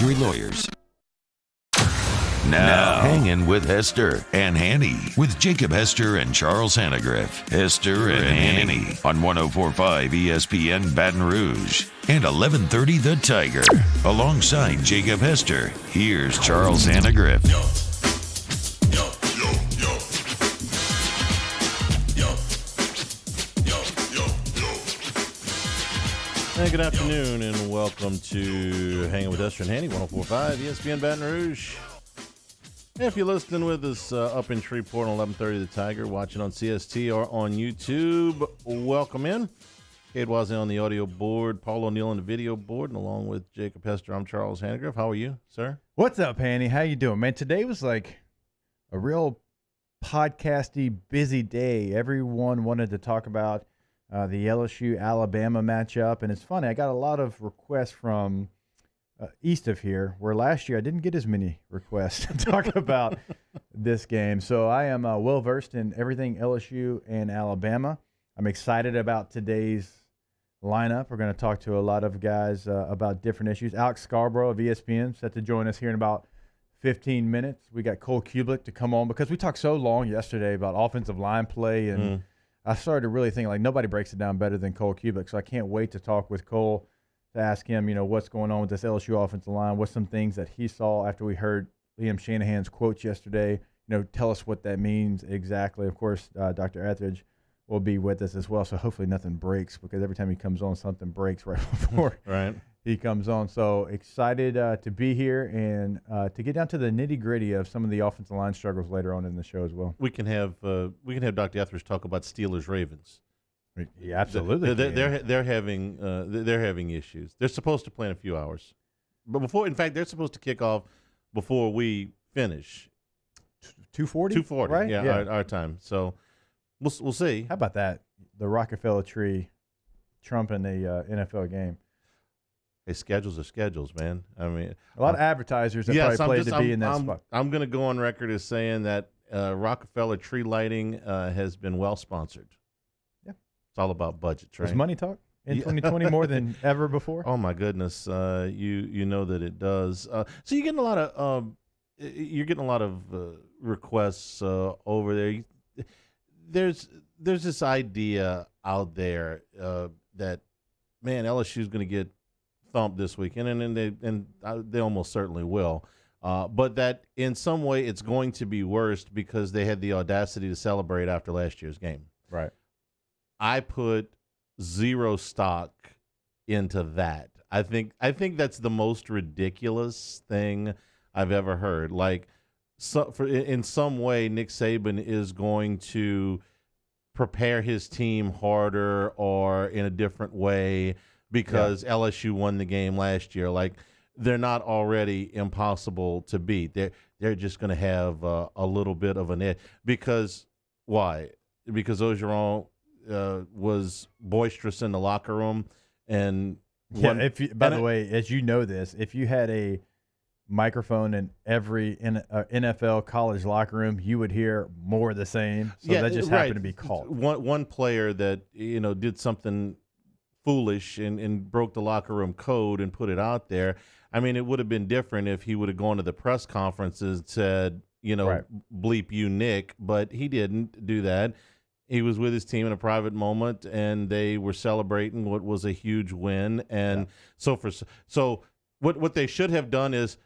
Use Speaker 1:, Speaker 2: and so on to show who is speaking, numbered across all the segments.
Speaker 1: lawyers. Now, Hangin with Hester and Hanny with Jacob Hester and Charles Hanagriff. Hester and Hanny on 104.5 ESPN Baton Rouge and 1130 The Tiger. Alongside Jacob Hester, here's Charles Hanagriff.
Speaker 2: Hey, good afternoon and welcome to Hangin with Hester and Hanny, 104.5 ESPN Baton Rouge. If you're listening with us up in Shreveport on 1130 The Tiger, watching on CST or on YouTube, welcome in. Cade Wazin on the audio board, Paul O'Neill on the video board, and along with Jacob Hester, I'm Charles Hanagriff. How are you, sir?
Speaker 3: What's up, Hanny? How you doing, man? Today was like a real podcasty, busy day. Everyone wanted to talk about the LSU-Alabama matchup, and it's funny. I got a lot of requests from east of here, where last year I didn't get as many requests to talk about this game. So I am well-versed in everything LSU and Alabama. I'm excited about today's lineup. We're going to talk to a lot of guys about different issues. Alex Scarborough of ESPN set to join us here in about 15 minutes. We got Cole Cubelic to come on because we talked so long yesterday about offensive line play, and I started to really think like nobody breaks it down better than Cole Cubelic. So I can't wait to talk with Cole to ask him, what's going on with this LSU offensive line, what's some things that he saw after we heard Liam Shanahan's quotes yesterday. Tell us what that means exactly. Of course, Dr. Etheredge will be with us as well, so hopefully nothing breaks, because every time he comes on, something breaks right before he comes on. So excited to be here and to get down to the nitty-gritty of some of the offensive line struggles later on in the show as well.
Speaker 2: We can have Dr. Etheredge talk about Steelers-Ravens.
Speaker 3: Yeah, absolutely.
Speaker 2: They're having issues. They're supposed to play in a few hours, but they're supposed to kick off before we finish.
Speaker 3: 2:40.
Speaker 2: 2:40,
Speaker 3: right?
Speaker 2: Yeah. Our time. So we'll see.
Speaker 3: How about that? The Rockefeller tree trumping the NFL game.
Speaker 2: Hey, schedules are schedules, man. I mean,
Speaker 3: a lot of advertisers that probably played to be in that spot.
Speaker 2: I'm going to go on record as saying that Rockefeller tree lighting has been well sponsored. It's all about budgets, right?
Speaker 3: Does money talk in 2020 more than ever before?
Speaker 2: Oh my goodness, you know that it does. So you're getting a lot of requests over there. There's this idea out there that LSU is going to get thumped this weekend, and they almost certainly will. But that in some way it's going to be worse because they had the audacity to celebrate after last year's game.
Speaker 3: Right. I
Speaker 2: put zero stock into that. I think that's the most ridiculous thing I've ever heard. Like, in some way, Nick Saban is going to prepare his team harder or in a different way because LSU won the game last year. Like, they're not already impossible to beat. They're just going to have a little bit of an edge. Because why? Because Orgeron was boisterous in the locker room, and
Speaker 3: by the way, as you know this, if you had a microphone in every NFL college locker room, you would hear more of the same. So that just happened to be caught.
Speaker 2: One player that did something foolish and broke the locker room code and put it out there. I mean, it would have been different if he would have gone to the press conferences and said, bleep you, Nick, but he didn't do that. He was with his team in a private moment, and they were celebrating what was a huge win. And so what they should have done is,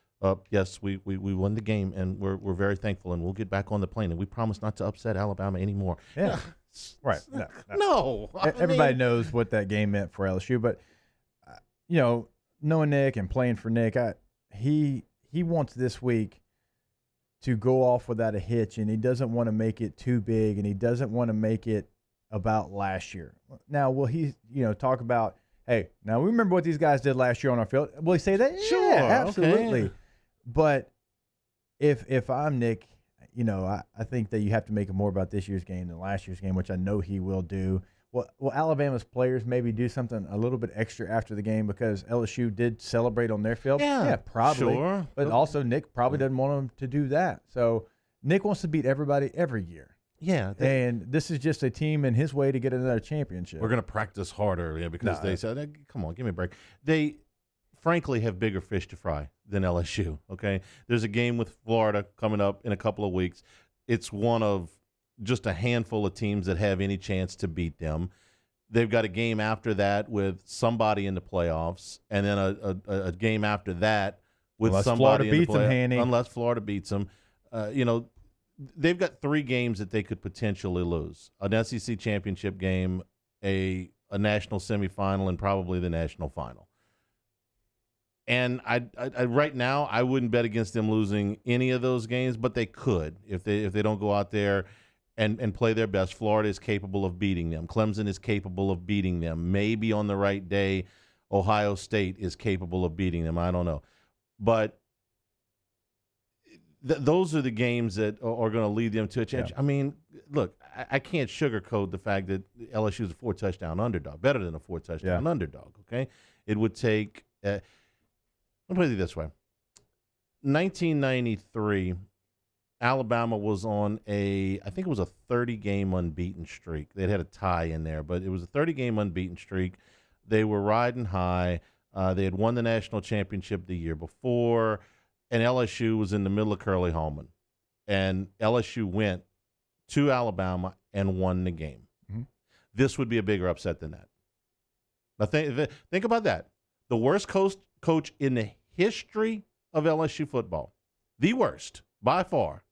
Speaker 2: yes, we won the game, and we're very thankful, and we'll get back on the plane, and we promise not to upset Alabama anymore.
Speaker 3: Yeah, right.
Speaker 2: No.
Speaker 3: Everybody knows what that game meant for LSU, but knowing Nick and playing for Nick, he wants this week to go off without a hitch, and he doesn't want to make it too big, and he doesn't want to make it about last year. Now, will he, talk about, hey, now we remember what these guys did last year on our field? Will he say that?
Speaker 2: Sure,
Speaker 3: yeah, absolutely.
Speaker 2: Okay.
Speaker 3: But if I'm Nick, I think that you have to make it more about this year's game than last year's game, which I know he will do. Will Alabama's players maybe do something a little bit extra after the game because LSU did celebrate on their field?
Speaker 2: Yeah,
Speaker 3: probably.
Speaker 2: Sure.
Speaker 3: But also Nick probably doesn't want them to do that. So Nick wants to beat everybody every year.
Speaker 2: Yeah.
Speaker 3: And this is just a team in his way to get another championship.
Speaker 2: We're going to practice harder because they said, come on, give me a break. frankly, have bigger fish to fry than LSU. Okay, there's a game with Florida coming up in a couple of weeks. It's one of just a handful of teams that have any chance to beat them. They've got a game after that with somebody in the playoffs, and then a game after that with
Speaker 3: unless
Speaker 2: somebody
Speaker 3: Florida
Speaker 2: in the
Speaker 3: beats them,
Speaker 2: playoffs.
Speaker 3: Hanny.
Speaker 2: Unless Florida beats them. They've got 3 games that they could potentially lose: an SEC championship game, a national semifinal, and probably the national final. And I right now I wouldn't bet against them losing any of those games, but they could if they don't go out there and play their best. Florida is capable of beating them. Clemson is capable of beating them. Maybe on the right day, Ohio State is capable of beating them. I don't know. But those are the games that are going to lead them to a chance.
Speaker 3: Yeah.
Speaker 2: I mean, look, I can't sugarcoat the fact that LSU is a 4-touchdown underdog, better than a 4-touchdown underdog, okay? It would take let me put it this way. 1993, Alabama was on I think it was a 30-game unbeaten streak. They'd had a tie in there, but it was a 30-game unbeaten streak. They were riding high. They had won the national championship the year before, and LSU was in the middle of Curly Holman. And LSU went to Alabama and won the game.
Speaker 3: Mm-hmm.
Speaker 2: This would be a bigger upset than that. Now think about that. The worst coach in the history of LSU football, the worst by far.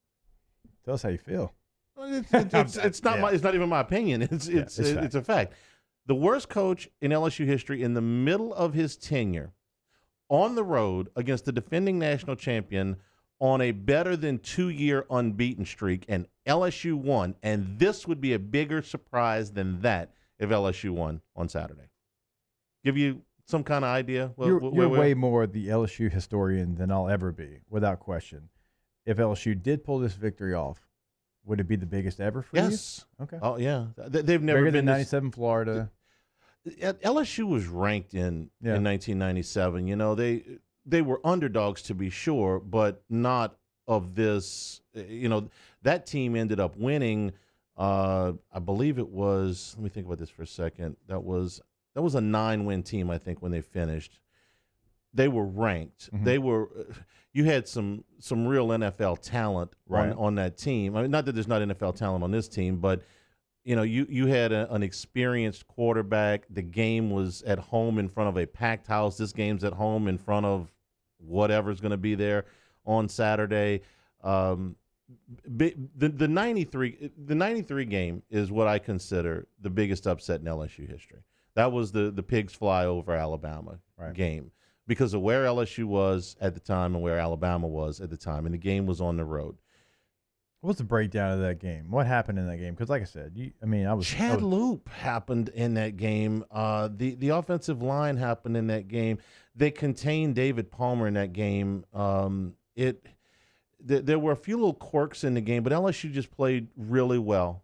Speaker 3: Tell us how you feel.
Speaker 2: It's not even my opinion. It's a fact. The worst coach in LSU history in the middle of his tenure, on the road against the defending national champion on a better than 2-year unbeaten streak, and LSU won. And this would be a bigger surprise than that if LSU won on Saturday. Give you some kind of idea?
Speaker 3: You're way more the LSU historian than I'll ever be, without question. If LSU did pull this victory off, would it be the biggest ever for you?
Speaker 2: Yes.
Speaker 3: Okay.
Speaker 2: Oh, yeah. They've never
Speaker 3: bigger
Speaker 2: been
Speaker 3: than 97 Florida.
Speaker 2: LSU was ranked in 1997. You know, they were underdogs to be sure, but not of this. You know, that team ended up winning. I believe it was. Let me think about this for a second. That was a 9-win team, I think, when they finished. They were ranked.
Speaker 3: Mm-hmm.
Speaker 2: They were. You had some real NFL talent on that team. I mean, not that there's not NFL talent on this team, but you know, you had an experienced quarterback. The game was at home in front of a packed house. This game's at home in front of whatever's going to be there on Saturday. The 93 game is what I consider the biggest upset in LSU history. That was the pigs fly over Alabama game because of where LSU was at the time and where Alabama was at the time, and the game was on the road.
Speaker 3: What's the breakdown of that game? What happened in that game? Because, like I said,
Speaker 2: Chad Loop happened in that game. The offensive line happened in that game. They contained David Palmer in that game. There were a few little quirks in the game, but LSU just played really well.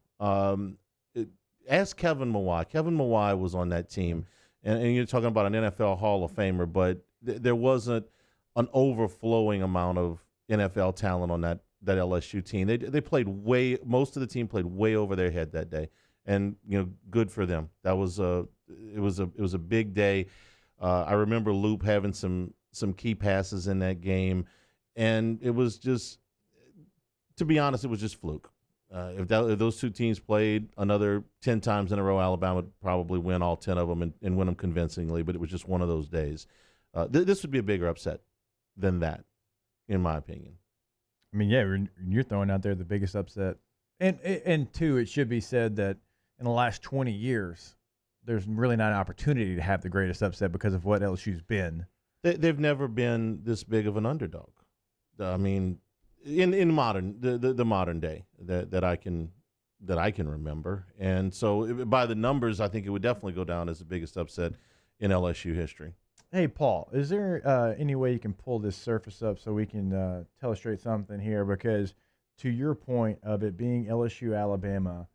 Speaker 2: Ask Kevin Mawai. Kevin Mawai was on that team, and you're talking about an NFL Hall of Famer, but there wasn't an overflowing amount of NFL talent on that LSU team. They played most of the team played way over their head that day, and you know, good for them. That was it was a big day. I remember Loop having some key passes in that game, and it was just, to be honest, it was just fluke. If those two teams played another 10 times in a row, Alabama would probably win all 10 of them and win them convincingly, but it was just one of those days. This would be a bigger upset than that, in my opinion.
Speaker 3: I mean, yeah, you're throwing out there the biggest upset. And two, it should be said that in the last 20 years, there's really not an opportunity to have the greatest upset because of what LSU's been.
Speaker 2: They've never been this big of an underdog. I mean, in the modern day that I can remember. And so by the numbers, I think it would definitely go down as the biggest upset in LSU history.
Speaker 3: Hey, Paul, is there any way you can pull this surface up so we can illustrate something here? Because to your point of it being LSU, Alabama,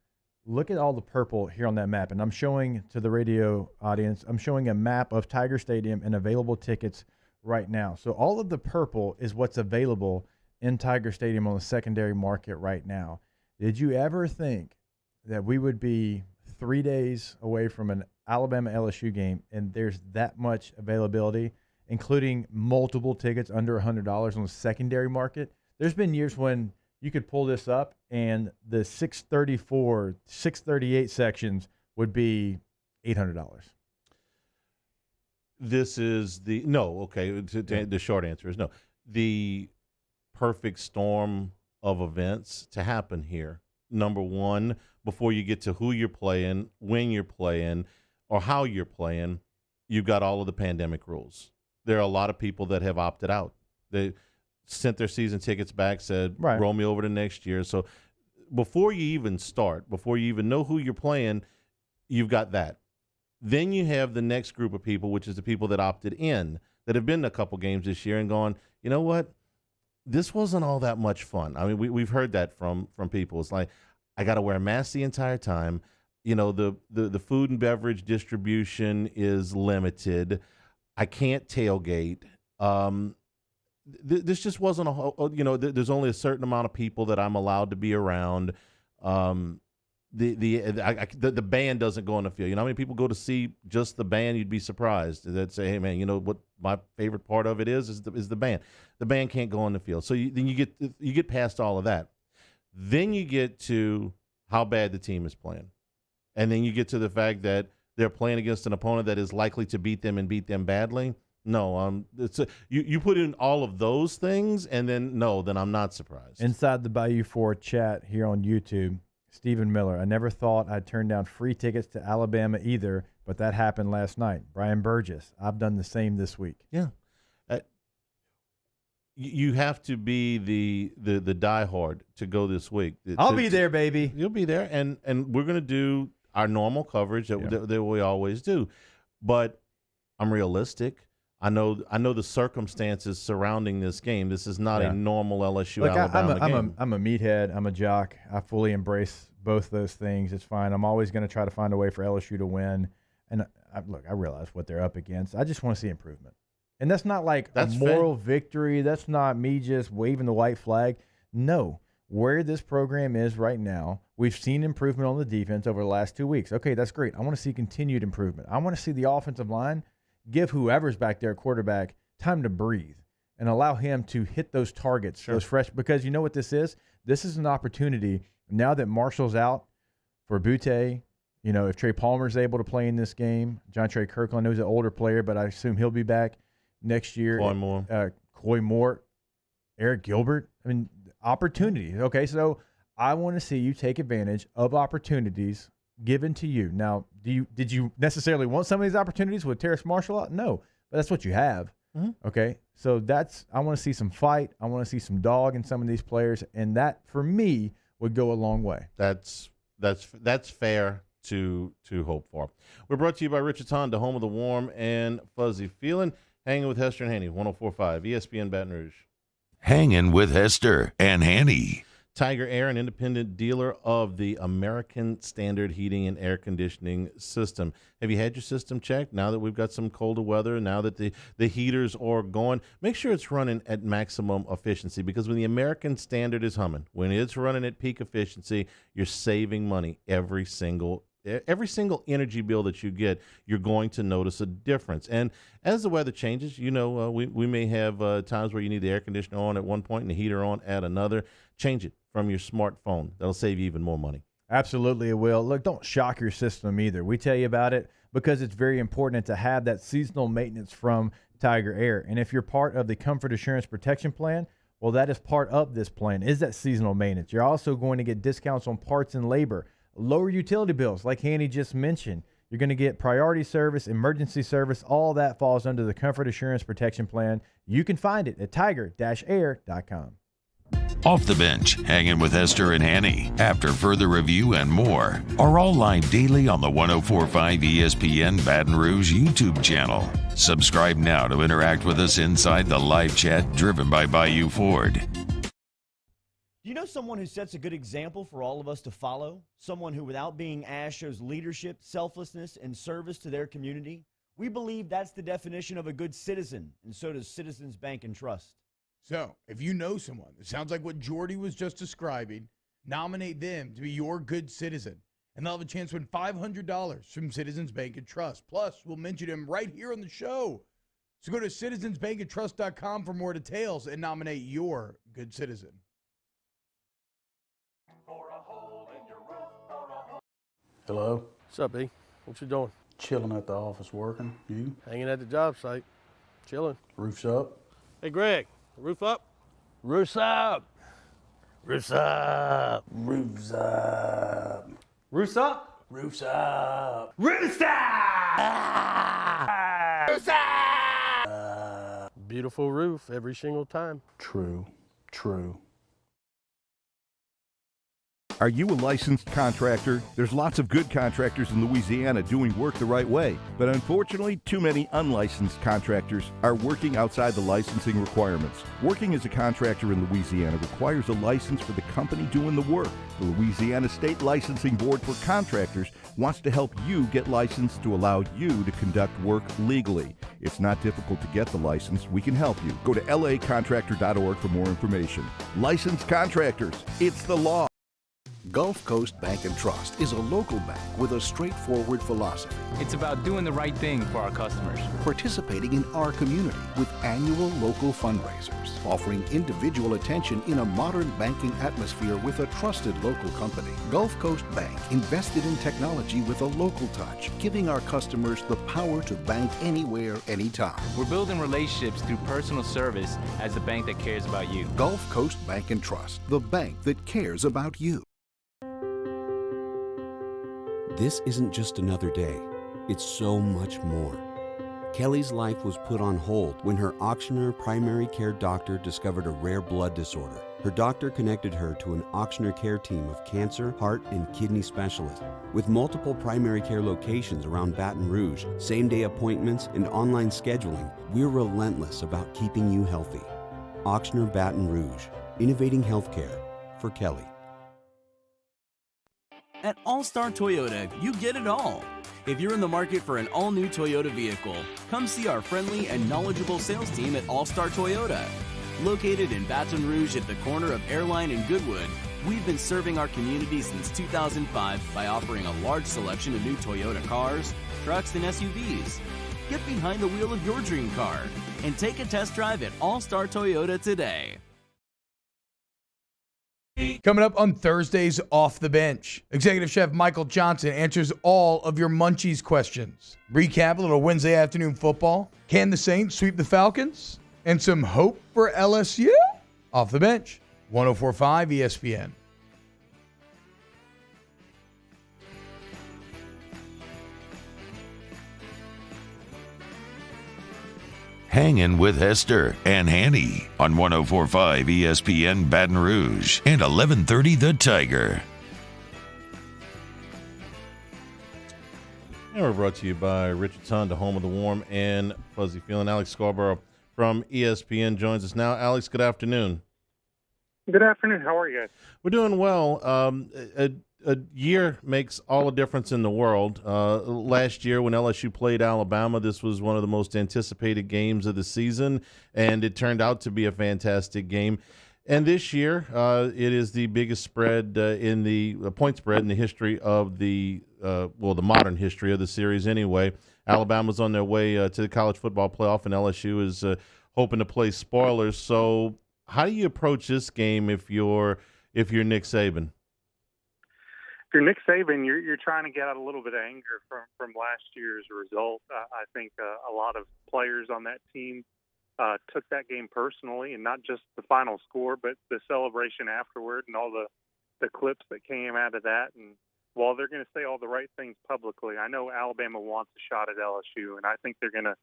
Speaker 3: look at all the purple here on that map. And I'm showing to the radio audience, I'm showing a map of Tiger Stadium and available tickets right now. So all of the purple is what's available in Tiger Stadium on the secondary market right now. Did you ever think that we would be 3 days away from an Alabama LSU game and there's that much availability? including multiple tickets under $100 on the secondary market. There's been years when you could pull this up and the 634, 638 sections would be $800.
Speaker 2: This is the the short answer is no. The perfect storm of events to happen here. Number one, before you get to who you're playing, when you're playing, or how you're playing, you've got all of the pandemic rules. There are a lot of people that have opted out. They sent their season tickets back, said, roll me over to next year. So before you even start, before you even know who you're playing, you've got that. Then you have the next group of people, which is the people that opted in, that have been to a couple games this year and gone, you know what? This wasn't all that much fun. I mean, we've heard that from people. It's like, I got to wear a mask the entire time. You know, the food and beverage distribution is limited. I can't tailgate. This just wasn't there's only a certain amount of people that I'm allowed to be around. The band doesn't go on the field. You know how many people go to see just the band? You'd be surprised. That say, hey man, you know what my favorite part of it is the band. The band can't go on the field. So then you get past all of that. Then you get to how bad the team is playing, and then you get to the fact that they're playing against an opponent that is likely to beat them and beat them badly. No, you put in all of those things, and then I'm not surprised.
Speaker 3: Inside the Bayou 4 chat here on YouTube, Stephen Miller, I never thought I'd turn down free tickets to Alabama either, but that happened last night. Brian Burgess, I've done the same this week.
Speaker 2: Yeah. You have to be the diehard to go this week.
Speaker 3: I'll be there, baby.
Speaker 2: You'll be there, and we're going to do our normal coverage that we always do. But I'm realistic. I know the circumstances surrounding this game. This is not a normal LSU Alabama game.
Speaker 3: I'm a meathead. I'm a jock. I fully embrace both those things. It's fine. I'm always going to try to find a way for LSU to win. And I realize what they're up against. I just want to see improvement. And that's not like a moral victory. That's not me just waving the white flag. No. Where this program is right now, we've seen improvement on the defense over the last 2 weeks. Okay, that's great. I want to see continued improvement. I want to see the offensive line give whoever's back there, quarterback, time to breathe and allow him to hit those targets, those fresh. Because you know what this is? This is an opportunity now that Marshall's out for Butte. You know, if Trey Palmer's able to play in this game, John Trey Kirkland knows an older player, but I assume he'll be back next year. Coy Moore, Eric Gilbert. I mean, opportunity. Okay, so I want to see you take advantage of opportunities given to you. Now, did you necessarily want some of these opportunities with Terrace Marshall out? No, but that's what you have. Mm-hmm. Okay, so I want to see some fight. I want to see some dog in some of these players, and that for me would go a long way.
Speaker 2: That's fair to hope for. We're brought to you by Richards Honda, home of the warm and fuzzy feeling. Hanging with Hester and Hanny, 104.5 ESPN Baton Rouge.
Speaker 1: Hanging with Hester and Hanny.
Speaker 2: Tiger Air, an independent dealer of the American Standard Heating and Air Conditioning System. Have you had your system checked? Now that we've got some colder weather, now that the heaters are going, make sure it's running at maximum efficiency, because when the American Standard is humming, when it's running at peak efficiency, you're saving money every single energy bill that you get. You're going to notice a difference. And as the weather changes, we may have times where you need the air conditioner on at one point and the heater on at another. Change it from your smartphone. That'll save you even more money.
Speaker 3: Absolutely, it will. Look, don't shock your system either. We tell you about it because it's very important to have that seasonal maintenance from Tiger Air. And if you're part of the Comfort Assurance Protection Plan, well, that is part of this plan, is that seasonal maintenance. You're also going to get discounts on parts and labor, lower utility bills, like Hanny just mentioned. You're going to get priority service, emergency service. All that falls under the Comfort Assurance Protection Plan. You can find it at tiger-air.com.
Speaker 1: Off the Bench, Hanging with Hester and Hanny. After further review and more are all live daily on the 104.5 ESPN Baton Rouge YouTube channel. Subscribe now to interact with us inside the live chat driven by Bayou Ford.
Speaker 4: Do you know someone who sets a good example for all of us to follow? Someone who, without being asked, shows leadership, selflessness, and service to their community? We believe that's the definition of a good citizen, and so does Citizens Bank and Trust.
Speaker 5: So, if you know someone that sounds like what Jordy was just describing, nominate them to be your good citizen, and they'll have a chance to win $500 from Citizens Bank and Trust. Plus, we'll mention him right here on the show. So go to citizensbankandtrust.com for more details and nominate your good citizen.
Speaker 6: Hello?
Speaker 7: What's up, E? What you doing?
Speaker 6: Chilling at the office working. You?
Speaker 7: Hanging at the job site. Chilling.
Speaker 6: Roof's up?
Speaker 7: Hey, Greg, roof up? Roof's up. Roof's up.
Speaker 6: Roof's up.
Speaker 7: Roof's up?
Speaker 6: Roof's up.
Speaker 7: Roof's up! Roof's up! Beautiful roof every single time.
Speaker 6: True. True.
Speaker 8: Are you a licensed contractor? There's lots of good contractors in Louisiana doing work the right way, but unfortunately, too many unlicensed contractors are working outside the licensing requirements. Working as a contractor in Louisiana requires a license for the company doing the work. The Louisiana State Licensing Board for Contractors wants to help you get licensed to allow you to conduct work legally. It's not difficult to get the license. We can help you. Go to lacontractor.org for more information. Licensed contractors, it's the law.
Speaker 9: Gulf Coast Bank and Trust is a local bank with a straightforward philosophy.
Speaker 10: It's about doing the right thing for our customers.
Speaker 9: Participating in our community with annual local fundraisers. Offering individual attention in a modern banking atmosphere with a trusted local company. Gulf Coast Bank invested in technology with a local touch, giving our customers the power to bank anywhere, anytime.
Speaker 10: We're building relationships through personal service as the bank that cares about you.
Speaker 9: Gulf Coast Bank and Trust, the bank that cares about you.
Speaker 11: This isn't just another day. It's so much more. Kelly's life was put on hold when her auctioneer primary care doctor discovered a rare blood disorder. Her doctor connected her to an auctioneer care team of cancer, heart, and kidney specialists. With multiple primary care locations around Baton Rouge, same-day appointments, and online scheduling, we're relentless about keeping you healthy. Auctioneer Baton Rouge, innovating healthcare for Kelly.
Speaker 12: At All-Star Toyota, you get it all. If you're in the market for an all-new Toyota vehicle, come see our friendly and knowledgeable sales team at All-Star Toyota. Located in Baton Rouge at the corner of Airline and Goodwood, we've been serving our community since 2005 by offering a large selection of new Toyota cars, trucks, and SUVs. Get behind the wheel of your dream car and take a test drive at All-Star Toyota today.
Speaker 5: Coming up on Thursday's Off the Bench, Executive Chef Michael Johnson answers all of your Munchies questions. Recap a little Wednesday afternoon football. Can the Saints sweep the Falcons? And some hope for LSU? Off the Bench, 104.5 ESPN.
Speaker 1: Hangin' with Hester and Hanny on 104.5 ESPN Baton Rouge and 1130 The Tiger.
Speaker 2: And we're brought to you by Richard's Honda, home of the warm and fuzzy feeling. Alex Scarborough from ESPN joins us now. Alex, good afternoon.
Speaker 13: Good afternoon. How are you guys?
Speaker 2: We're doing well. A year makes all the difference in the world. Last year when LSU played Alabama, this was one of the most anticipated games of the season, and it turned out to be a fantastic game. And this year, it is the biggest spread in the point spread in the history of the modern history of the series anyway. Alabama's on their way to the college football playoff, and LSU is hoping to play spoilers. So how do you approach this game if you're Nick Saban?
Speaker 13: If you're Nick Saban, you're trying to get out a little bit of anger from last year's result. I think a lot of players on that team took that game personally, and not just the final score, but the celebration afterward and all the clips that came out of that. And while they're going to say all the right things publicly, I know Alabama wants a shot at LSU, and I think they're going to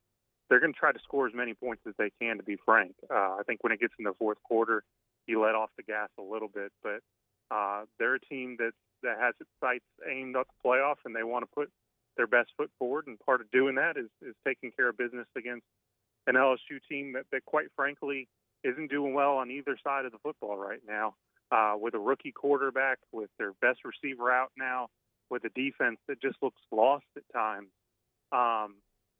Speaker 13: try to score as many points as they can, to be frank. I think when it gets in the fourth quarter, you let off the gas a little bit, but they're a team that has its sights aimed at the playoff, and they want to put their best foot forward. And part of doing that is taking care of business against an LSU team that quite frankly isn't doing well on either side of the football right now. With a rookie quarterback, with their best receiver out now, with a defense that just looks lost at times.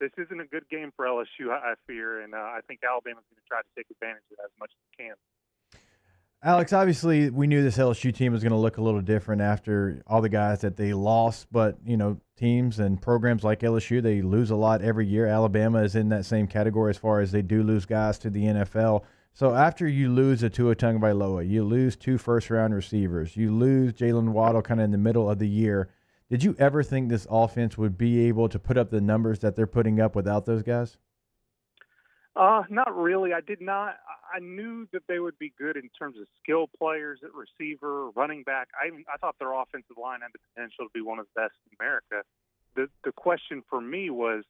Speaker 13: This isn't a good game for LSU, I fear, and I think Alabama's going to try to take advantage of that as much as they can.
Speaker 3: Alex, obviously, we knew this LSU team was going to look a little different after all the guys that they lost. But, teams and programs like LSU, they lose a lot every year. Alabama is in that same category as far as they do lose guys to the NFL. So after you lose a Tua Tagovailoa, you lose 2 first-round receivers, you lose Jalen Waddle kind of in the middle of the year, did you ever think this offense would be able to put up the numbers that they're putting up without those guys?
Speaker 13: Not really. I did not. I knew that they would be good in terms of skill players at receiver, running back. I thought their offensive line had the potential to be one of the best in America. The question for me was,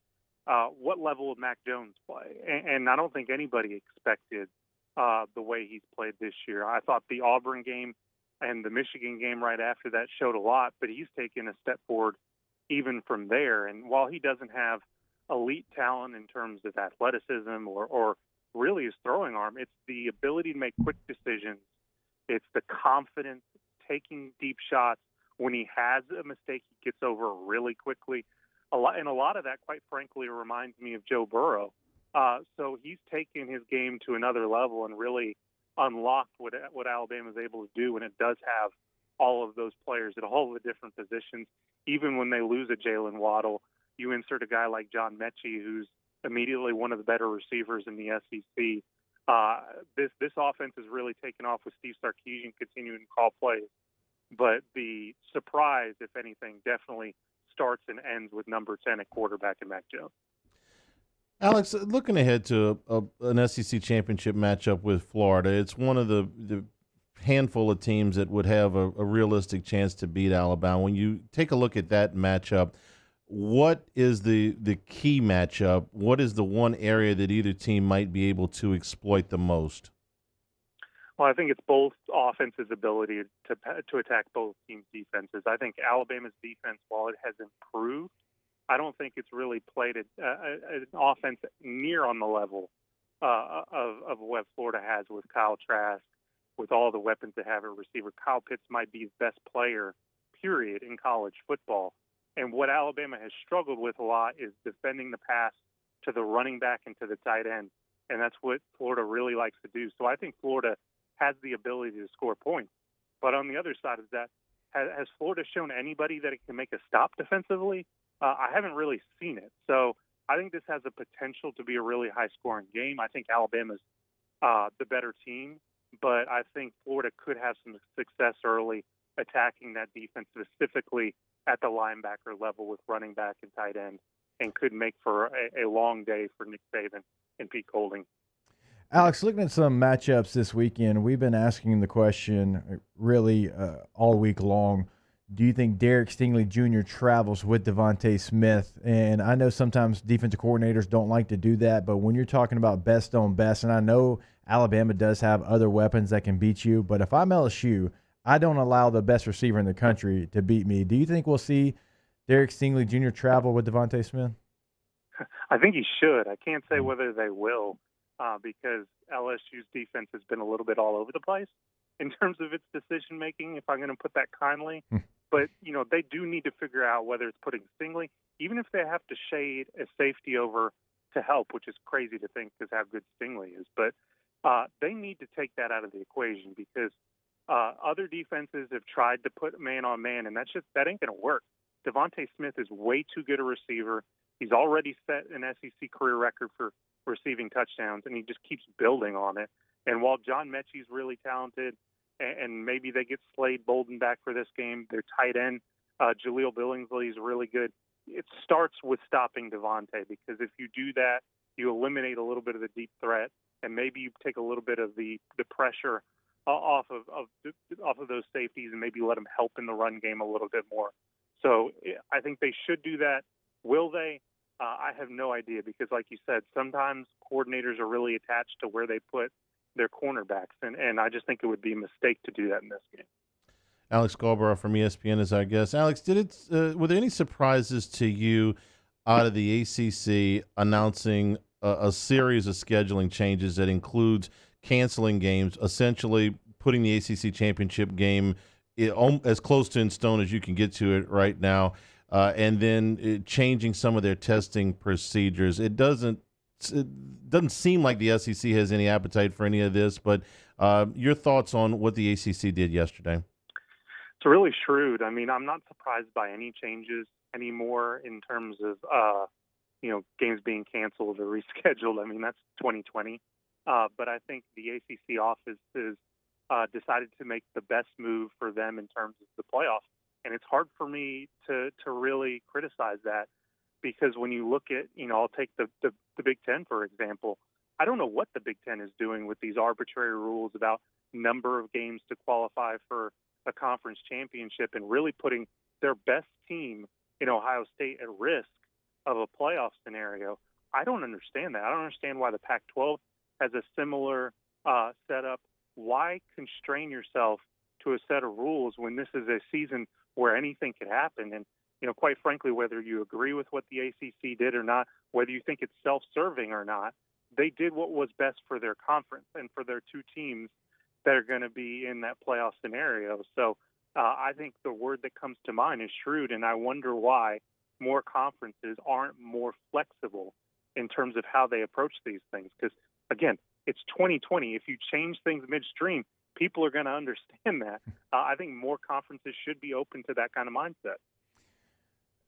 Speaker 13: what level would Mac Jones play? And I don't think anybody expected the way he's played this year. I thought the Auburn game and the Michigan game right after that showed a lot, but he's taken a step forward even from there. And while he doesn't have elite talent in terms of athleticism or really his throwing arm, it's the ability to make quick decisions. It's the confidence, taking deep shots. When he has a mistake, he gets over really quickly. A lot of that, quite frankly, reminds me of Joe Burrow. So he's taken his game to another level and really unlocked what Alabama is able to do when it does have all of those players at all the different positions. Even when they lose a Jalen Waddle, you insert a guy like John Mechie, who's immediately one of the better receivers in the SEC. This offense has really taken off with Steve Sarkisian continuing to call plays. But the surprise, if anything, definitely starts and ends with number 10 at quarterback and Mac Jones.
Speaker 2: Alex, looking ahead to an SEC championship matchup with Florida, it's one of the handful of teams that would have a realistic chance to beat Alabama. When you take a look at that matchup, what is the key matchup? What is the one area that either team might be able to exploit the most?
Speaker 13: Well, I think it's both offenses' ability to attack both teams' defenses. I think Alabama's defense, while it has improved, I don't think it's really played an offense near on the level of what Florida has with Kyle Trask, with all the weapons they have at receiver. Kyle Pitts might be the best player, period, in college football. And what Alabama has struggled with a lot is defending the pass to the running back and to the tight end. And that's what Florida really likes to do. So I think Florida has the ability to score points. But on the other side of that, has Florida shown anybody that it can make a stop defensively? I haven't really seen it. So I think this has the potential to be a really high-scoring game. I think Alabama's the better team, but I think Florida could have some success early attacking that defense, specifically at the linebacker level with running back and tight end, and could make for a long day for Nick Saban and Pete Golding.
Speaker 3: Alex, looking at some matchups this weekend, we've been asking the question really all week long. Do you think Derek Stingley Jr. travels with Devontae Smith? And I know sometimes defensive coordinators don't like to do that, but when you're talking about best on best, and I know Alabama does have other weapons that can beat you, but if I'm LSU, I don't allow the best receiver in the country to beat me. Do you think we'll see Derek Stingley Jr. travel with Devontae Smith?
Speaker 13: I think he should. I can't say whether they will because LSU's defense has been a little bit all over the place in terms of its decision-making, if I'm going to put that kindly. But, they do need to figure out whether it's putting Stingley, even if they have to shade a safety over to help, which is crazy to think because how good Stingley is. But they need to take that out of the equation because other defenses have tried to put man on man, and that ain't going to work. Devontae Smith is way too good a receiver. He's already set an SEC career record for receiving touchdowns, and he just keeps building on it. And while John Mechie's really talented, and maybe they get Slade Bolden back for this game, their tight end, Jaleel Billingsley, is really good. It starts with stopping Devontae, because if you do that, you eliminate a little bit of the deep threat, and maybe you take a little bit of the pressure off of those safeties and maybe let them help in the run game a little bit more. So I think they should do that. Will they? I have no idea because, like you said, sometimes coordinators are really attached to where they put their cornerbacks, and I just think it would be a mistake to do that in this game.
Speaker 2: Alex Scarborough from ESPN is our guest. Alex, were there any surprises to you out of the ACC announcing a series of scheduling changes that includes canceling games, essentially putting the ACC championship game as close to in stone as you can get to it right now, and then changing some of their testing procedures? It doesn't seem like the SEC has any appetite for any of this, but Your thoughts on what the ACC did yesterday?
Speaker 13: It's really shrewd. I mean, I'm not surprised by any changes anymore in terms of, games being canceled or rescheduled. I mean, that's 2020. But I think the ACC office has decided to make the best move for them in terms of the playoffs. And it's hard for me to really criticize that, because when you look at, I'll take the Big Ten, for example. I don't know what the Big Ten is doing with these arbitrary rules about number of games to qualify for a conference championship and really putting their best team in Ohio State at risk of a playoff scenario. I don't understand that. I don't understand why the Pac-12 has a similar setup. Why constrain yourself to a set of rules when this is a season where anything could happen? And, quite frankly, whether you agree with what the ACC did or not, whether you think it's self-serving or not, they did what was best for their conference and for their two teams that are going to be in that playoff scenario. So I think the word that comes to mind is shrewd, and I wonder why more conferences aren't more flexible in terms of how they approach these things. Because, again, it's 2020. If you change things midstream, people are going to understand that. I think more conferences should be open to that kind of mindset.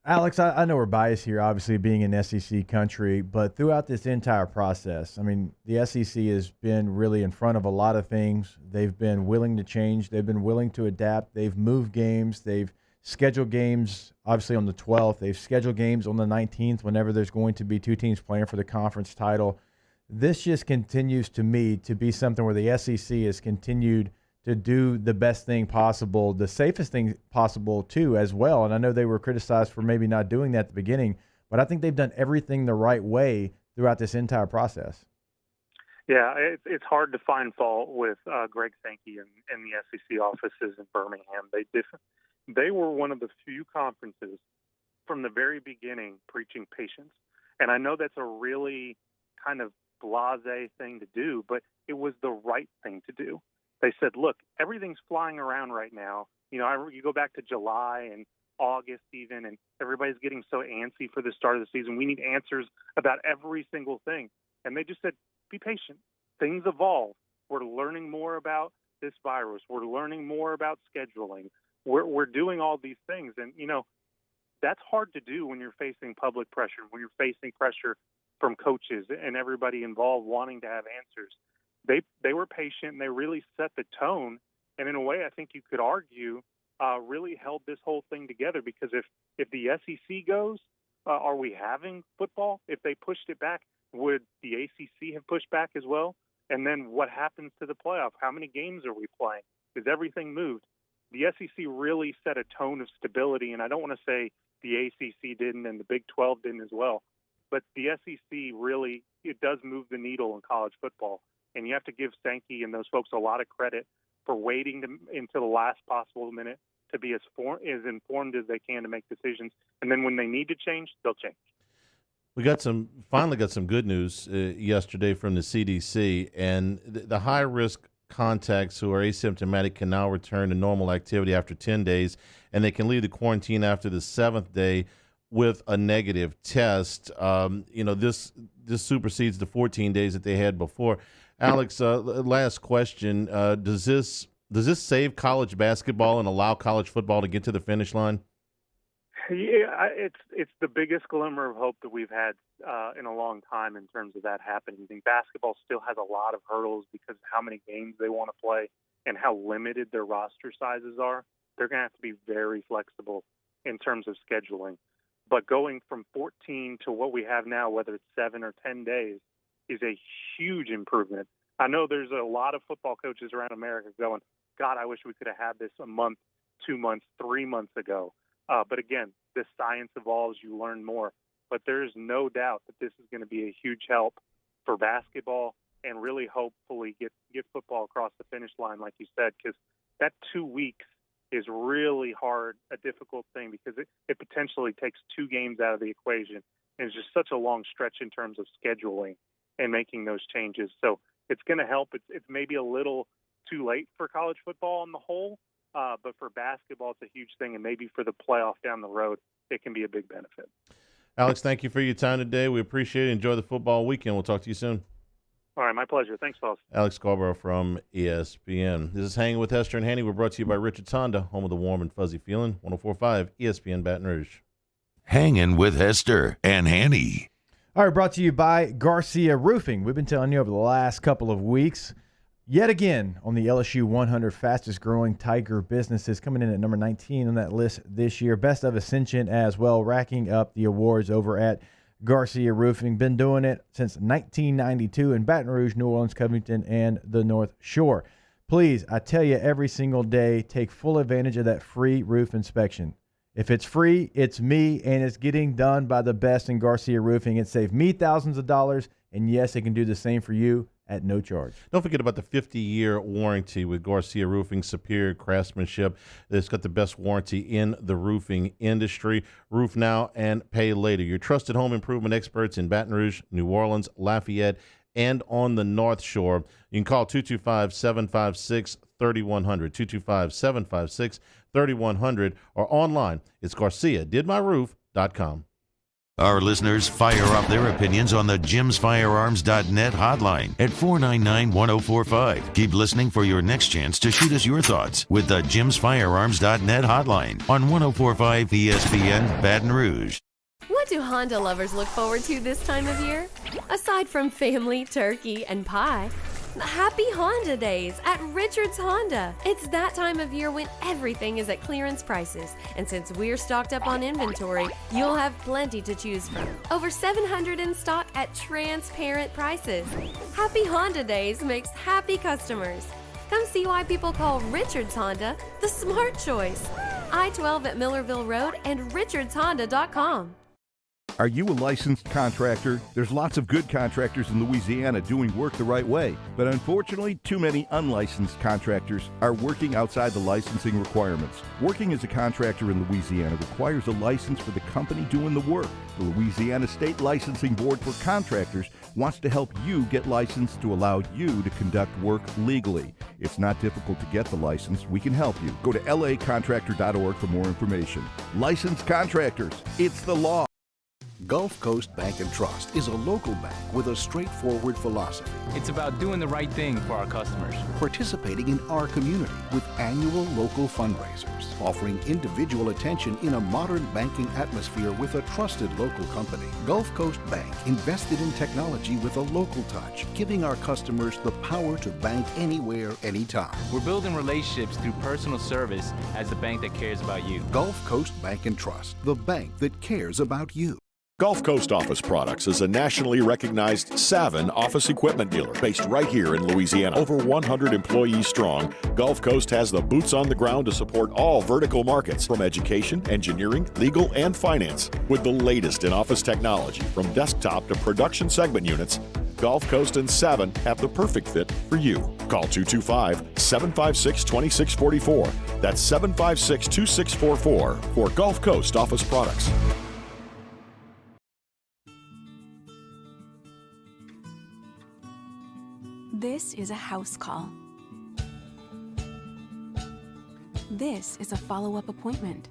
Speaker 3: Alex, I know we're biased here, obviously being an SEC country, but throughout this entire process, I mean, the SEC has been really in front of a lot of things. They've been willing to change. They've been willing to adapt. They've moved games. They've scheduled games, obviously, on the 12th. They've scheduled games on the 19th whenever there's going to be two teams playing for the conference title. This just continues, to me, to be something where the SEC has continued to do the best thing possible, the safest thing possible, too, as well. And I know they were criticized for maybe not doing that at the beginning, but I think they've done everything the right way throughout this entire process.
Speaker 13: Yeah, it's hard to find fault with Greg Sankey and the SEC offices in Birmingham. They were one of the few conferences from the very beginning preaching patience. And I know that's a really kind of blasé thing to do, but it was the right thing to do. They said, look, everything's flying around right now. You go back to July and August even, and everybody's getting so antsy for the start of the season. We need answers about every single thing. And they just said, be patient. Things evolve. We're learning more about this virus. We're learning more about scheduling. We're doing all these things. And, that's hard to do when you're facing public pressure, when you're facing pressure from coaches and everybody involved wanting to have answers. They were patient, and they really set the tone. And in a way, I think you could argue really held this whole thing together, because if the SEC goes, are we having football? If they pushed it back, would the ACC have pushed back as well? And then what happens to the playoff? How many games are we playing? Is everything moved? The SEC really set a tone of stability, and I don't want to say the ACC didn't and the Big 12 didn't as well, but the SEC really, it does move the needle in college football. And you have to give Sankey and those folks a lot of credit for waiting until the last possible minute to be as informed as they can to make decisions. And then when they need to change, they'll change.
Speaker 2: We finally got some good news yesterday from the CDC, and the high-risk contacts who are asymptomatic can now return to normal activity after 10 days, and they can leave the quarantine after the 7th day with a negative test. This supersedes the 14 days that they had before. Alex, last question: does this save college basketball and allow college football to get to the finish line?
Speaker 13: Yeah, it's the biggest glimmer of hope that we've had in a long time in terms of that happening. I think basketball still has a lot of hurdles because of how many games they want to play and how limited their roster sizes are. They're going to have to be very flexible in terms of scheduling. But going from 14 to what we have now, whether it's 7 or 10 days, is a huge improvement. I know there's a lot of football coaches around America going, God, I wish we could have had this a month, 2 months, 3 months ago. But again, the science evolves, you learn more. But there's no doubt that this is going to be a huge help for basketball and really hopefully get football across the finish line, like you said, because that 2 weeks is really hard, a difficult thing, because it potentially takes 2 games out of the equation. And it's just such a long stretch in terms of scheduling and making those changes. So it's going to help. It's maybe a little too late for college football on the whole, but for basketball, it's a huge thing. And maybe for the playoff down the road, it can be a big benefit.
Speaker 2: Alex, thank you for your time today. We appreciate it. Enjoy the football weekend. We'll talk to you soon.
Speaker 13: All right, my pleasure. Thanks, fellas.
Speaker 2: Alex Scarborough from ESPN. This is Hanging with Hester and Hanny. We're brought to you by Richard's Honda, home of the warm and fuzzy feeling. 104.5 ESPN Baton Rouge.
Speaker 1: Hanging with Hester and Hanny.
Speaker 3: All right, brought to you by Garcia Roofing. We've been telling you over the last couple of weeks, yet again, on the LSU 100 fastest growing Tiger businesses, coming in at number 19 on that list this year. Best of Ascension as well, racking up the awards over at Garcia Roofing. Been doing it since 1992 in Baton Rouge, New Orleans, Covington, and the North Shore. Please, I tell you every single day, take full advantage of that free roof inspection. If it's free, it's me, and it's getting done by the best in Garcia Roofing. It saved me thousands of dollars, and yes, it can do the same for you at no charge.
Speaker 2: Don't forget about the 50-year warranty with Garcia Roofing, superior craftsmanship. It's got the best warranty in the roofing industry. Roof now and pay later. Your trusted home improvement experts in Baton Rouge, New Orleans, Lafayette, and on the North Shore. You can call 225-756-3100, 225-756-3100, or online. It's GarciaDidMyRoof.com.
Speaker 1: Our listeners fire off their opinions on the jimsfirearms.net hotline at 499-1045. Keep listening for your next chance to shoot us your thoughts with the jimsfirearms.net hotline on 104.5 ESPN Baton Rouge.
Speaker 14: What do Honda lovers look forward to this time of year? Aside from family, turkey, and pie, happy Honda days at Richard's Honda. It's that time of year when everything is at clearance prices. And since we're stocked up on inventory, you'll have plenty to choose from. Over 700 in stock at transparent prices. Happy Honda days makes happy customers. Come see why people call Richard's Honda the smart choice. I-12 at Millerville Road and richardshonda.com.
Speaker 8: Are you a licensed contractor? There's lots of good contractors in Louisiana doing work the right way, but unfortunately, too many unlicensed contractors are working outside the licensing requirements. Working as a contractor in Louisiana requires a license for the company doing the work. The Louisiana State Licensing Board for Contractors wants to help you get licensed to allow you to conduct work legally. It's not difficult to get the license. We can help you. Go to lacontractor.org for more information. Licensed contractors, it's the law.
Speaker 9: Gulf Coast Bank and Trust is a local bank with a straightforward philosophy.
Speaker 10: It's about doing the right thing for our customers.
Speaker 9: Participating in our community with annual local fundraisers. Offering individual attention in a modern banking atmosphere with a trusted local company. Gulf Coast Bank invested in technology with a local touch, giving our customers the power to bank anywhere, anytime.
Speaker 10: We're building relationships through personal service as the bank that cares about you.
Speaker 9: Gulf Coast Bank and Trust, the bank that cares about you.
Speaker 15: Gulf Coast Office Products is a nationally recognized Savin office equipment dealer based right here in Louisiana. Over 100 employees strong, Gulf Coast has the boots on the ground to support all vertical markets, from education, engineering, legal, and finance. With the latest in office technology, from desktop to production segment units, Gulf Coast and Savin have the perfect fit for you. Call 225-756-2644. That's 756-2644 for Gulf Coast Office Products.
Speaker 16: This is a house call. This is a follow-up appointment.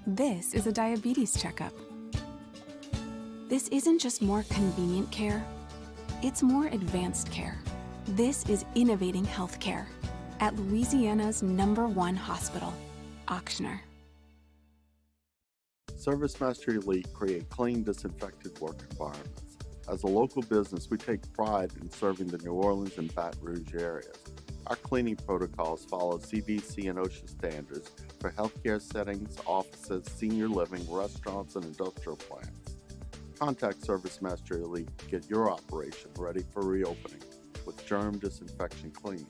Speaker 16: This is a diabetes checkup. This isn't just more convenient care, it's more advanced care. This is innovating healthcare at Louisiana's #1 hospital, Auctioner.
Speaker 17: ServiceMaster Elite create clean, disinfected work environments. As a local business, we take pride in serving the New Orleans and Baton Rouge areas. Our cleaning protocols follow CDC and OSHA standards for healthcare settings, offices, senior living, restaurants, and industrial plants. Contact ServiceMaster Elite to get your operation ready for reopening with germ disinfection cleaning.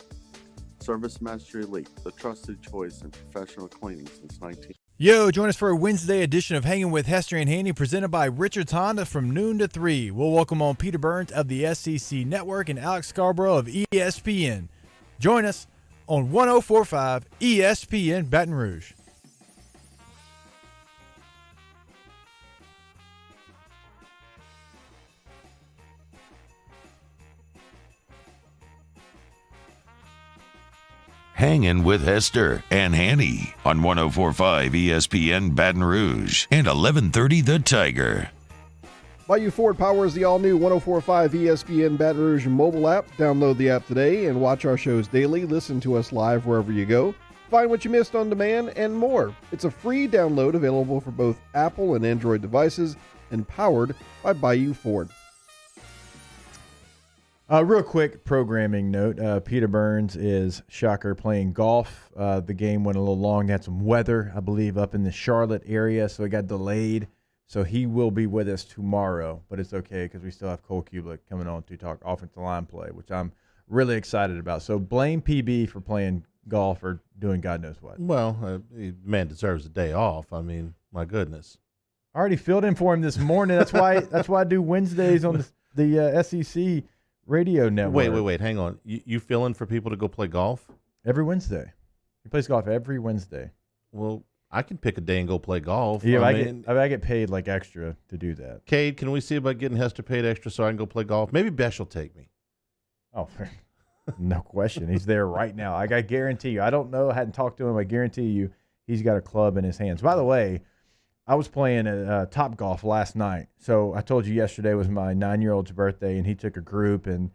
Speaker 17: ServiceMaster Elite, the trusted choice in professional cleaning since 19...
Speaker 3: Yo, join us for a Wednesday edition of Hanging with Hester and Hanny, presented by Richard's Honda from noon to 3. We'll welcome on Peter Burns of the SEC Network and Alex Scarborough of ESPN. Join us on 104.5 ESPN Baton Rouge.
Speaker 1: Hangin' with Hester and Hanny on 104.5 ESPN Baton Rouge and 1130 The Tiger.
Speaker 18: Bayou Ford powers the all-new 104.5 ESPN Baton Rouge mobile app. Download the app today and watch our shows daily. Listen to us live wherever you go. Find what you missed on demand and more. It's a free download available for both Apple and Android devices and powered by Bayou Ford.
Speaker 3: Real quick programming note. Peter Burns is, shocker, playing golf. The game went a little long. They had some weather, I believe, up in the Charlotte area, so it got delayed. So he will be with us tomorrow, but it's okay because we still have Cole Cubelic coming on to talk offensive line play, which I'm really excited about. So blame PB for playing golf or doing God knows what.
Speaker 2: Well, man deserves a day off. I mean, my goodness.
Speaker 3: I already filled in for him this morning. That's why I do Wednesdays on the SEC radio network.
Speaker 2: Wait. Hang on. You fill in for people to go play golf?
Speaker 3: Every Wednesday. He plays golf every Wednesday.
Speaker 2: Well, I can pick a day and go play golf.
Speaker 3: Yeah, I get paid like extra to do that.
Speaker 2: Cade, can we see about getting Hester paid extra so I can go play golf? Maybe Besh will take me.
Speaker 3: Oh, no question. He's there right now. I guarantee you. I don't know. I hadn't talked to him. I guarantee you he's got a club in his hands. By the way, I was playing Top Golf last night. So I told you yesterday was my 9-year-old's birthday, and he took a group, and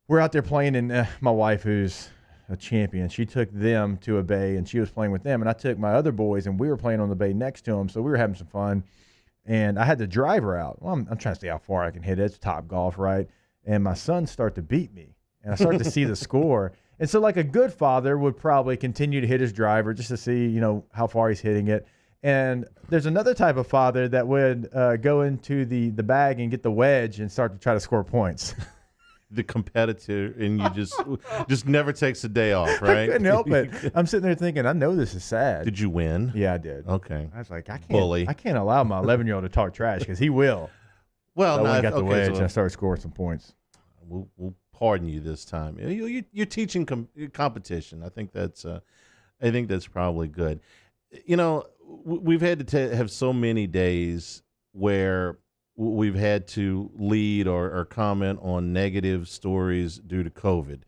Speaker 3: we're out there playing, and my wife, who's a champion, she took them to a bay, and she was playing with them, and I took my other boys, and we were playing on the bay next to them, so we were having some fun, and I had the driver out. Well, I'm trying to see how far I can hit it. It's Top Golf, right? And my sons start to beat me, and I start to see the score. And so like a good father would probably continue to hit his driver just to see, how far he's hitting it. And there's another type of father that would go into the bag and get the wedge and start to try to score points.
Speaker 2: The competitor, and you just never takes a day off, right?
Speaker 3: I couldn't help it. I'm sitting there thinking, I know this is sad.
Speaker 2: Did you win?
Speaker 3: Yeah, I did.
Speaker 2: Okay.
Speaker 3: I was like,
Speaker 2: Bully.
Speaker 3: I can't allow my 11-year-old to talk trash because he will.
Speaker 2: Well,
Speaker 3: so
Speaker 2: no,
Speaker 3: I got the wedge
Speaker 2: so
Speaker 3: and I started scoring some points.
Speaker 2: We'll pardon you this time. You're teaching competition. I think that's probably good. We've had to have so many days where we've had to lead or comment on negative stories due to COVID.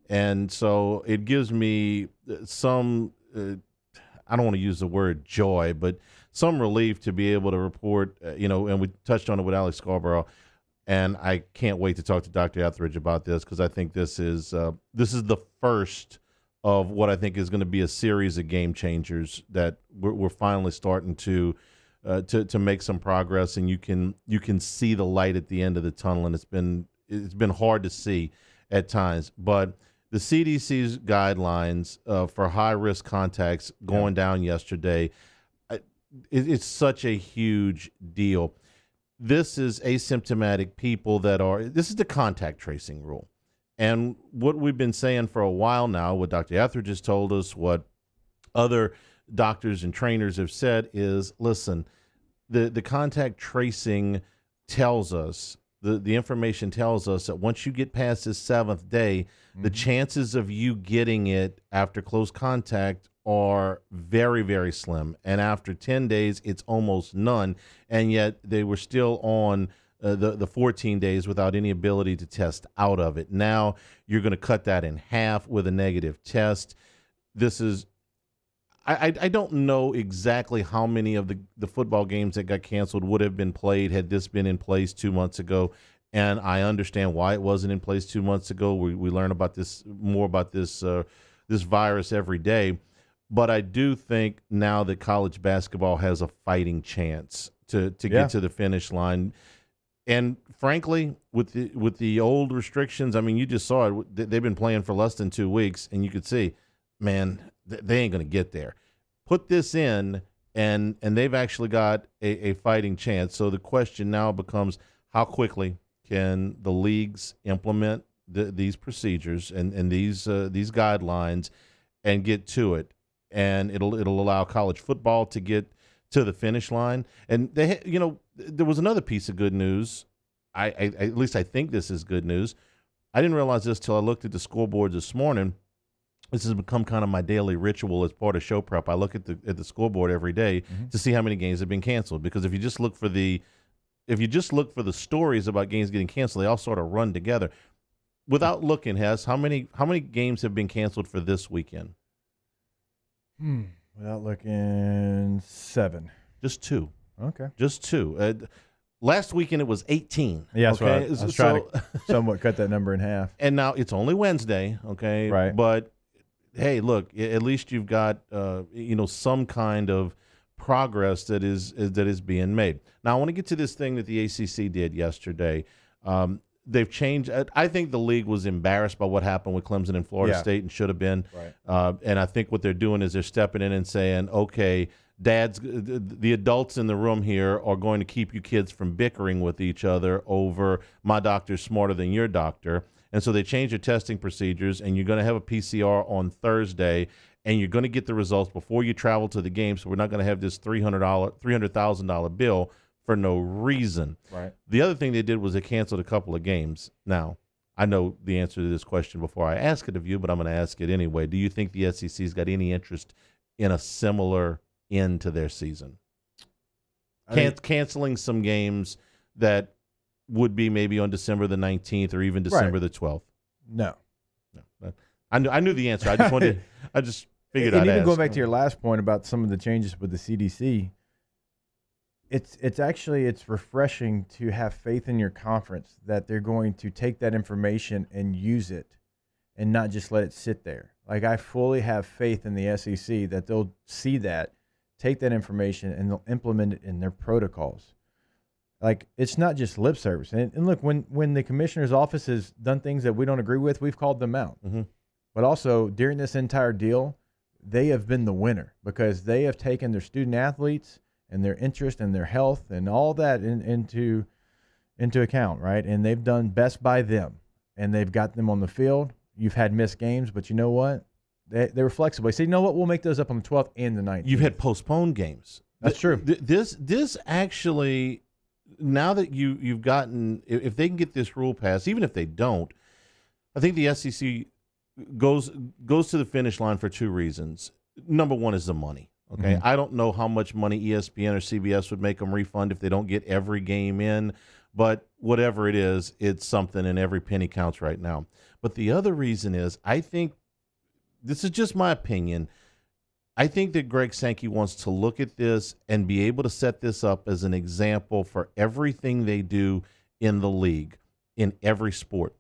Speaker 2: And so it gives me some, I don't want to use the word joy, but some relief to be able to report, and we touched on it with Alex Scarborough, and I can't wait to talk to Dr. Etheredge about this because I think this is the first of what I think is going to be a series of game changers that we're finally starting to make some progress, and you can see the light at the end of the tunnel, and it's been hard to see at times. But the CDC's guidelines for high-risk contacts going down yesterday, it's such a huge deal. This is asymptomatic people this is the contact tracing rule. And what we've been saying for a while now, what Dr. Etheredge has told us, what other doctors and trainers have said is, listen, the contact tracing tells us, the information tells us that once you get past this 7th day, the chances of you getting it after close contact are very, very slim. And after 10 days, it's almost none. And yet they were still on the 14 days without any ability to test out of it. Now you're going to cut that in half with a negative test. This is, I don't know exactly how many of the football games that got canceled would have been played had this been in place 2 months ago. And I understand why it wasn't in place 2 months ago. We learn about this this virus every day. But I do think now that college basketball has a fighting chance to get to the finish line. And frankly, with the old restrictions, I mean, you just saw it. They've been playing for less than 2 weeks, and you could see, man, they ain't going to get there. Put this in, and they've actually got a fighting chance. So the question now becomes, how quickly can the leagues implement these procedures and these guidelines and get to it? And it'll allow college football to get to the finish line. And there was another piece of good news. I at least I think this is good news. I didn't realize this till I looked at the scoreboard this morning. This has become kind of my daily ritual as part of show prep. I look at the scoreboard every day to see how many games have been canceled. Because if you just look for the stories about games getting canceled, they all sort of run together. Without looking, Hess, how many games have been canceled for this weekend?
Speaker 3: Without looking, 7.
Speaker 2: Just 2.
Speaker 3: Okay.
Speaker 2: Just 2. Last weekend it was 18.
Speaker 3: Yeah, that's
Speaker 2: okay?
Speaker 3: right. I was trying to somewhat cut that number in half.
Speaker 2: And now it's only Wednesday, okay?
Speaker 3: Right.
Speaker 2: But hey, look, at least you've got some kind of progress that is being made. Now I want to get to this thing that the ACC did yesterday. They've changed. I think the league was embarrassed by what happened with Clemson and Florida State and should have been.
Speaker 3: Right.
Speaker 2: And I think what they're doing is they're stepping in and saying, okay, the adults in the room here are going to keep you kids from bickering with each other over my doctor's smarter than your doctor. And so they changed their testing procedures, and you're going to have a PCR on Thursday, and you're going to get the results before you travel to the game. So we're not going to have this $300,000 bill for no reason.
Speaker 3: Right.
Speaker 2: The other thing they did was they canceled a couple of games. Now, I know the answer to this question before I ask it of you, but I'm going to ask it anyway. Do you think the SEC's got any interest in a similar end to their season? Canceling some games that would be maybe on December the 19th or even December the 12th.
Speaker 3: No.
Speaker 2: I knew the answer. I just wanted. I just figured I'd
Speaker 3: and even
Speaker 2: ask.
Speaker 3: going back to your last point about some of the changes with the CDC, it's refreshing to have faith in your conference that they're going to take that information and use it, and not just let it sit there. Like, I fully have faith in the SEC that they'll see that, take that information, and they'll implement it in their protocols. Like, it's not just lip service. And look, when the commissioner's office has done things that we don't agree with, we've called them out.
Speaker 2: Mm-hmm.
Speaker 3: But also, during this entire deal, they have been the winner because they have taken their student athletes and their interest and their health and all that into account, right? And they've done best by them, and they've got them on the field. You've had missed games, but you know what? They were flexible. They said, you know what? We'll make those up on the 12th and the 19th.
Speaker 2: You've had postponed games.
Speaker 3: That's true.
Speaker 2: This actually, now that you've gotten, if they can get this rule passed, even if they don't, I think the SEC goes to the finish line for two reasons. Number one is the money. Okay,
Speaker 3: Mm-hmm.
Speaker 2: I don't know how much money ESPN or CBS would make them refund if they don't get every game in, but whatever it is, it's something, and every penny counts right now. But the other reason is, I think, this is just my opinion, I think that Greg Sankey wants to look at this and be able to set this up as an example for everything they do in the league, in every sport.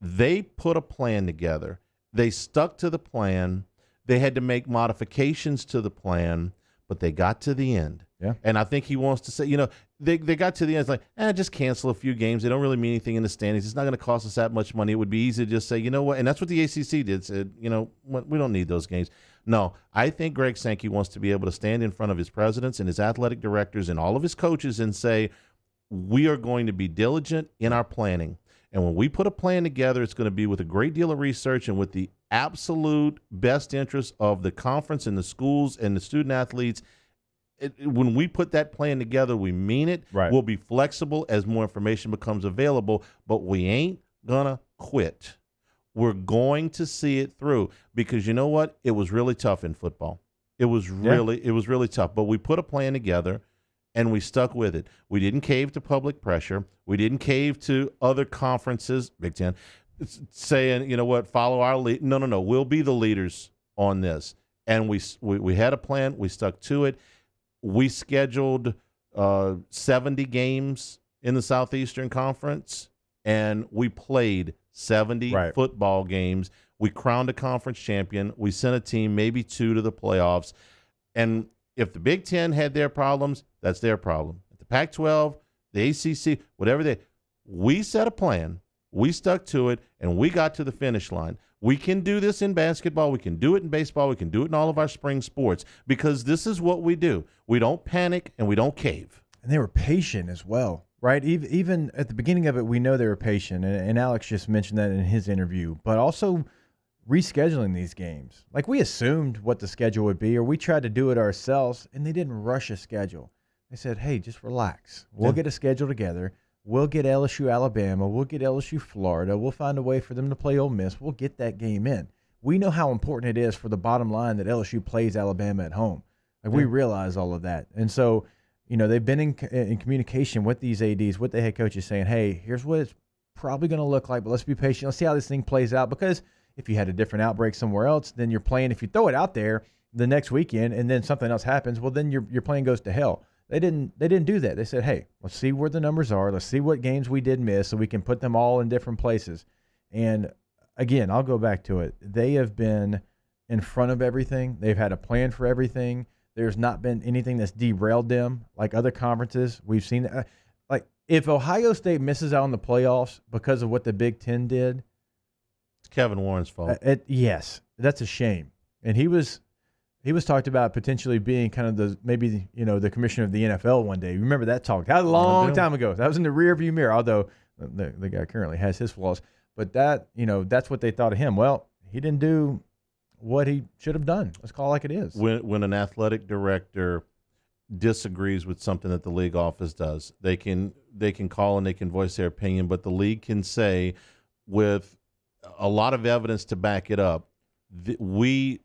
Speaker 2: They put a plan together. They stuck to the plan. They had to make modifications to the plan, but they got to the end.
Speaker 3: Yeah.
Speaker 2: And I think he wants to say, they got to the end. It's like, just cancel a few games. They don't really mean anything in the standings. It's not going to cost us that much money. It would be easy to just say, you know what? And that's what the ACC did. Said, we don't need those games. No, I think Greg Sankey wants to be able to stand in front of his presidents and his athletic directors and all of his coaches and say, we are going to be diligent in our planning. And when we put a plan together, it's going to be with a great deal of research and with the absolute best interest of the conference and the schools and the student athletes. When we put that plan together, we mean it.
Speaker 3: Right.
Speaker 2: We'll be flexible as more information becomes available, but we ain't going to quit. We're going to see it through because you know what? It was really tough in football. It was really tough, but we put a plan together. And we stuck with it. We didn't cave to public pressure. We didn't cave to other conferences, Big Ten, saying, you know what, follow our lead. No. We'll be the leaders on this. And we had a plan. We stuck to it. We scheduled 70 games in the Southeastern Conference, and we played 70 football games. We crowned a conference champion. We sent a team, maybe two, to the playoffs. And if the Big Ten had their problems, that's their problem. If the Pac-12, the ACC, whatever we set a plan, we stuck to it, and we got to the finish line. We can do this in basketball. We can do it in baseball. We can do it in all of our spring sports because this is what we do. We don't panic, and we don't cave.
Speaker 3: And they were patient as well, right? Even at the beginning of it, we know they were patient, and Alex just mentioned that in his interview, but also rescheduling these games. Like, we assumed what the schedule would be, or we tried to do it ourselves, and they didn't rush a schedule. They said, hey, just relax. We'll get a schedule together. We'll get LSU Alabama. We'll get LSU Florida. We'll find a way for them to play Ole Miss. We'll get that game in. We know how important it is for the bottom line that LSU plays Alabama at home. Like, we realize all of that. And so, they've been in communication with these ADs, with the head coaches, saying, hey, here's what it's probably going to look like, but let's be patient. Let's see how this thing plays out, because if you had a different outbreak somewhere else, then you're playing. If you throw it out there the next weekend and then something else happens, well, then your plan goes to hell. They didn't do that. They said, hey, let's see where the numbers are. Let's see what games we did miss so we can put them all in different places. And again, I'll go back to it. They have been in front of everything. They've had a plan for everything. There's not been anything that's derailed them like other conferences. We've seen that. Like if Ohio State misses out on the playoffs because of what the Big Ten did,
Speaker 2: it's Kevin Warren's fault.
Speaker 3: Yes, that's a shame. And he was talked about potentially being kind of the commissioner of the NFL one day. You remember that talk? That was a long time ago. That was in the rearview mirror, although the guy currently has his flaws. But that's what they thought of him. Well, he didn't do what he should have done. Let's call it like it is.
Speaker 2: When an athletic director disagrees with something that the league office does, they can call and they can voice their opinion, but the league can say with a lot of evidence to back it up, we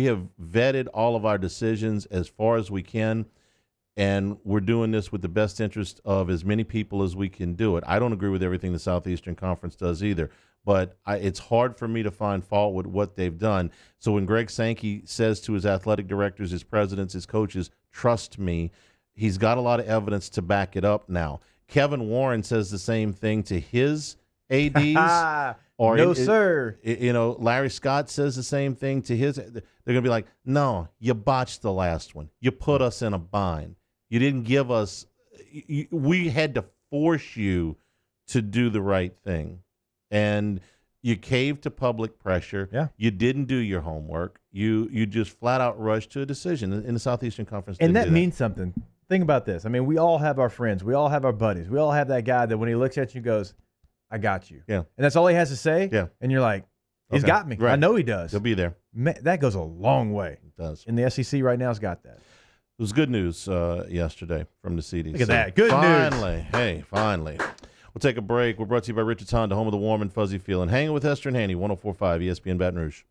Speaker 2: have vetted all of our decisions as far as we can, and we're doing this with the best interest of as many people as we can do it. I don't agree with everything the Southeastern Conference does either, but it's hard for me to find fault with what they've done. So when Greg Sankey says to his athletic directors, his presidents, his coaches, trust me, he's got a lot of evidence to back it up now. Kevin Warren says the same thing to his ADs.
Speaker 3: Sir.
Speaker 2: Larry Scott says the same thing to his. They're going to be like, no, you botched the last one. You put us in a bind. You didn't give us – we had to force you to do the right thing. And you caved to public pressure.
Speaker 3: Yeah.
Speaker 2: You didn't do your homework. You just flat out rushed to a decision in the Southeastern Conference.
Speaker 3: And that means something. Think about this. I mean, we all have our friends. We all have our buddies. We all have that guy that when he looks at you goes, I got you.
Speaker 2: Yeah.
Speaker 3: And that's all he has to say.
Speaker 2: Yeah.
Speaker 3: And you're like, he's
Speaker 2: Okay.
Speaker 3: got me.
Speaker 2: Right.
Speaker 3: I know he does.
Speaker 2: He'll be there.
Speaker 3: That goes a long way.
Speaker 2: It does.
Speaker 3: And the SEC right now has got that.
Speaker 2: It was good news yesterday from the CDC.
Speaker 3: Look at that. Good news.
Speaker 2: Finally. We'll take a break. We're brought to you by Richard's Honda, home of the warm and fuzzy feeling. Hanging with Hester and Hanny, 104.5 ESPN Baton Rouge.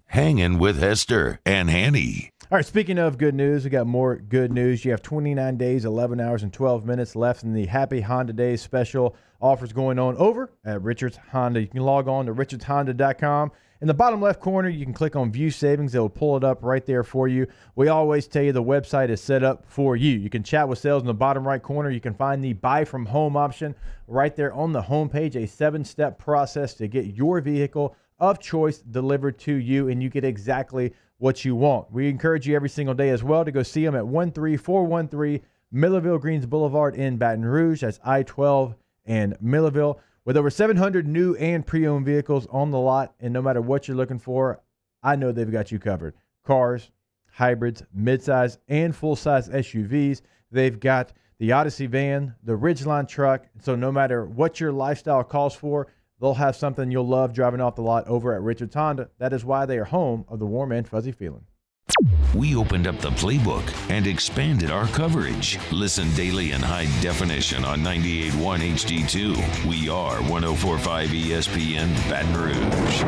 Speaker 1: Hanging with Hester and Hanny.
Speaker 3: All right, speaking of good news, we got more good news. You have 29 days, 11 hours, and 12 minutes left in the Happy Honda Days special offers going on over at Richard's Honda. You can log on to richardshonda.com. In the bottom left corner, you can click on View Savings. It will pull it up right there for you. We always tell you the website is set up for you. You can chat with sales in the bottom right corner. You can find the Buy From Home option right there on the homepage, a 7-step process to get your vehicle of choice delivered to you, and you get exactly what you want. We encourage you every single day as well to go see them at 13413 Millerville Greens Boulevard in Baton Rouge. That's I-12 and Millerville. With over 700 new and pre-owned vehicles on the lot, and no matter what you're looking for, I know they've got you covered. Cars, hybrids, midsize, and full-size SUVs. They've got the Odyssey van, the Ridgeline truck. So no matter what your lifestyle calls for, they'll have something you'll love driving off the lot over at Richard's Honda. That is why they are home of the warm and fuzzy feeling.
Speaker 1: We opened up the playbook and expanded our coverage. Listen daily in high definition on 98.1 HD2. We are 104.5 ESPN Baton Rouge.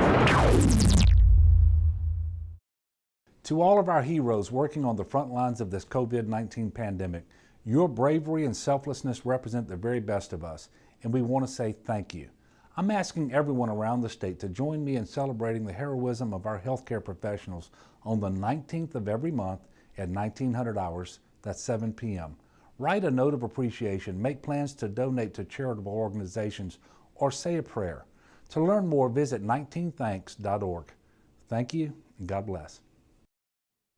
Speaker 6: To all of our heroes working on the front lines of this COVID-19 pandemic, your bravery and selflessness represent the very best of us, and we want to say thank you. I'm asking everyone around the state to join me in celebrating the heroism of our healthcare professionals on the 19th of every month at 1900 hours, that's 7 p.m. Write a note of appreciation, make plans to donate to charitable organizations, or say a prayer. To learn more, visit 19thanks.org. Thank you, and God bless.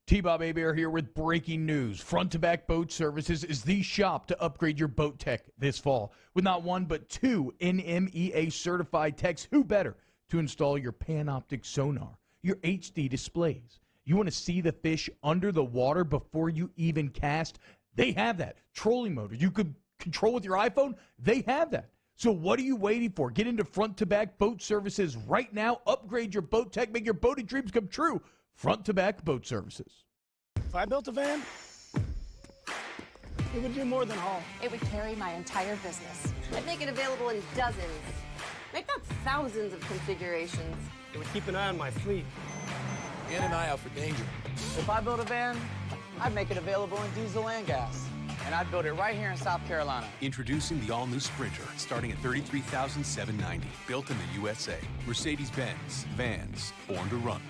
Speaker 5: T-Bob Hebert here with breaking news. Front to Back Boat Services is the shop to upgrade your boat tech this fall. With not one but two NMEA certified techs, who better to install your Panoptic sonar, your HD displays. You want to see the fish under the water before you even cast? They have that. Trolling motor you could control with your iPhone? They have that. So what are you waiting for? Get into Front to Back Boat Services right now. Upgrade your boat tech. Make your boating dreams come true. Front to Back Boat Services.
Speaker 19: If I built a van, it would do more than haul.
Speaker 20: It would carry my entire business. I'd make it available in dozens, if not thousands of configurations.
Speaker 19: It would keep an eye on my fleet.
Speaker 21: And an eye out for danger.
Speaker 22: If I built a van, I'd make it available in diesel and gas. And I'd build it right here in South Carolina.
Speaker 23: Introducing the all-new Sprinter, starting at $33,790. Built in the USA. Mercedes-Benz. Vans. Born to run.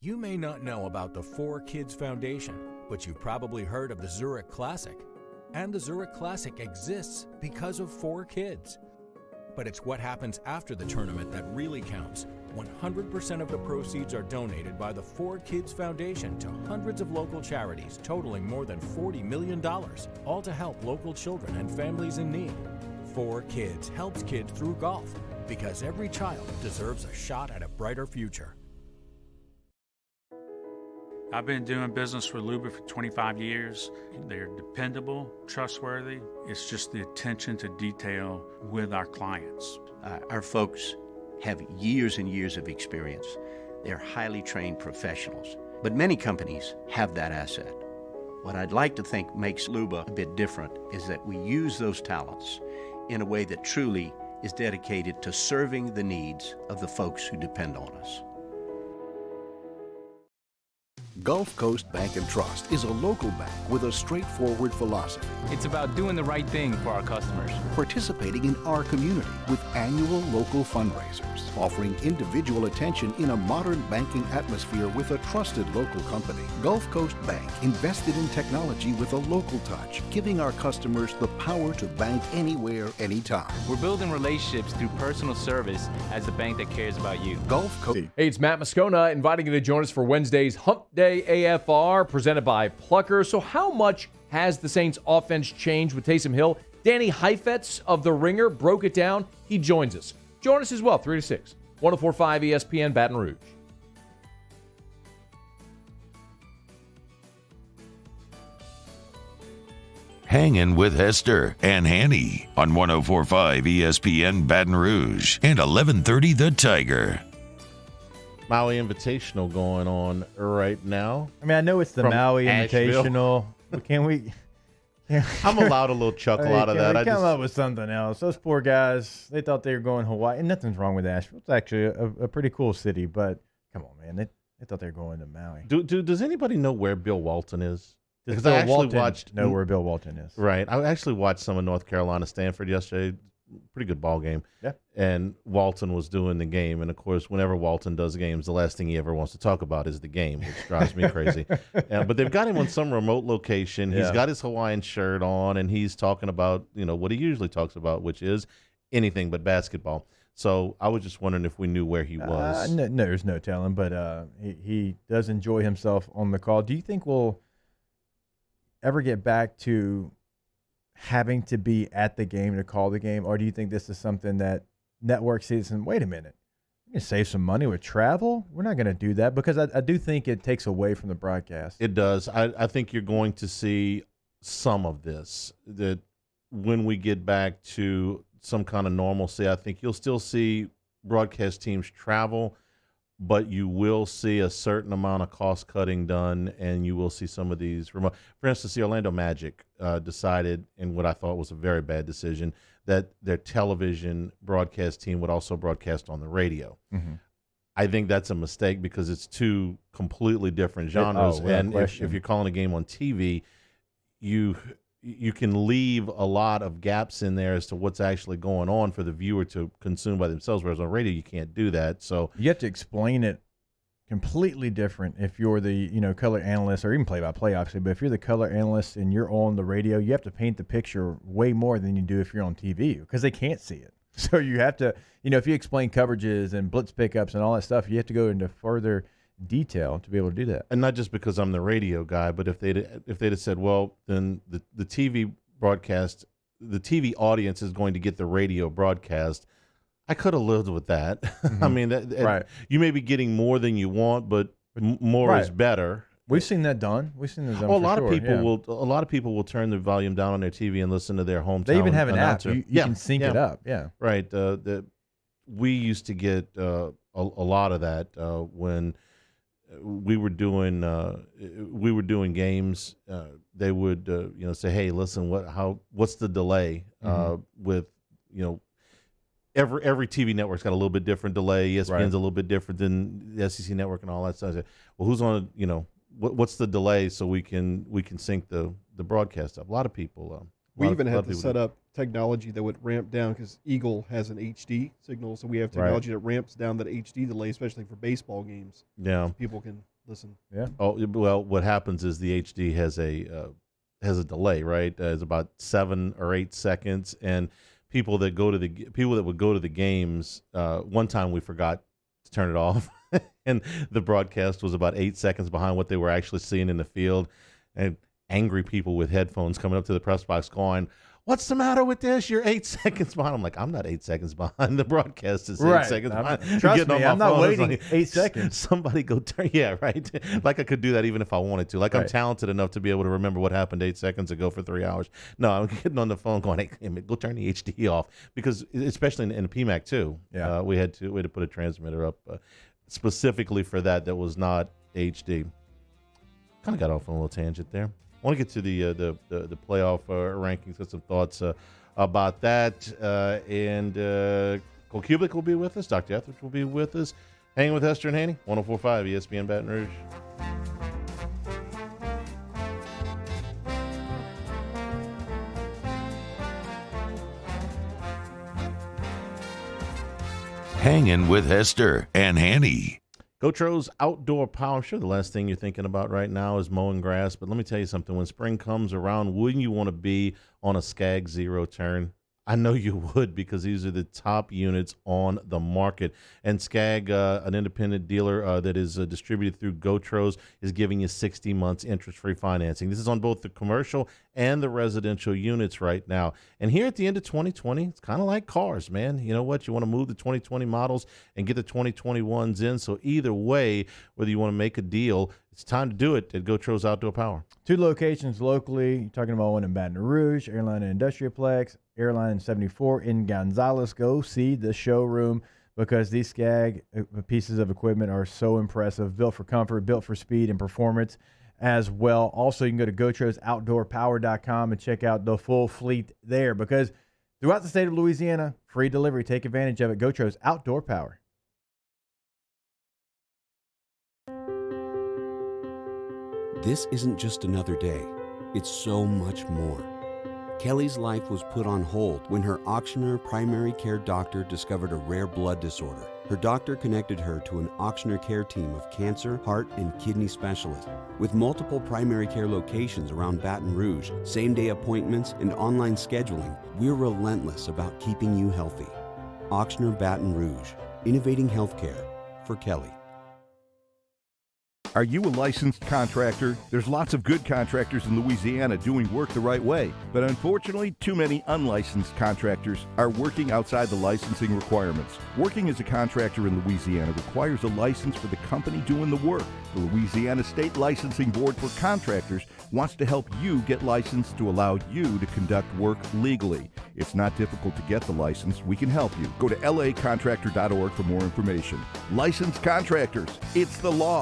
Speaker 4: You may not know about the 4Kids Foundation, but you've probably heard of the Zurich Classic. And the Zurich Classic exists because of 4Kids. But it's what happens after the tournament that really counts. 100% of the proceeds are donated by the 4Kids Foundation to hundreds of local charities, totaling more than $40 million, all to help local children and families in need. 4Kids helps kids through golf, because every child deserves a shot at a brighter future.
Speaker 7: I've been doing business with Luba for 25 years. They're dependable, trustworthy. It's just the attention to detail with our clients.
Speaker 11: Our folks have years and years of experience. They're highly trained professionals, but many companies have that asset. What I'd like to think makes Luba a bit different is that we use those talents in a way that truly is dedicated to serving the needs of the folks who depend on us.
Speaker 9: Gulf Coast Bank and Trust is a local bank with a straightforward philosophy.
Speaker 10: It's about doing the right thing for our customers.
Speaker 9: Participating in our community with annual local fundraisers. Offering individual attention in a modern banking atmosphere with a trusted local company. Gulf Coast Bank invested in technology with a local touch, giving our customers the power to bank anywhere, anytime.
Speaker 10: We're building relationships through personal service as the bank that cares about you.
Speaker 9: Gulf Coast.
Speaker 24: Hey, it's Matt Moscona inviting you to join us for Wednesday's Hump Day AFR presented by Plucker. So how much has the Saints offense changed with Taysom Hill? Danny Heifetz of The Ringer broke it down. He joins us. Join us as well, 3 to 6. 104.5 ESPN Baton Rouge.
Speaker 1: Hangin' with Hester and Hanny on 104.5 ESPN Baton Rouge and 1130 The Tiger.
Speaker 2: Maui Invitational going on right now.
Speaker 3: I mean, I know it's the
Speaker 2: From
Speaker 3: Maui
Speaker 2: Asheville.
Speaker 3: Invitational, but can we?
Speaker 2: I'm allowed a little chuckle out of that.
Speaker 3: I come up with something else. Those poor guys, they thought they were going Hawaii. And nothing's wrong with Asheville. It's actually a pretty cool city, but come on, man. They thought they were going to Maui.
Speaker 2: Does anybody know where Bill Walton is?
Speaker 3: Does
Speaker 2: Because
Speaker 3: Bill
Speaker 2: I actually
Speaker 3: Walton
Speaker 2: watched
Speaker 3: know where Bill Walton is?
Speaker 2: Right. I actually watched some of North Carolina Stanford yesterday. Pretty good ball game.
Speaker 3: Yeah.
Speaker 2: And Walton was doing the game. And of course, whenever Walton does games, the last thing he ever wants to talk about is the game, which drives me crazy. But they've got him on some remote location. He's got his Hawaiian shirt on, and he's talking about, what he usually talks about, which is anything but basketball. So I was just wondering if we knew where he was.
Speaker 3: No, there's no telling, but he does enjoy himself on the call. Do you think we'll ever get back to having to be at the game to call the game, or do you think this is something that network sees and wait a minute, we can save some money with travel? We're not going to do that, because I do think it takes away from the broadcast.
Speaker 2: It does. I think you're going to see some of this, that when we get back to some kind of normalcy, I think you'll still see broadcast teams travel, but you will see a certain amount of cost cutting done, and you will see some of these remote. For instance, the Orlando Magic decided, in what I thought was a very bad decision, that their television broadcast team would also broadcast on the radio.
Speaker 3: Mm-hmm.
Speaker 2: I think that's a mistake, because it's two completely different genres. And if you're calling a game on TV, you can leave a lot of gaps in there as to what's actually going on for the viewer to consume by themselves, whereas on radio you can't do that. So
Speaker 3: you have to explain it completely different if you're the color analyst, or even play-by-play, obviously. But if you're the color analyst and you're on the radio, you have to paint the picture way more than you do if you're on TV, because they can't see it. So you have to, if you explain coverages and blitz pickups and all that stuff, you have to go into further detail to be able to do that.
Speaker 2: And not just because I'm the radio guy, but if they'd have said, well, then the TV broadcast, the TV audience is going to get the radio broadcast, I could have lived with that.
Speaker 3: Mm-hmm.
Speaker 2: I mean,
Speaker 3: right.
Speaker 2: You may be getting more than you want, but more is better.
Speaker 3: We've seen that done. We've seen that done.
Speaker 2: Well,
Speaker 3: a lot
Speaker 2: of people will turn the volume down on their TV and listen to their hometown.
Speaker 3: They even have an app.
Speaker 2: announcer.
Speaker 3: You can sync it up. Yeah.
Speaker 2: Right. We used to get a lot of that when we were doing games. They would say, hey, listen, what's the delay with every TV network's got a little bit different delay. ESPN's a little bit different than the SEC network and all that stuff. Well, who's on what's the delay so we can sync the broadcast up? A lot of people.
Speaker 18: We even had to set up technology that would ramp down, because Eagle has an HD signal, so we have technology that ramps down that HD delay, especially for baseball games.
Speaker 2: Yeah,
Speaker 18: so people can listen.
Speaker 3: Yeah.
Speaker 2: Oh well, what happens is the HD has a delay, right? It's about 7 or 8 seconds, and people that would go to the games. One time we forgot to turn it off, and the broadcast was about 8 seconds behind what they were actually seeing in the field, and angry people with headphones coming up to the press box going, "What's the matter with this? You're 8 seconds behind." I'm like, "I'm not 8 seconds behind. The broadcast is 8 seconds behind."
Speaker 3: Trust me, I'm not waiting 8 seconds.
Speaker 2: Somebody go turn. Yeah, right. Like I could do that even if I wanted to. Like I'm talented enough to be able to remember what happened 8 seconds ago for 3 hours. No, I'm getting on the phone going, "Hey, go turn the HD off," because especially in the PMAC too.
Speaker 3: Yeah.
Speaker 2: We had to put a transmitter up specifically for that was not HD. Kind of got off on a little tangent there. I want to get to the playoff rankings. Got some thoughts about that. And Cubelic will be with us. Dr. Etheredge will be with us. Hanging with Hester and Hanny, 104.5 ESPN Baton Rouge.
Speaker 1: Hangin' with Hester and Hanny.
Speaker 2: GoTro's Outdoor Power. I'm sure the last thing you're thinking about right now is mowing grass, but let me tell you something. When spring comes around, wouldn't you want to be on a Skag Zero turn? I know you would, because these are the top units on the market. And Skag, an independent dealer that is distributed through GoTros, is giving you 60 months interest-free financing. This is on both the commercial and the residential units right now. And here at the end of 2020, it's kind of like cars, man. You know what? You want to move the 2020 models and get the 2021s in. So either way, whether you want to make a deal, it's time to do it at GoTro's Outdoor Power. 2
Speaker 3: locations locally. You're talking about one in Baton Rouge, Airline and Industrialplex, Airline 74 in Gonzales. Go see the showroom, because these Skag pieces of equipment are so impressive. Built for comfort, built for speed and performance as well. Also, you can go to GoTrosOutdoorPower.com and check out the full fleet there, because throughout the state of Louisiana, free delivery. Take advantage of it. GoTro's Outdoor Power.
Speaker 8: This isn't just another day. It's so much more. Kelly's life was put on hold when her auctioneer primary care doctor discovered a rare blood disorder. Her doctor connected her to an auctioneer care team of cancer, heart, and kidney specialists. With multiple primary care locations around Baton Rouge, same-day appointments, and online scheduling, we're relentless about keeping you healthy. Auctioneer Baton Rouge, innovating healthcare for Kelly.
Speaker 12: Are you a licensed contractor? There's lots of good contractors in Louisiana doing work the right way, but unfortunately, too many unlicensed contractors are working outside the licensing requirements. Working as a contractor in Louisiana requires a license for the company doing the work. The Louisiana State Licensing Board for Contractors wants to help you get licensed to allow you to conduct work legally. It's not difficult to get the license. We can help you. Go to lacontractor.org for more information. Licensed contractors, it's the law.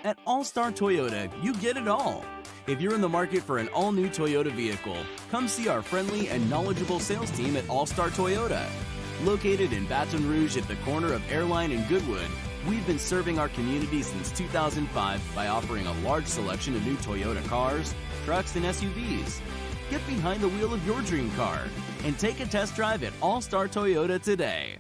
Speaker 13: At All-Star Toyota, you get it all. If you're in the market for an all-new Toyota vehicle, come see our friendly and knowledgeable sales team at All-Star Toyota. Located in Baton Rouge at the corner of Airline and Goodwood, we've been serving our community since 2005 by offering a large selection of new Toyota cars, trucks, and SUVs. Get behind the wheel of your dream car and take a test drive at All-Star Toyota today.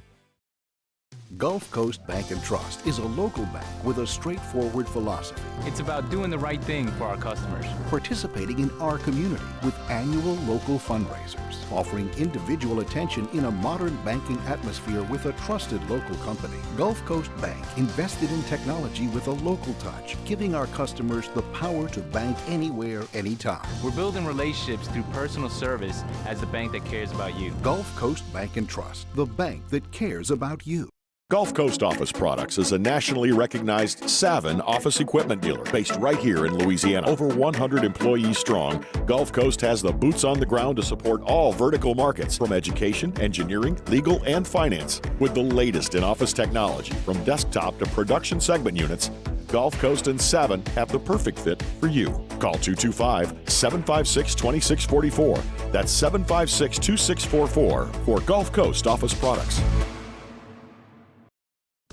Speaker 9: Gulf Coast Bank and Trust is a local bank with a straightforward philosophy.
Speaker 10: It's about doing the right thing for our customers.
Speaker 9: Participating in our community with annual local fundraisers, offering individual attention in a modern banking atmosphere with a trusted local company. Gulf Coast Bank invested in technology with a local touch, giving our customers the power to bank anywhere, anytime.
Speaker 10: We're building relationships through personal service as the bank that cares about you.
Speaker 9: Gulf Coast Bank and Trust, the bank that cares about you.
Speaker 15: Gulf Coast Office Products is a nationally recognized Savin office equipment dealer based right here in Louisiana. Over 100 employees strong, Gulf Coast has the boots on the ground to support all vertical markets, from education, engineering, legal, and finance. With the latest in office technology, from desktop to production segment units, Gulf Coast and Savin have the perfect fit for you. Call 225-756-2644. That's 756-2644 for Gulf Coast Office Products.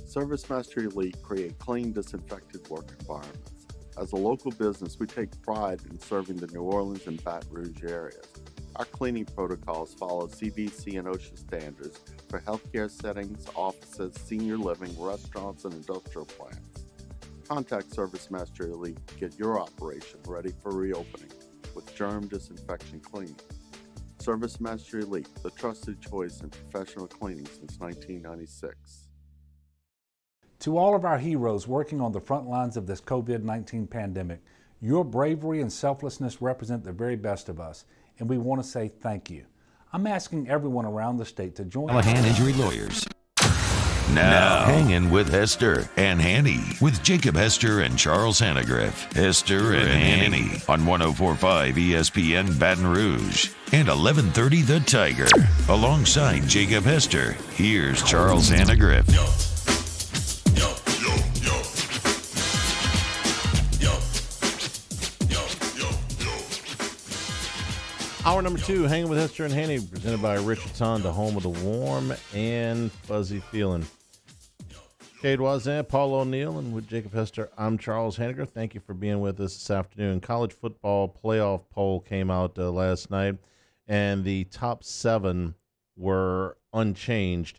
Speaker 17: Service Mastery Elite create clean, disinfected work environments. As a local business, we take pride in serving the New Orleans and Baton Rouge areas. Our cleaning protocols follow CDC and OSHA standards for healthcare settings, offices, senior living, restaurants, and industrial plants. Contact Service Mastery Elite to get your operation ready for reopening with germ disinfection cleaning. Service Mastery Elite, the trusted choice in professional cleaning since 1996.
Speaker 5: To all of our heroes working on the front lines of this COVID-19 pandemic, your bravery and selflessness represent the very best of us, and we want to say thank you. I'm asking everyone around the state to join
Speaker 1: Callahan Injury Lawyers. Now, Hangin with Hester and Hanny with Jacob Hester and Charles Hanagriff. Hester and Hanny on 104.5 ESPN Baton Rouge and 1130 The Tiger. Alongside Jacob Hester, here's Charles Hanagriff.
Speaker 2: Hour number 2, Hanging with Hester and Hanny, presented by Richardson, the home of the warm and fuzzy feeling. Cade Wazan, Paul O'Neill, and with Jacob Hester, I'm Charles Hanagriff. Thank you for being with us this afternoon. College football playoff poll came out last night, and the top 7 were unchanged.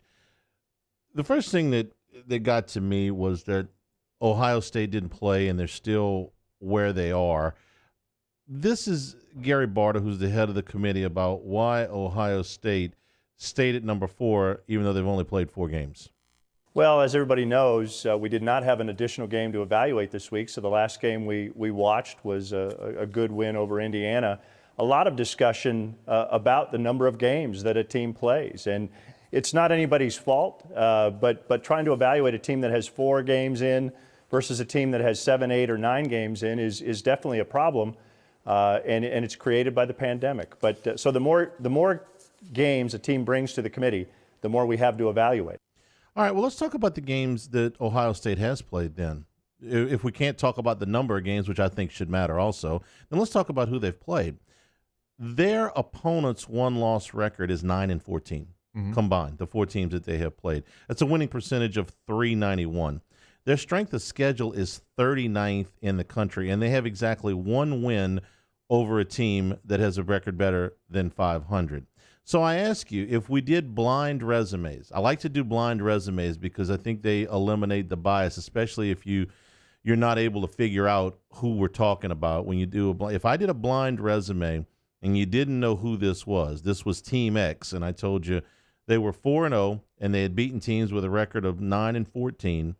Speaker 2: The first thing that got to me was that Ohio State didn't play, and they're still where they are. This is Gary Barta, who's the head of the committee, about why Ohio State stayed at number 4, even though they've only played 4 games.
Speaker 6: Well, as everybody knows, we did not have an additional game to evaluate this week, so the last game we watched was a good win over Indiana. A lot of discussion about the number of games that a team plays, and it's not anybody's fault, but trying to evaluate a team that has 4 games in versus a team that has 7, 8, or 9 games in is definitely a problem. And it's created by the pandemic. But so the more games a team brings to the committee, the more we have to evaluate.
Speaker 2: All right, well, let's talk about the games that Ohio State has played then. If we can't talk about the number of games, which I think should matter also, then let's talk about who they've played. Their opponent's one-loss record is 9-14 combined, the 4 teams that they have played. That's a winning percentage of .391. Their strength of schedule is 39th in the country, and they have exactly 1 win over a team that has a record better than 500. So I ask you, if we did blind resumes, I like to do blind resumes because I think they eliminate the bias, especially if you're not able to figure out who we're talking about when you do if I did a blind resume and you didn't know who this was Team X, and I told you they were 4-0 and they had beaten teams with a record of 9-14.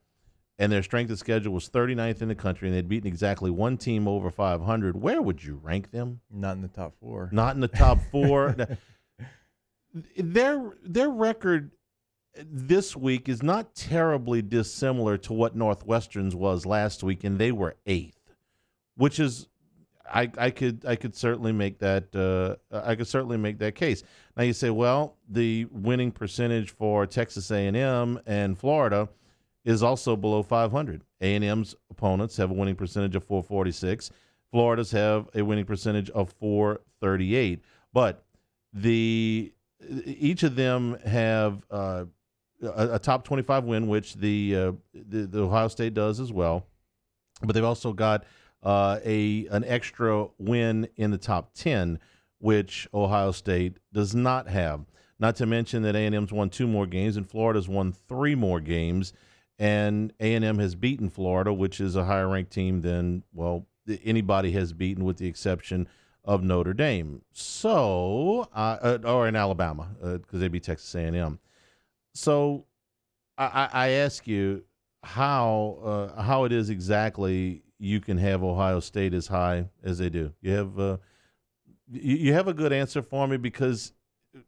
Speaker 2: And their strength of schedule was 39th in the country, and they'd beaten exactly 1 team over 500. Where would you rank them?
Speaker 3: Not in the top 4.
Speaker 2: Not in the top 4. Their record this week is not terribly dissimilar to what Northwestern's was last week, and they were 8th, which is I could certainly make that I could certainly make that case. Now you say, well, the winning percentage for Texas A&M and Florida is also below 500. A&M's opponents have a winning percentage of 446. Florida's have a winning percentage of 438. But each of them have a top 25 win, which the Ohio State does as well. But they've also got an extra win in the top 10, which Ohio State does not have. Not to mention that A&M's won 2 more games and Florida's won 3 more games. And A&M has beaten Florida, which is a higher-ranked team than, well, anybody has beaten with the exception of Notre Dame. So, or in Alabama, because they beat Texas A&M. So I ask you how it is exactly you can have Ohio State as high as they do. You have a good answer for me, because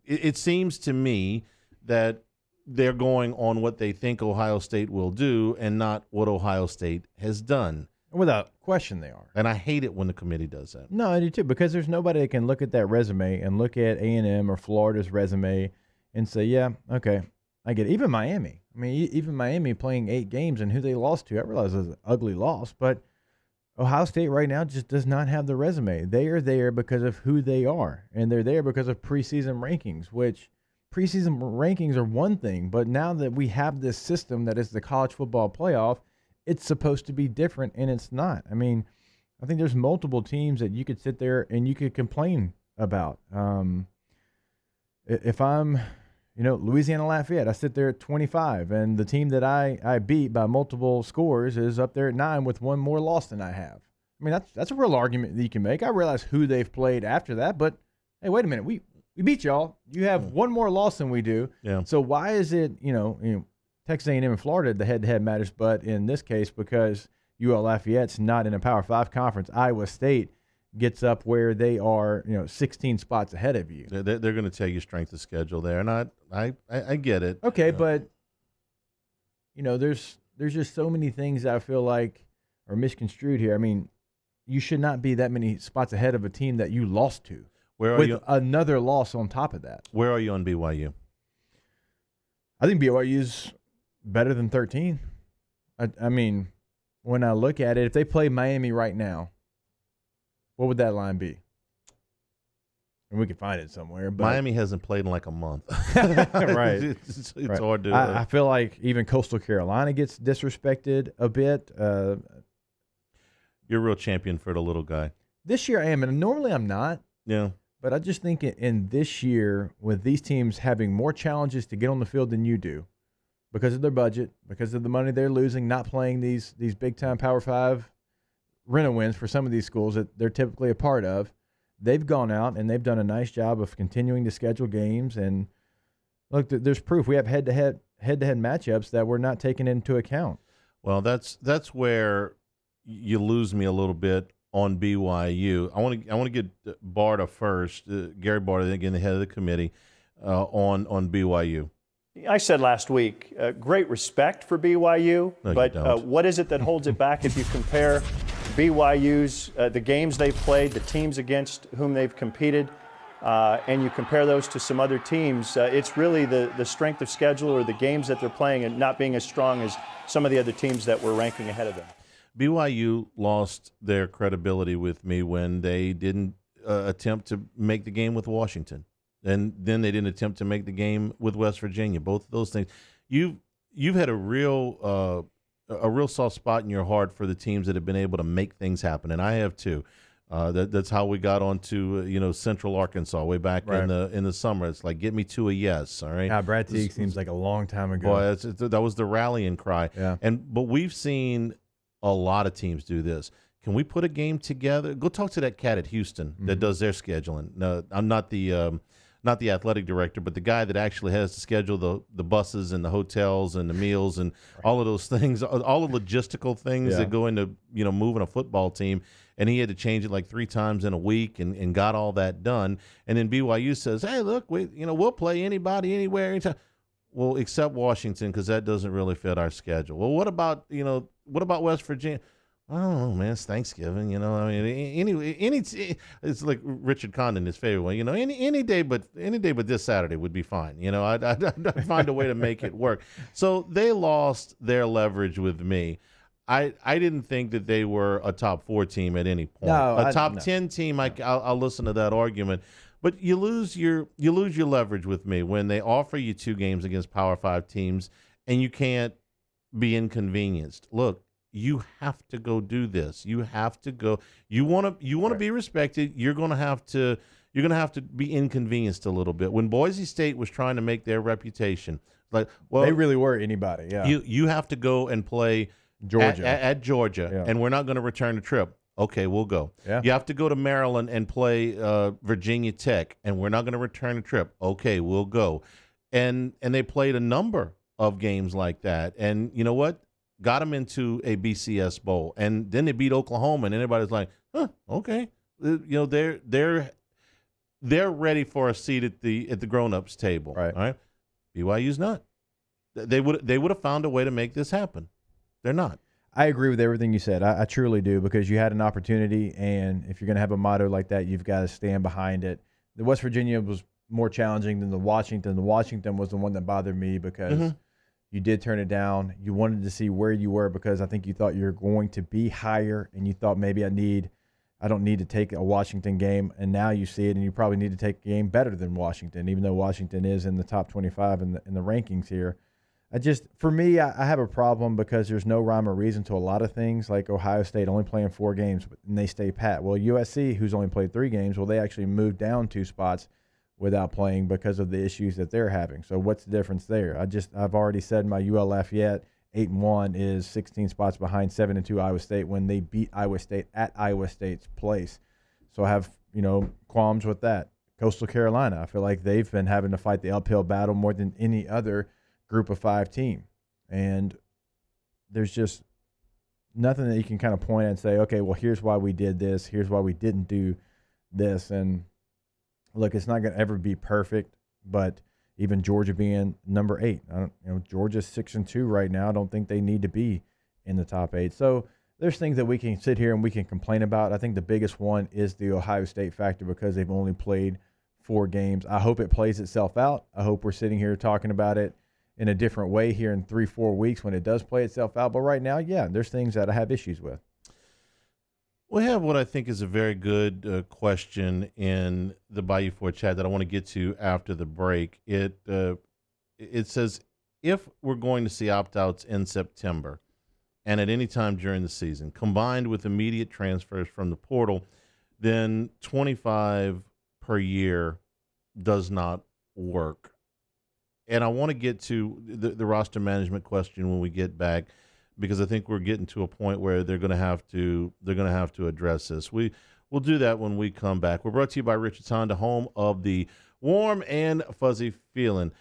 Speaker 2: it seems to me that they're going on what they think Ohio State will do and not what Ohio State has done.
Speaker 3: Without question, they are.
Speaker 2: And I hate it when the committee does that.
Speaker 3: No, I do too, because there's nobody that can look at that resume and look at A&M or Florida's resume and say, yeah, okay, I get it. Even Miami. I mean, even Miami playing 8 games and who they lost to, I realize it was an ugly loss, but Ohio State right now just does not have the resume. They are there because of who they are, and they're there because of preseason rankings, which preseason rankings are one thing, but now that we have this system that is the college football playoff, it's supposed to be different, and it's not. I mean, I think there's multiple teams that you could sit there and you could complain about. If I'm Louisiana Lafayette, I sit there at 25, and the team that I beat by multiple scores is up there at 9 with one more loss than I have. I mean, that's a real argument that you can make. I realize who they've played after that, but hey, wait a minute. We beat y'all. You have one more loss than we do.
Speaker 2: Yeah.
Speaker 3: So why is it, Texas A&M and Florida, the head-to-head matters, but in this case, because UL Lafayette's not in a Power 5 conference, Iowa State gets up where they are, 16 spots ahead of you.
Speaker 2: They're going to tell you strength of schedule there, and I get it.
Speaker 3: Okay, but there's just so many things that I feel like are misconstrued here. I mean, you should not be that many spots ahead of a team that you lost to.
Speaker 2: Where are
Speaker 3: with
Speaker 2: you?
Speaker 3: Another loss on top of that.
Speaker 2: Where are you on BYU?
Speaker 3: I think BYU's better than 13. I mean, when I look at it, if they play Miami right now, what would that line be? And we could find it somewhere. But
Speaker 2: Miami hasn't played in like a month.
Speaker 3: Right.
Speaker 2: It's
Speaker 3: right.
Speaker 2: hard to.
Speaker 3: I feel like even Coastal Carolina gets disrespected a bit.
Speaker 2: You're a real champion for the little guy.
Speaker 3: This year I am, and normally I'm not.
Speaker 2: Yeah.
Speaker 3: But I just think in this year, with these teams having more challenges to get on the field than you do, because of their budget, because of the money they're losing, not playing these big-time Power 5 rent-a-wins for some of these schools that they're typically a part of, they've gone out and they've done a nice job of continuing to schedule games. And look, there's proof. We have head-to-head matchups that we're not taking into account.
Speaker 2: Well, that's where you lose me a little bit on BYU. I want to get Barta first, Gary Barta, again, the head of the committee, on BYU.
Speaker 6: I said last week, great respect for BYU,
Speaker 2: No,
Speaker 6: but what is it that holds it back if you compare BYU's, the games they've played, the teams against whom they've competed, and you compare those to some other teams? It's really the strength of schedule or the games that they're playing and not being as strong as some of the other teams that were ranking ahead of them.
Speaker 2: BYU lost their credibility with me when they didn't attempt to make the game with Washington. And then they didn't attempt to make the game with West Virginia. Both of those things. You've had a real soft spot in your heart for the teams that have been able to make things happen, and I have too. That's how we got onto Central Arkansas way back in the summer. It's like, get me to a yes, all right.
Speaker 3: Yeah, Brad Teague seems like a long time ago.
Speaker 2: Boy, that was the rallying cry.
Speaker 3: Yeah.
Speaker 2: But we've seen a lot of teams do this. Can we put a game together? Go talk to that cat at Houston that does their scheduling. No, I'm not the athletic director, but the guy that actually has to schedule the buses and the hotels and the meals and all of those things, all the logistical things that go into moving a football team. And he had to change it like 3 times in a week and got all that done. And then BYU says, hey, look, we'll play anybody, anywhere, anytime. Well, except Washington, because that doesn't really fit our schedule. Well, what about West Virginia? I don't know, man. It's Thanksgiving, I mean, it's like Richard Condon, his favorite one. Any day but this Saturday would be fine. I'd find a way to make it work. So they lost their leverage with me. I didn't think that they were a top 4 team at any point.
Speaker 3: No,
Speaker 2: top 10 team, I'll listen to that argument. But you lose your leverage with me when they offer you 2 games against Power 5 teams and you can't be inconvenienced. Look, you have to go do this. You have to go. You want to be respected. You're going to have to be inconvenienced a little bit. When Boise State was trying to make their reputation, like, well,
Speaker 3: they really were anybody. Yeah.
Speaker 2: You have to go and play
Speaker 3: Georgia
Speaker 2: at Georgia, and we're not going to return the trip. Okay, we'll go.
Speaker 3: Yeah.
Speaker 2: You have to go to Maryland and play Virginia Tech, and we're not going to return the trip. Okay, we'll go. And they played a number of games like that. And you know what? Got them into a BCS bowl, and then they beat Oklahoma, and everybody's like, okay. They're ready for a seat at the grown-ups table.
Speaker 3: Right.
Speaker 2: All right? BYU's not. They would have found a way to make this happen. They're not.
Speaker 3: I agree with everything you said. I truly do, because you had an opportunity, and if you're going to have a motto like that, you've got to stand behind it. The West Virginia was more challenging than the Washington. The Washington was the one that bothered me because you did turn it down. You wanted to see where you were because I think you thought you were going to be higher, and you thought maybe I don't need to take a Washington game, and now you see it, and you probably need to take a game better than Washington, even though Washington is in the top 25 in the rankings here. For me, I have a problem because there's no rhyme or reason to a lot of things, like Ohio State only playing 4 games and they stay pat. Well, USC, who's only played 3 games, they actually moved down 2 spots without playing because of the issues that they're having. So what's the difference there? I've already said my UL Lafayette 8-1 is 16 spots behind 7-2 Iowa State when they beat Iowa State at Iowa State's place. So I have, qualms with that. Coastal Carolina, I feel like they've been having to fight the uphill battle more than any other Group of 5 team. And there's just nothing that you can kind of point at and say, okay, well, here's why we did this. Here's why we didn't do this. And look, it's not going to ever be perfect, but even Georgia being number 8, Georgia's 6-2 right now. I don't think they need to be in the top 8. So there's things that we can sit here and we can complain about. I think the biggest one is the Ohio State factor because they've only played 4 games. I hope it plays itself out. I hope we're sitting here talking about it in a different way here in 3-4 weeks when it does play itself out. But right now, yeah, there's things that I have issues with.
Speaker 2: We have what I think is a very good question in the Bayou 4 chat that I want to get to after the break. It says, if we're going to see opt-outs in September and at any time during the season, combined with immediate transfers from the portal, then 25 per year does not work. And I want to get to the roster management question when we get back, because I think we're getting to a point where they're going to have to address this. We'll do that when we come back. We're brought to you by Richards Honda, home of the warm and fuzzy feeling.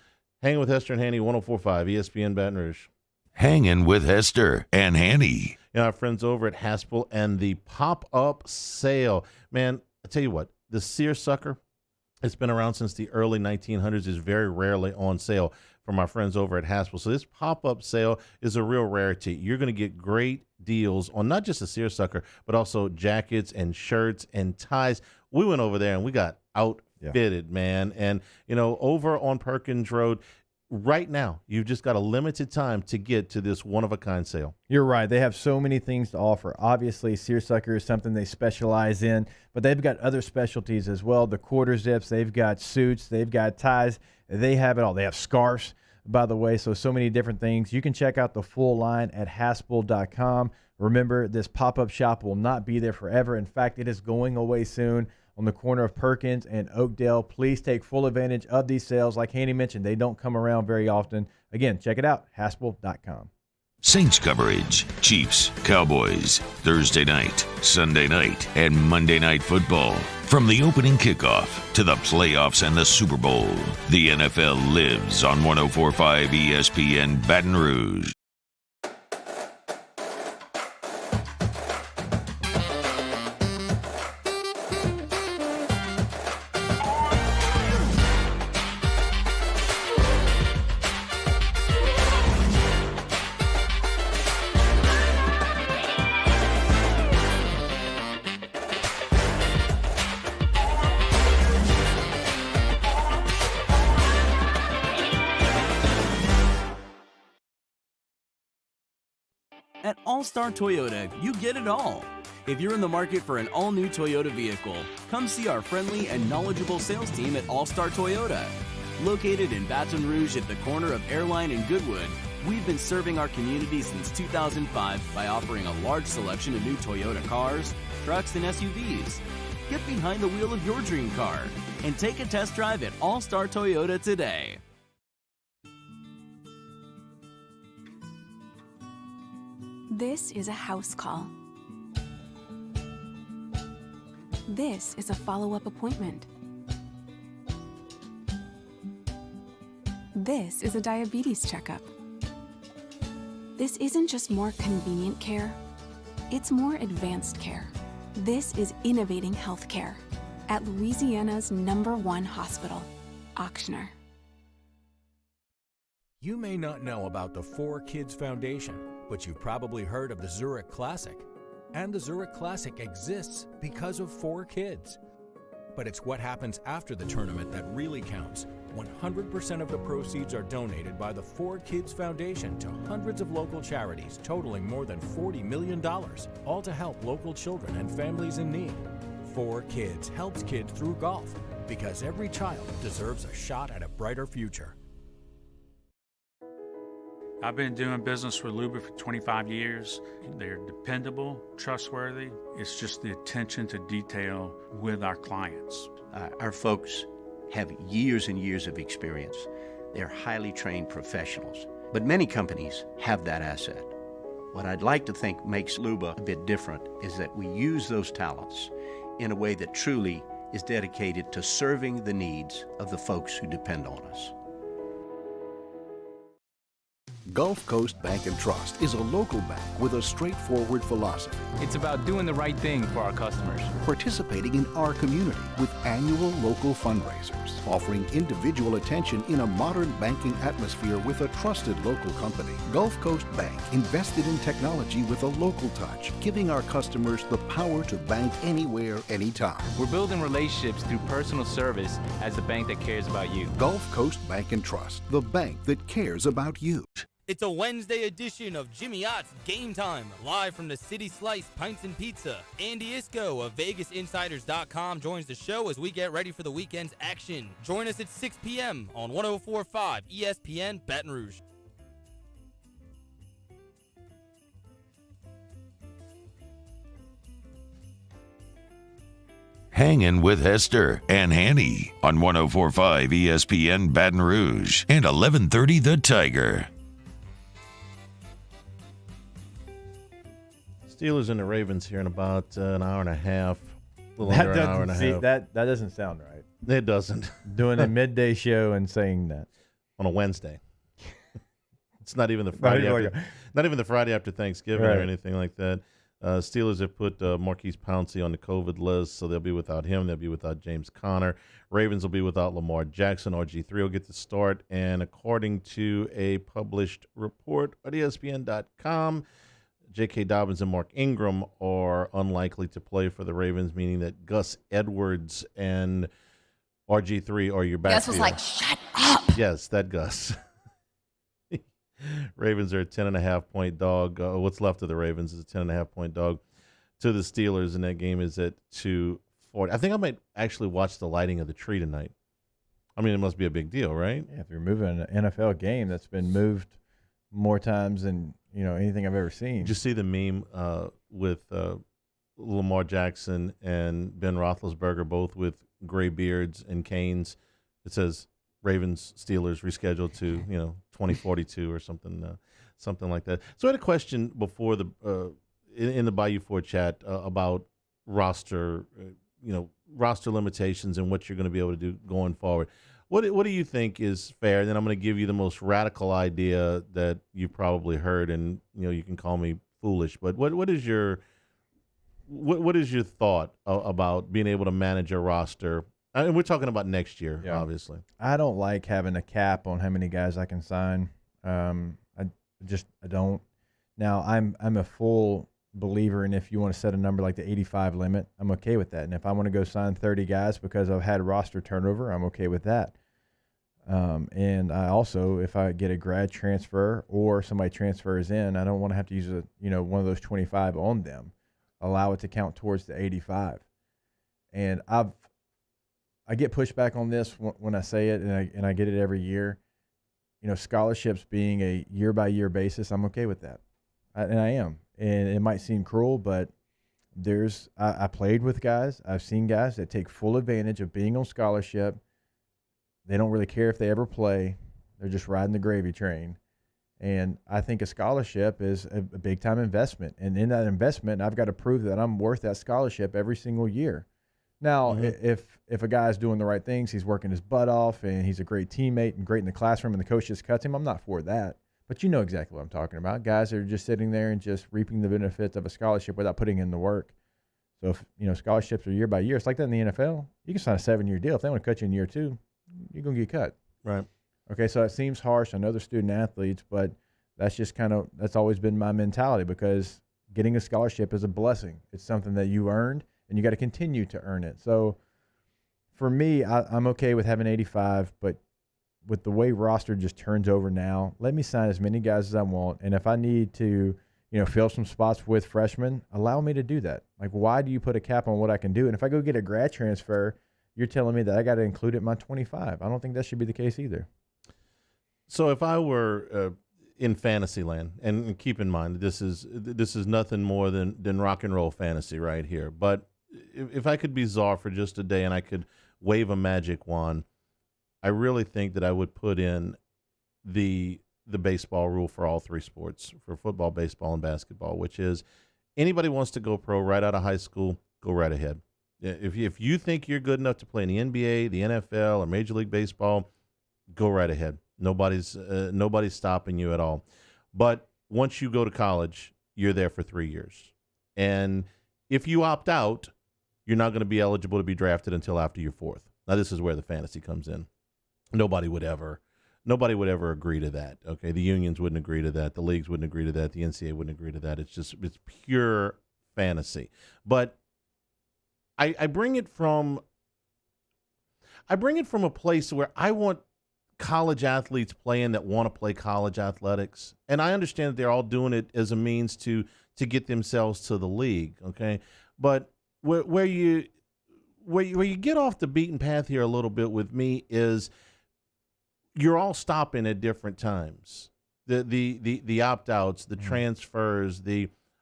Speaker 2: Hanging with Hester and Hanny, 104.5 ESPN Baton Rouge.
Speaker 1: Hanging with Hester and Hanny.
Speaker 2: Our friends over at Haspel and the pop-up sale. Man, I tell you what, the seersucker, it's been around since the early 1900s, is very rarely on sale from our friends over at Haspel. So this pop-up sale is a real rarity. You're going to get great deals on not just the seersucker, but also jackets and shirts and ties. We went over there and we got outfitted, man. And, over on Perkins Road, right now, you've just got a limited time to get to this one-of-a-kind sale.
Speaker 3: You're right. They have so many things to offer. Obviously, seersucker is something they specialize in, but they've got other specialties as well. The quarter zips, they've got suits, they've got ties. They have it all. They have scarves, by the way, so many different things. You can check out the full line at haspel.com. Remember, this pop-up shop will not be there forever. In fact, it is going away soon on the corner of Perkins and Oakdale. Please take full advantage of these sales. Like Hanny mentioned, they don't come around very often. Again, check it out, haspel.com.
Speaker 1: Saints coverage, Chiefs, Cowboys, Thursday night, Sunday night, and Monday Night Football. From the opening kickoff to the playoffs and the Super Bowl, the NFL lives on 104.5 ESPN Baton Rouge.
Speaker 13: At All-Star Toyota, you get it all. If you're in the market for an all-new Toyota vehicle, come see our friendly and knowledgeable sales team at All-Star Toyota. Located in Baton Rouge at the corner of Airline and Goodwood, we've been serving our community since 2005 by offering a large selection of new Toyota cars, trucks, and SUVs. Get behind the wheel of your dream car and take a test drive at All-Star Toyota today.
Speaker 14: This is a house call. This is a follow-up appointment. This is a diabetes checkup. This isn't just more convenient care, it's more advanced care. This is innovating healthcare at Louisiana's #1 hospital, Ochsner.
Speaker 4: You may not know about the 4 Kids Foundation, but you've probably heard of the Zurich Classic. And the Zurich Classic exists because of 4 kids. But it's what happens after the tournament that really counts. 100% of the proceeds are donated by the 4 Kids Foundation to hundreds of local charities, totaling more than $40 million, all to help local children and families in need. 4 Kids helps kids through golf, because every child deserves a shot at a brighter future.
Speaker 7: I've been doing business with Luba for 25 years. They're dependable, trustworthy. It's just the attention to detail with our clients.
Speaker 11: Our folks have years and years of experience. They're highly trained professionals. But many companies have that asset. What I'd like to think makes Luba a bit different is that we use those talents in a way that truly is dedicated to serving the needs of the folks who depend on us.
Speaker 9: Gulf Coast Bank and Trust is a local bank with a straightforward philosophy.
Speaker 10: It's about doing the right thing for our customers.
Speaker 9: Participating in our community with annual local fundraisers, offering individual attention in a modern banking atmosphere with a trusted local company. Gulf Coast Bank invested in technology with a local touch, giving our customers the power to bank anywhere, anytime.
Speaker 10: We're building relationships through personal service as the bank that cares about you.
Speaker 9: Gulf Coast Bank and Trust, the bank that cares about you.
Speaker 16: It's a Wednesday edition of Jimmy Ott's Game Time, live from the City Slice Pints and Pizza. Andy Isco of VegasInsiders.com joins the show as we get ready for the weekend's action. Join us at 6 p.m. on 104.5 ESPN Baton Rouge.
Speaker 1: Hangin' with Hester and Hanny on 104.5 ESPN Baton Rouge and 1130 The Tiger.
Speaker 2: Steelers and the Ravens here in about an hour and a half. A little under an hour and a half.
Speaker 3: That doesn't sound right.
Speaker 2: It doesn't.
Speaker 3: Doing a midday show and saying that
Speaker 2: on a Wednesday. It's not even the Friday after. Not even the Friday after Thanksgiving or anything like that. Steelers have put Marquise Pouncey on the COVID list, so they'll be without him. They'll be without James Conner. Ravens will be without Lamar Jackson. RG3 will get the start, and according to a published report at ESPN.com, J.K. Dobbins and Mark Ingram are unlikely to play for the Ravens, meaning that Gus Edwards and RG3 are your backfield.
Speaker 19: Gus was like, shut up.
Speaker 2: Yes, that Gus. Ravens are a 10.5-point dog. What's left of the Ravens is a 10.5-point dog to the Steelers, and that game is at 2:40. I think I might actually watch the lighting of the tree tonight. I mean, it must be a big deal, right?
Speaker 3: Yeah, if you're moving an NFL game that's been moved more times than anything I've ever seen.
Speaker 2: Did you see the meme with Lamar Jackson and Ben Roethlisberger both with gray beards and canes? It says Ravens Steelers rescheduled to 2042 or something like that. So I had a question before the in the Bayou 4 chat about roster limitations and what you're going to be able to do going forward. What do you think is fair? And then I'm going to give you the most radical idea that you've probably heard, and you can call me foolish. But what is your thought about being able to manage a roster? And we're talking about next year, obviously.
Speaker 3: I don't like having a cap on how many guys I can sign. I don't. Now I'm a full believer in if you want to set a number like the 85 limit, I'm okay with that. And if I want to go sign 30 guys because I've had roster turnover, I'm okay with that. And I also, if I get a grad transfer or somebody transfers in, I don't want to have to use one of those 25 on them. Allow it to count towards the 85. And I get pushback on this when I say it, and I get it every year. Scholarships being a year-by-year basis, I'm okay with that. And I am. And it might seem cruel, but I played with guys. I've seen guys that take full advantage of being on scholarship. They don't really care if they ever play. They're just riding the gravy train. And I think a scholarship is a big-time investment. And in that investment, I've got to prove that I'm worth that scholarship every single year. Now, if a guy's doing the right things, he's working his butt off, and he's a great teammate and great in the classroom, and the coach just cuts him, I'm not for that. But you know exactly what I'm talking about. Guys that are just sitting there and just reaping the benefits of a scholarship without putting in the work. So if scholarships are year by year, it's like that in the NFL. You can sign a 7-year deal. If they want to cut you in year 2, you're going to get cut.
Speaker 2: Right.
Speaker 3: Okay, so it seems harsh on other student athletes, but that's just that's always been my mentality, because getting a scholarship is a blessing. It's something that you earned, and you got to continue to earn it. So for me, I'm okay with having 85, but with the way roster just turns over now, let me sign as many guys as I want. And if I need to, fill some spots with freshmen, allow me to do that. Like, why do you put a cap on what I can do? And if I go get a grad transfer, you're telling me that I got to include it in my 25. I don't think that should be the case either.
Speaker 2: So if I were in fantasy land, and keep in mind, this is nothing more than rock and roll fantasy right here. But if I could be czar for just a day and I could wave a magic wand, I really think that I would put in the baseball rule for all three sports, for football, baseball, and basketball, which is anybody wants to go pro right out of high school, go right ahead. If you think you're good enough to play in the NBA, the NFL, or Major League Baseball, go right ahead. Nobody's stopping you at all. But once you go to college, you're there for 3 years. And if you opt out, you're not going to be eligible to be drafted until after your fourth. Now, this is where the fantasy comes in. Nobody would ever agree to that. Okay, the unions wouldn't agree to that. The leagues wouldn't agree to that. The NCAA wouldn't agree to that. It's pure fantasy. But I bring it from a place where I want college athletes playing that want to play college athletics, and I understand that they're all doing it as a means to get themselves to the league. Okay, but where you get off the beaten path here a little bit with me is you're all stopping at different times. The opt-outs, the transfers,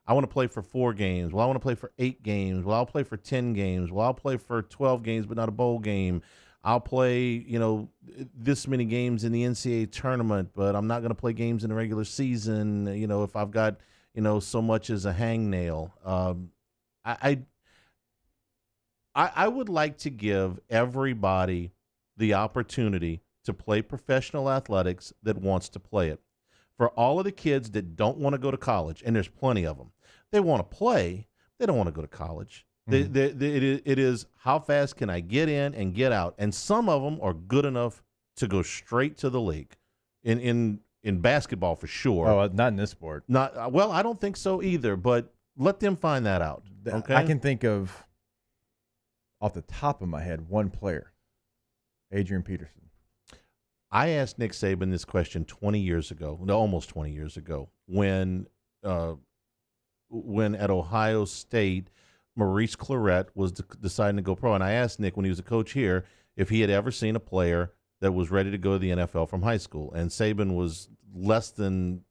Speaker 2: I want to play for 4 games. Well, I want to play for 8 games. Well, I'll play for 10 games. Well, I'll play for 12 games, but not a bowl game. I'll play, this many games in the NCAA tournament, but I'm not going to play games in the regular season, if I've got, so much as a hangnail. I would like to give everybody the opportunity to play professional athletics that wants to play it. For all of the kids that don't want to go to college, and there's plenty of them, they want to play, they don't want to go to college. It is how fast can I get in and get out, and some of them are good enough to go straight to the league. In basketball for sure.
Speaker 3: Oh, not in this sport.
Speaker 2: Well, I don't think so either. But let them find that out. Okay,
Speaker 3: I can think of off the top of my head one player, Adrian Peterson.
Speaker 2: I asked Nick Saban this question 20 years ago, almost 20 years ago, when at Ohio State, Maurice Clarett was deciding to go pro. And I asked Nick when he was a coach here if he had ever seen a player that was ready to go to the NFL from high school. And Saban was less than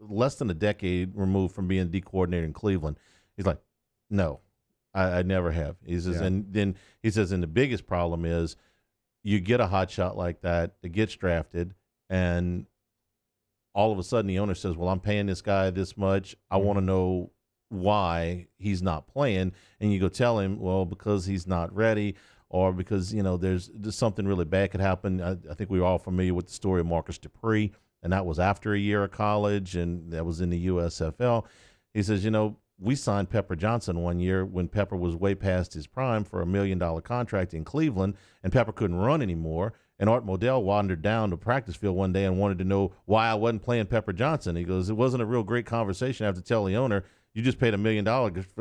Speaker 2: a decade removed from being D coordinator in Cleveland. He's like, no, I never have. He says, and then he says, and the biggest problem is, you get a hot shot like that gets drafted, and all of a sudden the owner says, well, I'm paying this guy this much. I want to know why he's not playing. And you go tell him, well, because he's not ready, or because, there's something really bad could happen. I think we were all familiar with the story of Marcus Dupree, and that was after a year of college, and that was in the USFL. He says, we signed Pepper Johnson one year when Pepper was way past his prime for $1 million contract in Cleveland, and Pepper couldn't run anymore. And Art Modell wandered down to practice field one day and wanted to know why I wasn't playing Pepper Johnson. He goes, it wasn't a real great conversation. I have to tell the owner, you just paid $1 million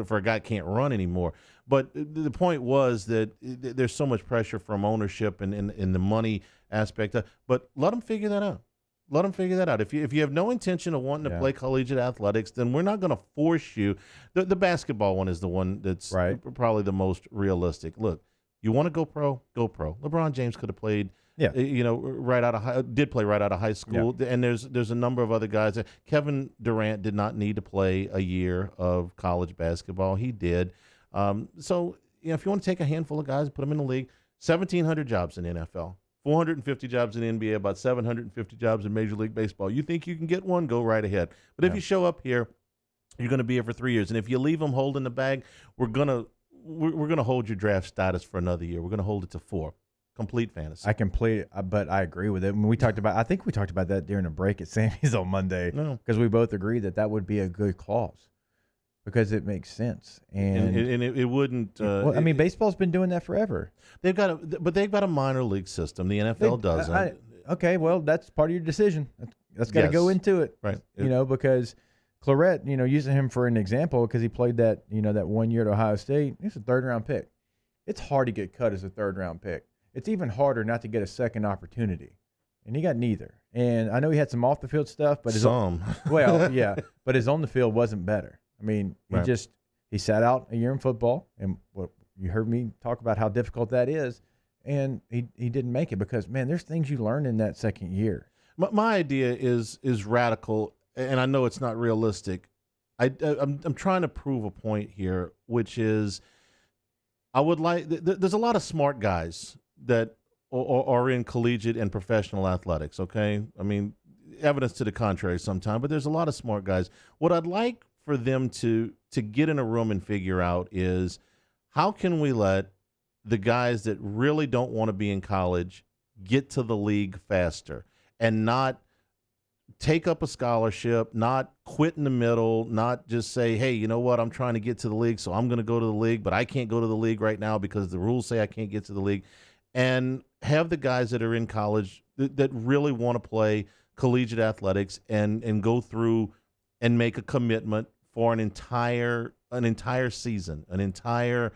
Speaker 2: for a guy that can't run anymore. But the point was that there's so much pressure from ownership and the money aspect. But let them figure that out. Let them figure that out. If you have no intention of wanting to play collegiate athletics, then we're not going to force you. The basketball one is the one that's probably the most realistic. Look, you want to go pro? Go pro. LeBron James could have played. Did play right out of high school. Yeah. And there's a number of other guys. Kevin Durant did not need to play a year of college basketball. He did. So if you want to take a handful of guys and put them in the league, 1,700 jobs in the NFL. 450 jobs in the NBA, about 750 jobs in Major League Baseball. You think you can get one, go right ahead. But if you show up here, you're going to be here for 3 years. And if you leave them holding the bag, we're going to hold your draft status for another year. We're going to hold it to 4. Complete fantasy.
Speaker 3: But I agree with it. When I think we talked about that during a break at Sammy's on Monday, because we both agreed that would be a good clause. Because it makes sense, and
Speaker 2: it wouldn't.
Speaker 3: Baseball's been doing that forever.
Speaker 2: They've got a minor league system. The NFL doesn't.
Speaker 3: Okay, well, that's part of your decision. That's got to go into it,
Speaker 2: right?
Speaker 3: Because Clarett, using him for an example, because he played that 1 year at Ohio State. He's a 3rd round pick. It's hard to get cut as a 3rd round pick. It's even harder not to get a second opportunity, and he got neither. And I know he had some off the field stuff, but his on the field wasn't better. I mean, he sat out a year in football, and you heard me talk about how difficult that is, and he didn't make it because, man, there's things you learn in that second year.
Speaker 2: My idea is radical, and I know it's not realistic. I'm trying to prove a point here, which is I would like there's a lot of smart guys that or in collegiate and professional athletics, okay? I mean, evidence to the contrary sometimes, but there's a lot of smart guys. What I'd like for them to get in a room and figure out is how can we let the guys that really don't want to be in college get to the league faster and not take up a scholarship, not quit in the middle, not just say, hey, you know what, I'm trying to get to the league, so I'm going to go to the league, but I can't go to the league right now because the rules say I can't get to the league. And have the guys that are in college that really want to play collegiate athletics and go through and make a commitment for an entire season, an entire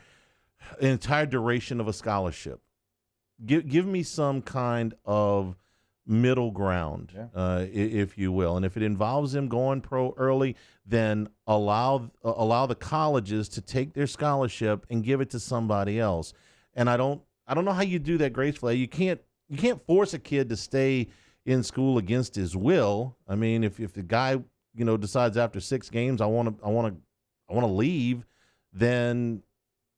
Speaker 2: duration of a scholarship. Give me some kind of middle ground, if you will. And if it involves them going pro early, then allow the colleges to take their scholarship and give it to somebody else. And I don't know how you do that gracefully. You can't force a kid to stay in school against his will. I mean, if the guy, decides after 6 games I want to leave, then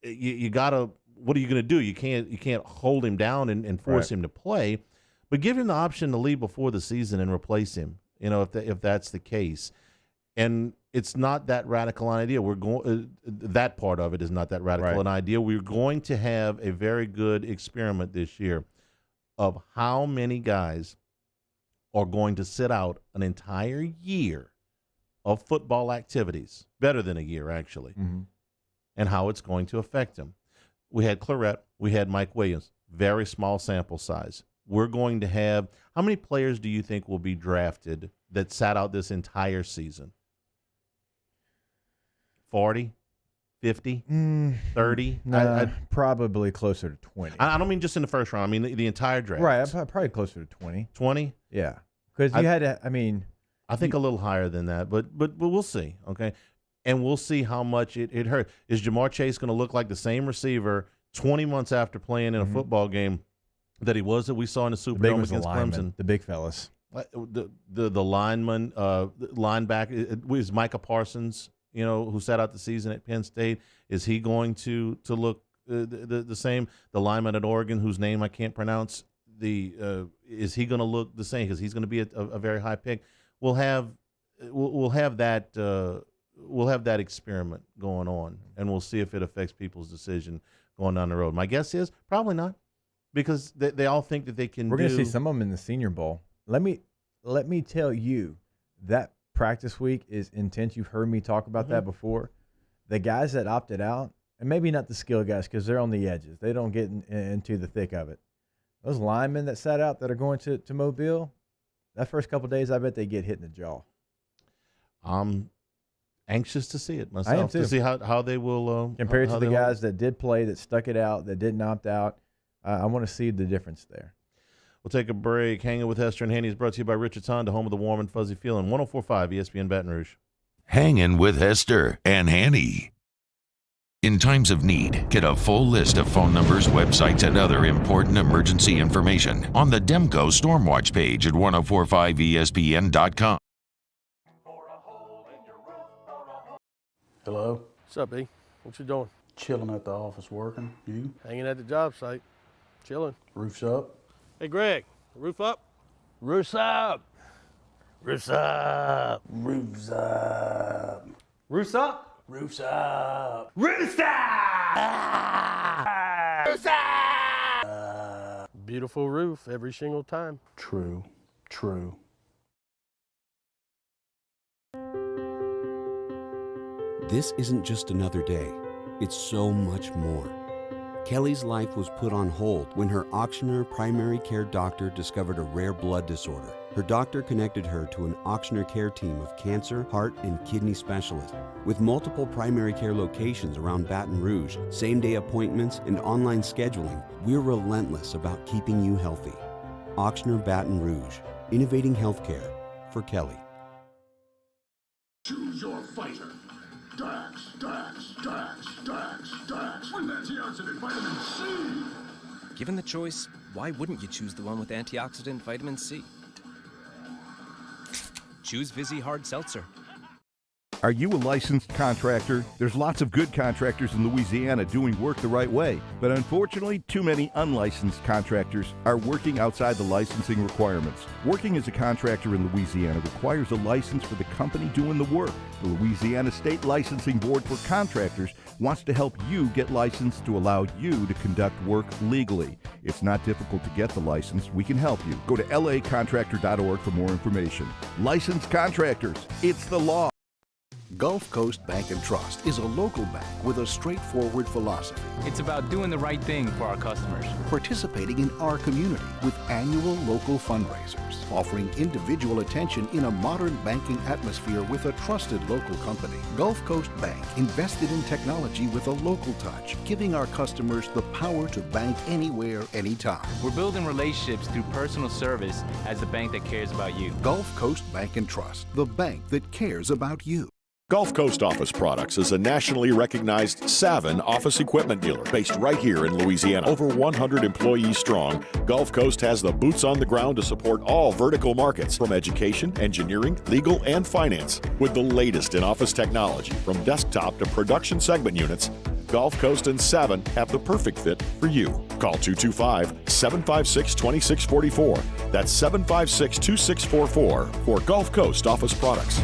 Speaker 2: you gotta. What are you going to do? You can't hold him down and force him to play, but give him the option to leave before the season and replace him. If that's the case, and it's not that radical an idea. We're going that part of it is not that radical an idea. We're going to have a very good experiment this year of how many guys are going to sit out an entire year of football activities, better than a year actually, and how it's going to affect them. We had Claret, we had Mike Williams, very small sample size. We're going to have, how many players do you think will be drafted that sat out this entire season? 40, 50, 30?
Speaker 3: Probably closer to 20.
Speaker 2: I don't mean just in the first round. I mean the entire draft.
Speaker 3: Right, probably closer to 20.
Speaker 2: 20?
Speaker 3: Yeah, because you had to,
Speaker 2: I think a little higher than that, but we'll see, okay? And we'll see how much it hurt. Is Jamar Chase going to look like the same receiver 20 months after playing in a football game that he was that we saw in the Superdome against Clemson?
Speaker 3: The big fellas.
Speaker 2: The lineman, linebacker, it was Micah Parsons, who sat out the season at Penn State. Is he going to look the same? The lineman at Oregon, whose name I can't pronounce, is he going to look the same? Because he's going to be a very high pick. We'll have that. We'll have that experiment going on, and we'll see if it affects people's decision going down the road. My guess is probably not, because they all think that they can.
Speaker 3: We're going to see some of them in the Senior Bowl. Let me tell you, that practice week is intense. You've heard me talk about that before. The guys that opted out, and maybe not the skill guys because they're on the edges. They don't get into the thick of it. Those linemen that sat out that are going to Mobile, that first couple of days, I bet they get hit in the jaw.
Speaker 2: I'm anxious to see it myself, to see how they will
Speaker 3: compared to the guys that did play, that stuck it out, that didn't opt out. I want to see the difference there.
Speaker 2: We'll take a break. Hanging with Hester and Hanny is brought to you by Richard's Honda, home of the warm and fuzzy feeling. 104.5 ESPN Baton Rouge.
Speaker 1: Hanging with Hester and Hanny. In times of need, get a full list of phone numbers, websites, and other important emergency information on the Demco Stormwatch page at 1045ESPN.com.
Speaker 19: Hello?
Speaker 20: What's up, E? What you doing?
Speaker 19: Chilling at the office working. You?
Speaker 20: Hanging at the job site. Chilling.
Speaker 19: Roof's up?
Speaker 20: Hey, Greg, roof up? Roof's up. Roof's up.
Speaker 19: Roof's up.
Speaker 20: Roof's up?
Speaker 19: Roof's up.
Speaker 20: Roof's up! Roof's up! Beautiful roof every single time.
Speaker 19: True. True.
Speaker 8: This isn't just another day. It's so much more. Kelly's life was put on hold when her auctioneer primary care doctor discovered a rare blood disorder. Her doctor connected her to an auctioneer care team of cancer, heart, and kidney specialists. With multiple primary care locations around Baton Rouge, same-day appointments, and online scheduling, we're relentless about keeping you healthy. Auctioneer Baton Rouge, innovating healthcare for Kelly.
Speaker 21: Choose your fighter. Dax, Dax, Dax, Dax, Dax, with antioxidant vitamin C.
Speaker 22: Given the choice, why wouldn't you choose the one with antioxidant vitamin C? Choose Vizzy Hard Seltzer.
Speaker 9: Are you a licensed contractor? There's lots of good contractors in Louisiana doing work the right way, but unfortunately, too many unlicensed contractors are working outside the licensing requirements. Working as a contractor in Louisiana requires a license for the company doing the work. The Louisiana State Licensing Board for Contractors wants to help you get licensed to allow you to conduct work legally. It's not difficult to get the license. We can help you. Go to lacontractor.org for more information. Licensed contractors, it's the law.
Speaker 12: Gulf Coast Bank and Trust is a local bank with a straightforward philosophy.
Speaker 10: It's about doing the right thing for our customers.
Speaker 12: Participating in our community with annual local fundraisers. Offering individual attention in a modern banking atmosphere with a trusted local company. Gulf Coast Bank invested in technology with a local touch, giving our customers the power to bank anywhere, anytime.
Speaker 10: We're building relationships through personal service as the bank that cares about you.
Speaker 12: Gulf Coast Bank and Trust, the bank that cares about you.
Speaker 15: Gulf Coast Office Products is a nationally recognized Savin office equipment dealer based right here in Louisiana. Over 100 employees strong, Gulf Coast has the boots on the ground to support all vertical markets, from education, engineering, legal, and finance. With the latest in office technology, from desktop to production segment units, Gulf Coast and Savin have the perfect fit for you. Call 225-756-2644. That's 756-2644 for Gulf Coast Office Products.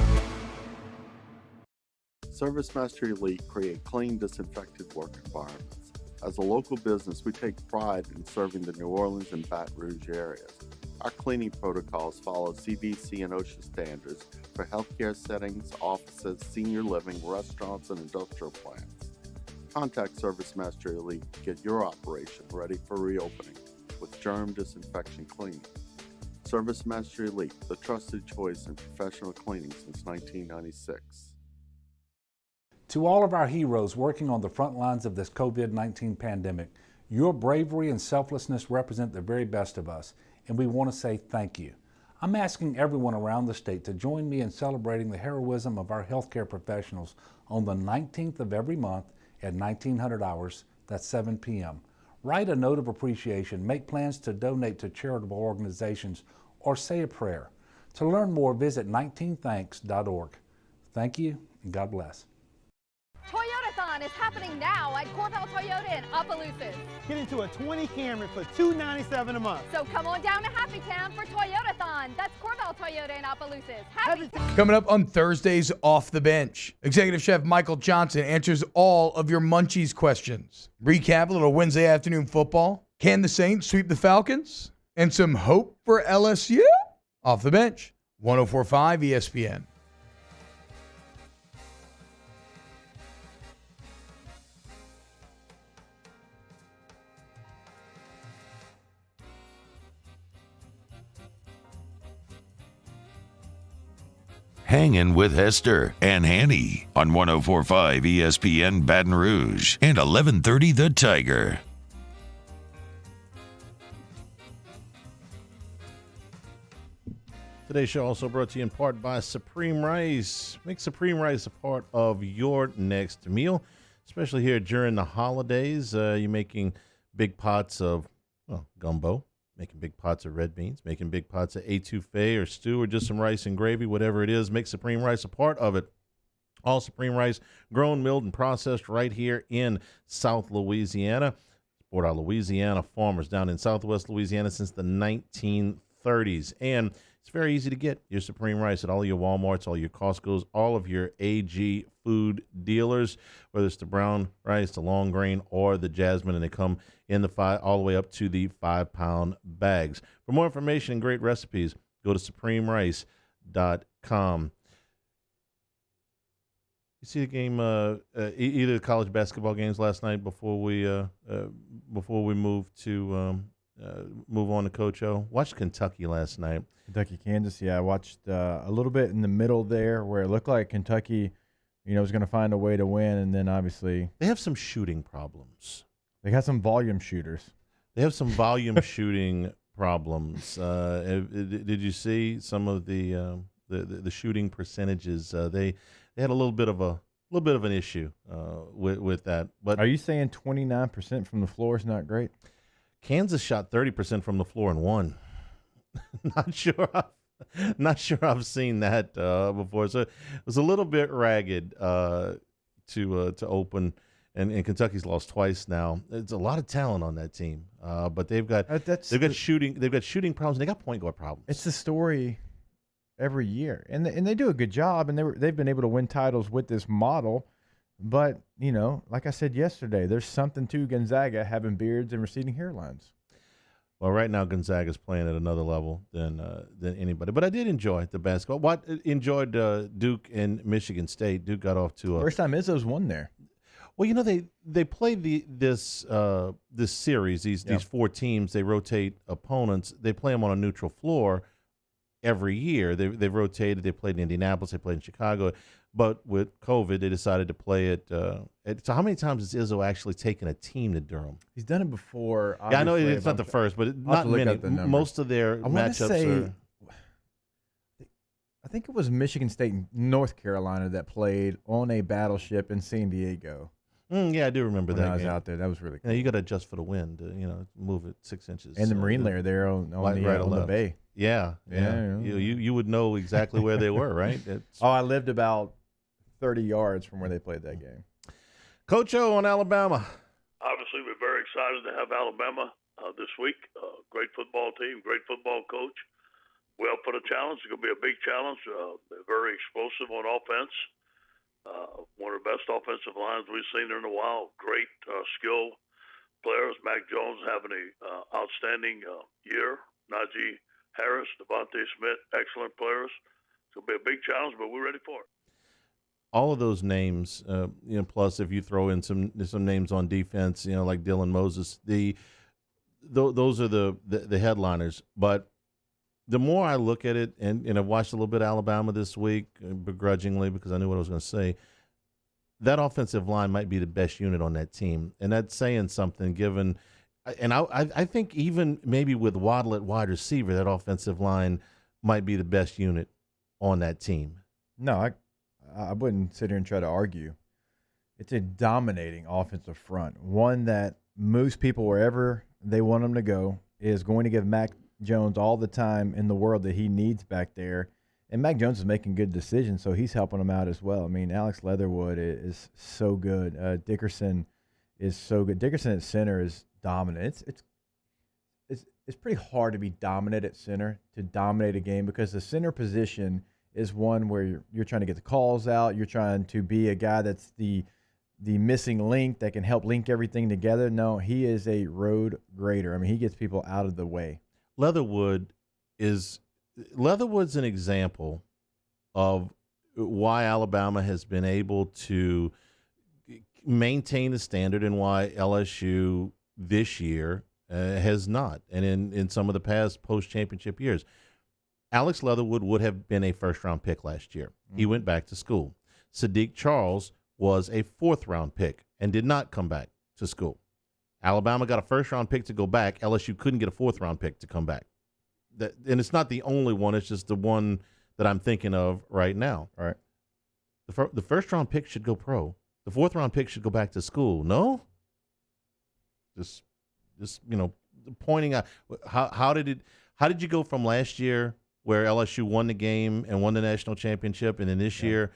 Speaker 17: ServiceMaster Elite create clean, disinfected work environments. As a local business, we take pride in serving the New Orleans and Baton Rouge areas. Our cleaning protocols follow CDC and OSHA standards for healthcare settings, offices, senior living, restaurants, and industrial plants. Contact ServiceMaster Elite to get your operation ready for reopening with germ disinfection cleaning. ServiceMaster Elite, the trusted choice in professional cleaning since 1996.
Speaker 5: To all of our heroes working on the front lines of this COVID-19 pandemic, your bravery and selflessness represent the very best of us, and we want to say thank you. I'm asking everyone around the state to join me in celebrating the heroism of our healthcare professionals on the 19th of every month at 1900 hours, that's 7 p.m. Write a note of appreciation, make plans to donate to charitable organizations, or say a prayer. To learn more, visit 19thanks.org. Thank you, and God bless.
Speaker 18: Toyotathon is happening now at Corval Toyota in Opelousas.
Speaker 23: Get into a 20 Camry for $297 a month.
Speaker 18: So come on down to Happy Town for Toyotathon. That's Corval Toyota in Opelousas. Happy
Speaker 24: Coming up on Thursday's Off the Bench, Executive Chef Michael Johnson answers all of your Munchies questions. Recap a little Wednesday afternoon football. Can the Saints sweep the Falcons? And some hope for LSU? Off the Bench, 104.5 ESPN.
Speaker 1: Hangin with Hester and Hanny on 104.5 ESPN Baton Rouge and 1130 The Tiger.
Speaker 2: Today's show also brought to you in part by Supreme Rice. Make Supreme Rice a part of your next meal, especially here during the holidays. You're making big pots of gumbo, making big pots of red beans, making big pots of etouffee or stew or just some rice and gravy, whatever it is. Make Supreme Rice a part of it. All Supreme Rice grown, milled, and processed right here in South Louisiana. Support our Louisiana farmers down in Southwest Louisiana since the 1930s. And it's very easy to get your Supreme Rice at all your Walmarts, all your Costco's, all of your AG food dealers, whether it's the brown rice, the long grain, or the jasmine, and they come in the all the way up to the 5-pound bags. For more information and great recipes, go to supremerice.com. You see the game, either the college basketball games last night before we move on to Coach O? Watched Kentucky last night.
Speaker 3: Kentucky, Kansas. Yeah, I watched a little bit in the middle there where it looked like Kentucky, was going to find a way to win, and then obviously
Speaker 2: they have some shooting problems.
Speaker 3: They got some volume shooters.
Speaker 2: They have some volume shooting problems. Did you see some of the shooting percentages? They had a little bit of an issue with that. But
Speaker 3: are you saying 29% from the floor is not great?
Speaker 2: Kansas shot 30% from the floor and won. Not sure Not sure I've seen that before. So it was a little bit ragged to open, and Kentucky's lost twice now. There's a lot of talent on that team, but they've got shooting problems. And they got point guard problems.
Speaker 3: It's the story every year, and they do a good job, and they've been able to win titles with this model. But like I said yesterday, there's something to Gonzaga having beards and receding hairlines.
Speaker 2: Well, right now Gonzaga's playing at another level than anybody. But I did enjoy the basketball. Enjoyed Duke and Michigan State. Duke got off to
Speaker 3: first time Izzo's won there.
Speaker 2: Well, they play this series. These four teams. They rotate opponents. They play them on a neutral floor every year. They rotated. They played in Indianapolis. They played in Chicago. But with COVID, they decided to play it. So how many times has Izzo actually taken a team to Durham?
Speaker 3: He's done it before.
Speaker 2: Yeah, I know it's not the first, but not many. Most of their matchups are.
Speaker 3: I think it was Michigan State and North Carolina that played on a battleship in San Diego.
Speaker 2: Yeah, I do remember that.
Speaker 3: I was out there. That was really cool.
Speaker 2: Yeah, you got to adjust for the wind to move it 6 inches.
Speaker 3: And the Marine layer there on the bay.
Speaker 2: Yeah. You would know exactly where they were, right?
Speaker 3: I lived about 30 yards from where they played that game.
Speaker 2: Coach O on Alabama.
Speaker 4: Obviously, we're very excited to have Alabama this week. Great football team, great football coach. Well for the challenge. It's going to be a big challenge. They're very explosive on offense. One of the best offensive lines we've seen in a while. Great skill players. Mac Jones having an outstanding year. Najee Harris, Devontae Smith, excellent players. It's going to be a big challenge, but we're ready for it.
Speaker 2: All of those names, plus if you throw in some names on defense, like Dylan Moses, those are the headliners. But the more I look at it, and I've watched a little bit of Alabama this week, begrudgingly because I knew what I was going to say, that offensive line might be the best unit on that team, and that's saying something. Given, and I think even maybe with Waddle at wide receiver, that offensive line might be the best unit on that team.
Speaker 3: No, I wouldn't sit here and try to argue. It's a dominating offensive front, one that most people, wherever they want them to go, is going to give Mac Jones all the time in the world that he needs back there. And Mac Jones is making good decisions, so he's helping them out as well. I mean, Alex Leatherwood is so good. Dickerson is so good. Dickerson at center is dominant. It's pretty hard to be dominant at center, to dominate a game, because the center position is one where you're trying to get the calls out. You're trying to be a guy that's the missing link that can help link everything together. No, he is a road grader. I mean, he gets people out of the way.
Speaker 2: Leatherwood's an example of why Alabama has been able to maintain the standard and why LSU this year has not, and in some of the past post-championship years. Alex Leatherwood would have been a first-round pick last year. He went back to school. Sadiq Charles was a fourth-round pick and did not come back to school. Alabama got a first-round pick to go back. LSU couldn't get a fourth-round pick to come back. And it's not the only one. It's just the one that I'm thinking of right now.
Speaker 3: All right.
Speaker 2: The first-round pick should go pro. The fourth-round pick should go back to school. No? Just pointing out how did you go from last year where LSU won the game and won the national championship, and then this year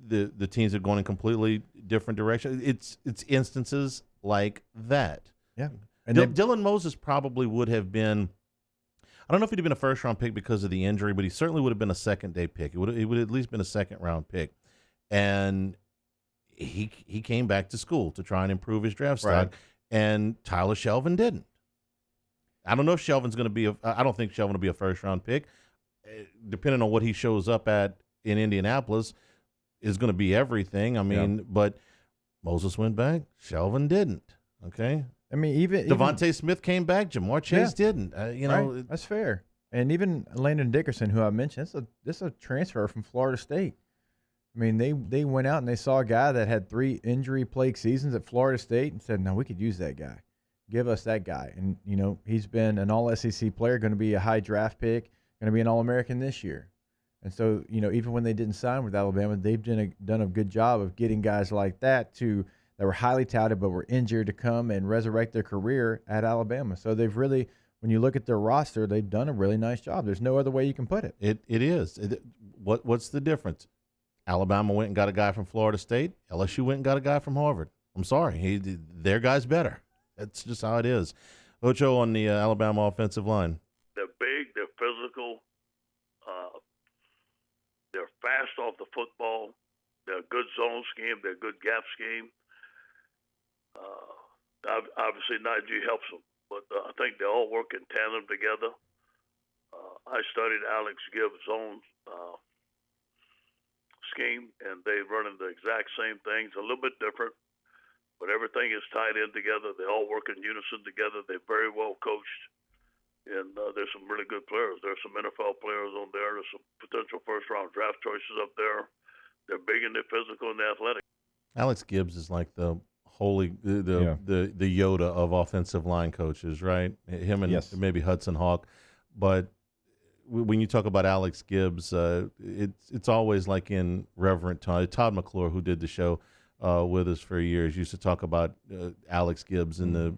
Speaker 2: the teams have gone in completely different directions? It's instances like that.
Speaker 3: Yeah.
Speaker 2: And Dylan Moses probably would have been, I don't know if he'd have been a first-round pick because of the injury, but he certainly would have been a second-day pick. He would have at least been a second-round pick. And he came back to school to try and improve his draft stock, and Tyler Shelvin didn't. I don't know if Shelvin's going to be I don't think Shelvin will be a first-round pick. Depending on what he shows up at in Indianapolis is going to be everything. I mean, but Moses went back. Shelvin didn't. Okay.
Speaker 3: I mean, even
Speaker 2: Devontae Smith came back. Jamar Chase didn't.
Speaker 3: Right. That's fair. And even Landon Dickerson, who I mentioned, this is a transfer from Florida State. I mean, they went out and they saw a guy that had 3 injury-plagued seasons at Florida State and said, no, we could use that guy. Give us that guy. And, he's been an all-SEC player, going to be a high draft pick, going to be an All-American this year. And so, even when they didn't sign with Alabama, they've done a good job of getting guys like that that were highly touted but were injured to come and resurrect their career at Alabama. So they've really when you look at their roster, they've done a really nice job. There's no other way you can put it.
Speaker 2: It is. What's the difference? Alabama went and got a guy from Florida State. LSU went and got a guy from Harvard. I'm sorry. Their guy's better. That's just how it is. Ocho on the Alabama offensive line.
Speaker 4: They're big. They're physical. They're fast off the football. They're a good zone scheme. They're a good gap scheme. Obviously, Najee helps them, but I think they all work in tandem together. I studied Alex Gibbs' zone scheme, and they run in the exact same things, a little bit different, but everything is tied in together. They all work in unison together. They're very well coached, and there's some really good players. There's some NFL players on there. There's some potential first-round draft choices up there. They're big and they're physical and they're athletic.
Speaker 2: Alex Gibbs is like the Yoda of offensive line coaches, right? Him and maybe Hudson Hawk. But when you talk about Alex Gibbs, it's always like in Reverend Todd McClure, who did the show with us for years, used to talk about Alex Gibbs and the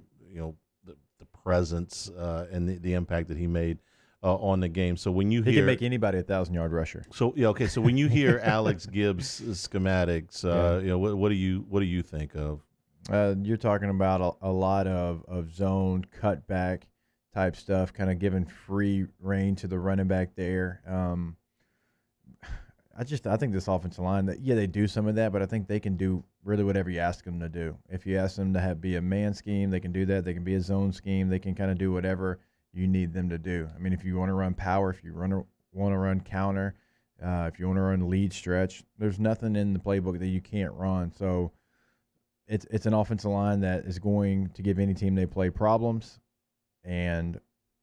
Speaker 2: presence and the impact that he made on the game. So when you
Speaker 3: he can make anybody a 1,000-yard rusher.
Speaker 2: So So when you hear Alex Gibbs schematics, what do you think of?
Speaker 3: You're talking about a lot of zone cutback type stuff, kind of giving free reign to the running back there. I think this offensive line, they do some of that, but I think they can do really whatever you ask them to do. If you ask them to be a man scheme, they can do that. They can be a zone scheme. They can kind of do whatever you need them to do. I mean, if you want to run power, if you want to run counter, if you want to run lead stretch, there's nothing in the playbook that you can't run. So it's an offensive line that is going to give any team they play problems, and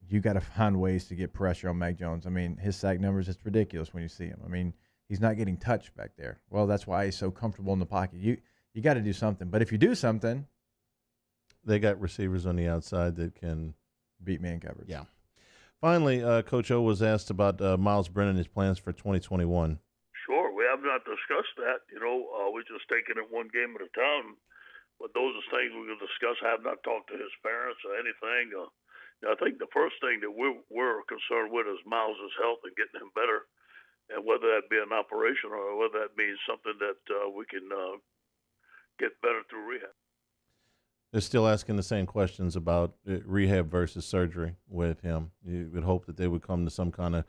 Speaker 3: you got to find ways to get pressure on Mac Jones. I mean, his sack numbers, it's ridiculous when you see him. I mean, he's not getting touched back there. Well, that's why he's so comfortable in the pocket. You got to do something. But if you do something,
Speaker 2: they got receivers on the outside that can
Speaker 3: beat man coverage.
Speaker 2: Yeah. Finally, Coach O was asked about Miles Brennan, his plans for 2021.
Speaker 4: Sure. We have not discussed that. We're just taking it one game at a time. But those are things we can discuss. I have not talked to his parents or anything. I think the first thing that we're concerned with is Miles' health and getting him better, and whether that be an operation or whether that means something that we can get better through rehab.
Speaker 2: They're still asking the same questions about rehab versus surgery with him. You would hope that they would come to some kind of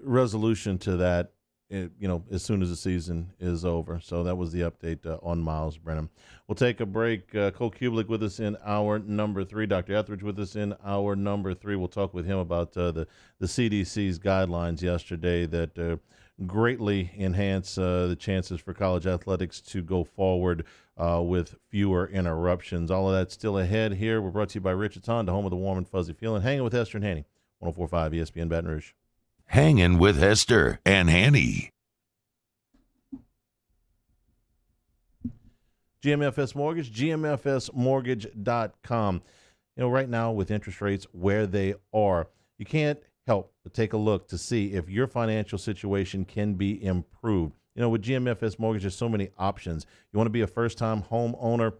Speaker 2: resolution to that, as soon as the season is over. So that was the update on Miles Brennan. We'll take a break. Cole Cubelic with us in hour number 3. Dr. Etheredge with us in hour number 3. We'll talk with him about the CDC's guidelines yesterday that greatly enhance the chances for college athletics to go forward with fewer interruptions. All of that's still ahead here. We're brought to you by Richard's Honda, home of the warm and fuzzy feeling. Hanging with Hester and Hanny, 104.5 ESPN Baton Rouge.
Speaker 1: Hangin' with Hester and Hanny.
Speaker 2: GMFS Mortgage, GMFSmortgage.com. Right now with interest rates where they are, you can't help but take a look to see if your financial situation can be improved. With GMFS Mortgage, there's so many options. You want to be a first-time homeowner.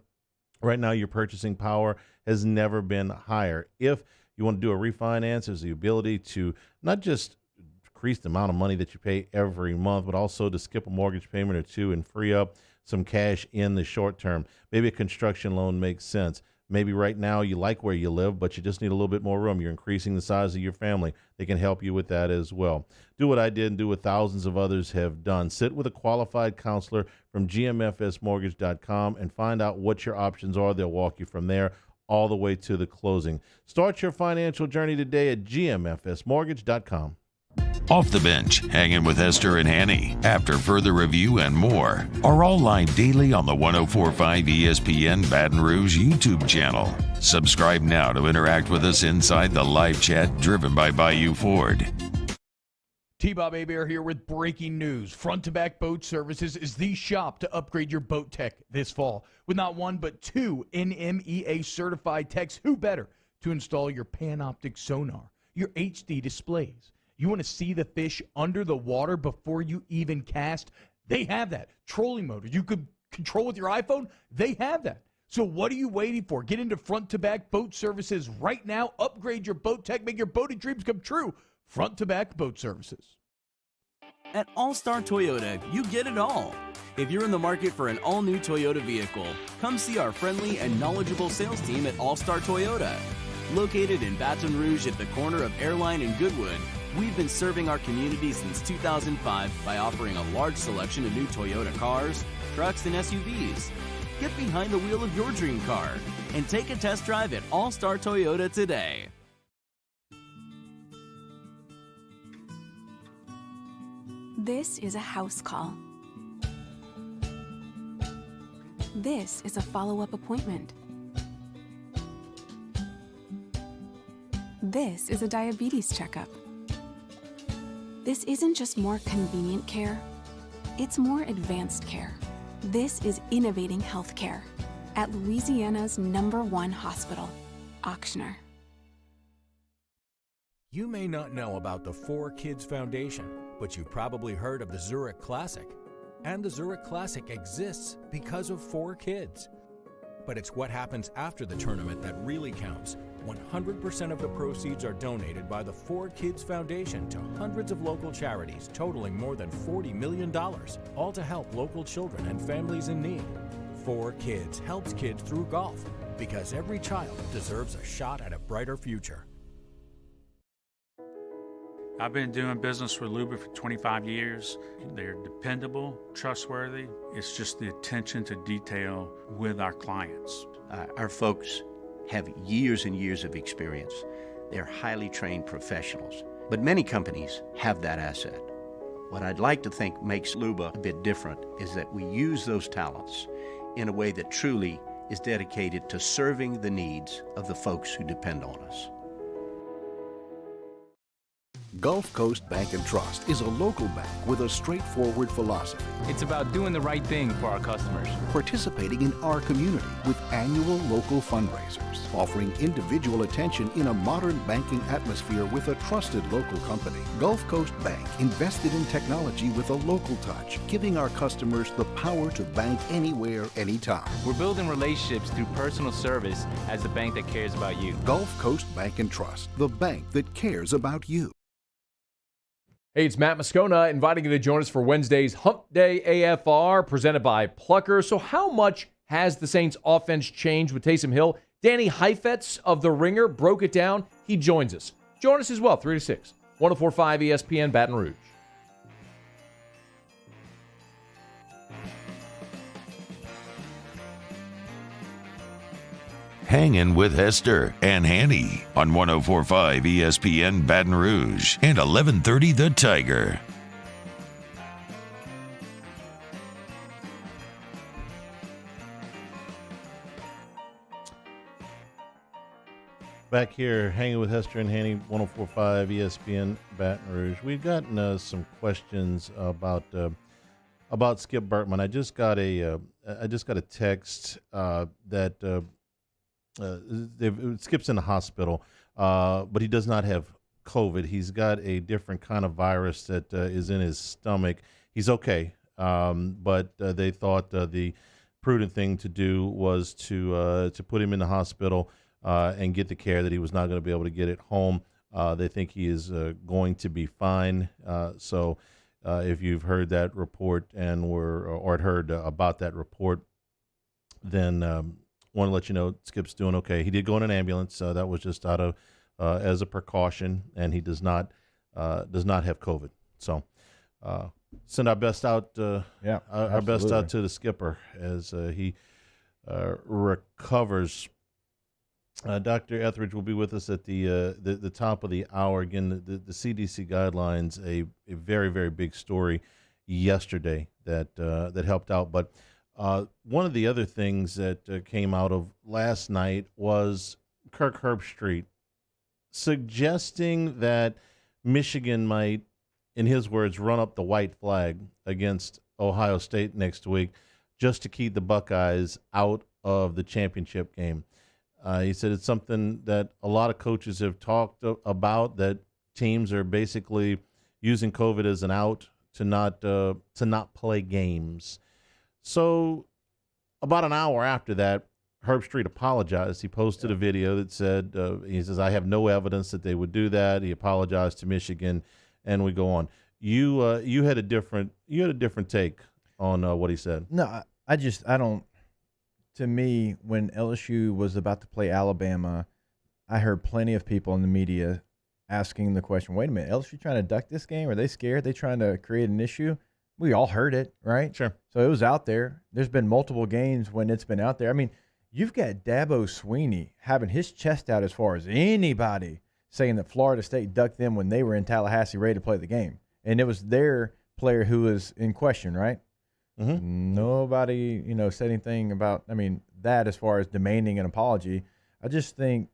Speaker 2: Right now, your purchasing power has never been higher. If you want to do a refinance, there's the ability to not just increase the amount of money that you pay every month, but also to skip a mortgage payment or two and free up some cash in the short term. Maybe a construction loan makes sense. Maybe right now you like where you live, but you just need a little bit more room. You're increasing the size of your family. They can help you with that as well. Do what I did and do what thousands of others have done. Sit with a qualified counselor from GMFSmortgage.com and find out what your options are. They'll walk you from there all the way to the closing. Start your financial journey today at GMFSmortgage.com.
Speaker 1: Off the Bench, Hanging with Hester and Hanny. After further review and more are all live daily on the 104.5 ESPN Baton Rouge YouTube channel. Subscribe now to interact with us inside the live chat driven by Bayou Ford.
Speaker 24: T-Bob Hebert here with breaking news. Front to Back Boat Services is the shop to upgrade your boat tech this fall. With not one but 2 NMEA certified techs, who better to install your Panoptic sonar, your HD displays. You want to see the fish under the water before you even cast? They have that. Trolling motors you could control with your iPhone? They have that. So what are you waiting for? Get into front-to-back boat services right now. Upgrade your boat tech. Make your boating dreams come true. Front-to-back boat services.
Speaker 6: At All-Star Toyota, you get it all. If you're in the market for an all-new Toyota vehicle, come see our friendly and knowledgeable sales team at All-Star Toyota. Located in Baton Rouge at the corner of Airline and Goodwood, we've been serving our community since 2005 by offering a large selection of new Toyota cars, trucks, and SUVs. Get behind the wheel of your dream car and take a test drive at All-Star Toyota today.
Speaker 7: This is a house call. This is a follow-up appointment. This is a diabetes checkup. This isn't just more convenient care, it's more advanced care. This is innovating healthcare at Louisiana's #1 hospital, Ochsner.
Speaker 13: You may not know about the 4Kids Foundation, but you've probably heard of the Zurich Classic. And the Zurich Classic exists because of 4Kids. But it's what happens after the tournament that really counts. 100% of the proceeds are donated by the 4Kids Foundation to hundreds of local charities, totaling more than $40 million, all to help local children and families in need. 4Kids helps kids through golf, because every child deserves a shot at a brighter future.
Speaker 14: I've been doing business with Luba for 25 years. They're dependable, trustworthy. It's just the attention to detail with our clients.
Speaker 11: Our folks have years and years of experience. They're highly trained professionals, but many companies have that asset. What I'd like to think makes Luba a bit different is that we use those talents in a way that truly is dedicated to serving the needs of the folks who depend on us.
Speaker 9: Gulf Coast Bank and Trust is a local bank with a straightforward philosophy.
Speaker 10: It's about doing the right thing for our customers.
Speaker 9: Participating in our community with annual local fundraisers. Offering individual attention in a modern banking atmosphere with a trusted local company. Gulf Coast Bank invested in technology with a local touch, giving our customers the power to bank anywhere, anytime.
Speaker 10: We're building relationships through personal service as the bank that cares about you.
Speaker 9: Gulf Coast Bank and Trust, the bank that cares about you.
Speaker 25: Hey, it's Matt Moscona inviting you to join us for Wednesday's Hump Day AFR presented by Plucker. So how much has the Saints offense changed with Taysom Hill? Danny Heifetz of The Ringer broke it down. He joins us. Join us as well, 3 to 6. 104.5 ESPN Baton Rouge.
Speaker 1: Hangin with Hester and Hanny on 104.5 ESPN Baton Rouge and 1130 The Tiger.
Speaker 2: Back here, hanging with Hester and Hanny, 104.5 ESPN Baton Rouge. We've gotten some questions about Skip Bertman. I just got a text that Skip's in the hospital, but he does not have COVID. He's got a different kind of virus that is in his stomach. He's okay, but they thought the prudent thing to do was to put him in the hospital and get the care that he was not going to be able to get at home. They think he is going to be fine. So if you've heard that report or had heard about that report, then want to let you know Skip's doing okay. He did go in an ambulance. That was just out of as a precaution, and he does not have COVID. So send our best out. Our best out to the skipper as he recovers. Dr. Etheredge will be with us at the top of the hour. Again, the CDC guidelines, a very, very big story yesterday that helped out. But one of the other things that came out of last night was Kirk Herbstreit suggesting that Michigan might, in his words, run up the white flag against Ohio State next week just to keep the Buckeyes out of the championship game. He said it's something that a lot of coaches have talked about, that teams are basically using COVID as an out to not play games. So about an hour after that, Herbstreit apologized. He posted a video that said, he says, I have no evidence that they would do that. He apologized to Michigan, and we go on. You had a different take on what he said.
Speaker 3: No, I don't. To me, when LSU was about to play Alabama, I heard plenty of people in the media asking the question, wait a minute, LSU trying to duck this game? Are they scared? Are they trying to create an issue? We all heard it, right?
Speaker 2: Sure.
Speaker 3: So it was out there. There's been multiple games when it's been out there. I mean, you've got Dabo Swinney having his chest out as far as anybody, saying that Florida State ducked them when they were in Tallahassee ready to play the game. And it was their player who was in question, right?
Speaker 2: Mm-hmm.
Speaker 3: Nobody, said anything about, that as far as demanding an apology. I just think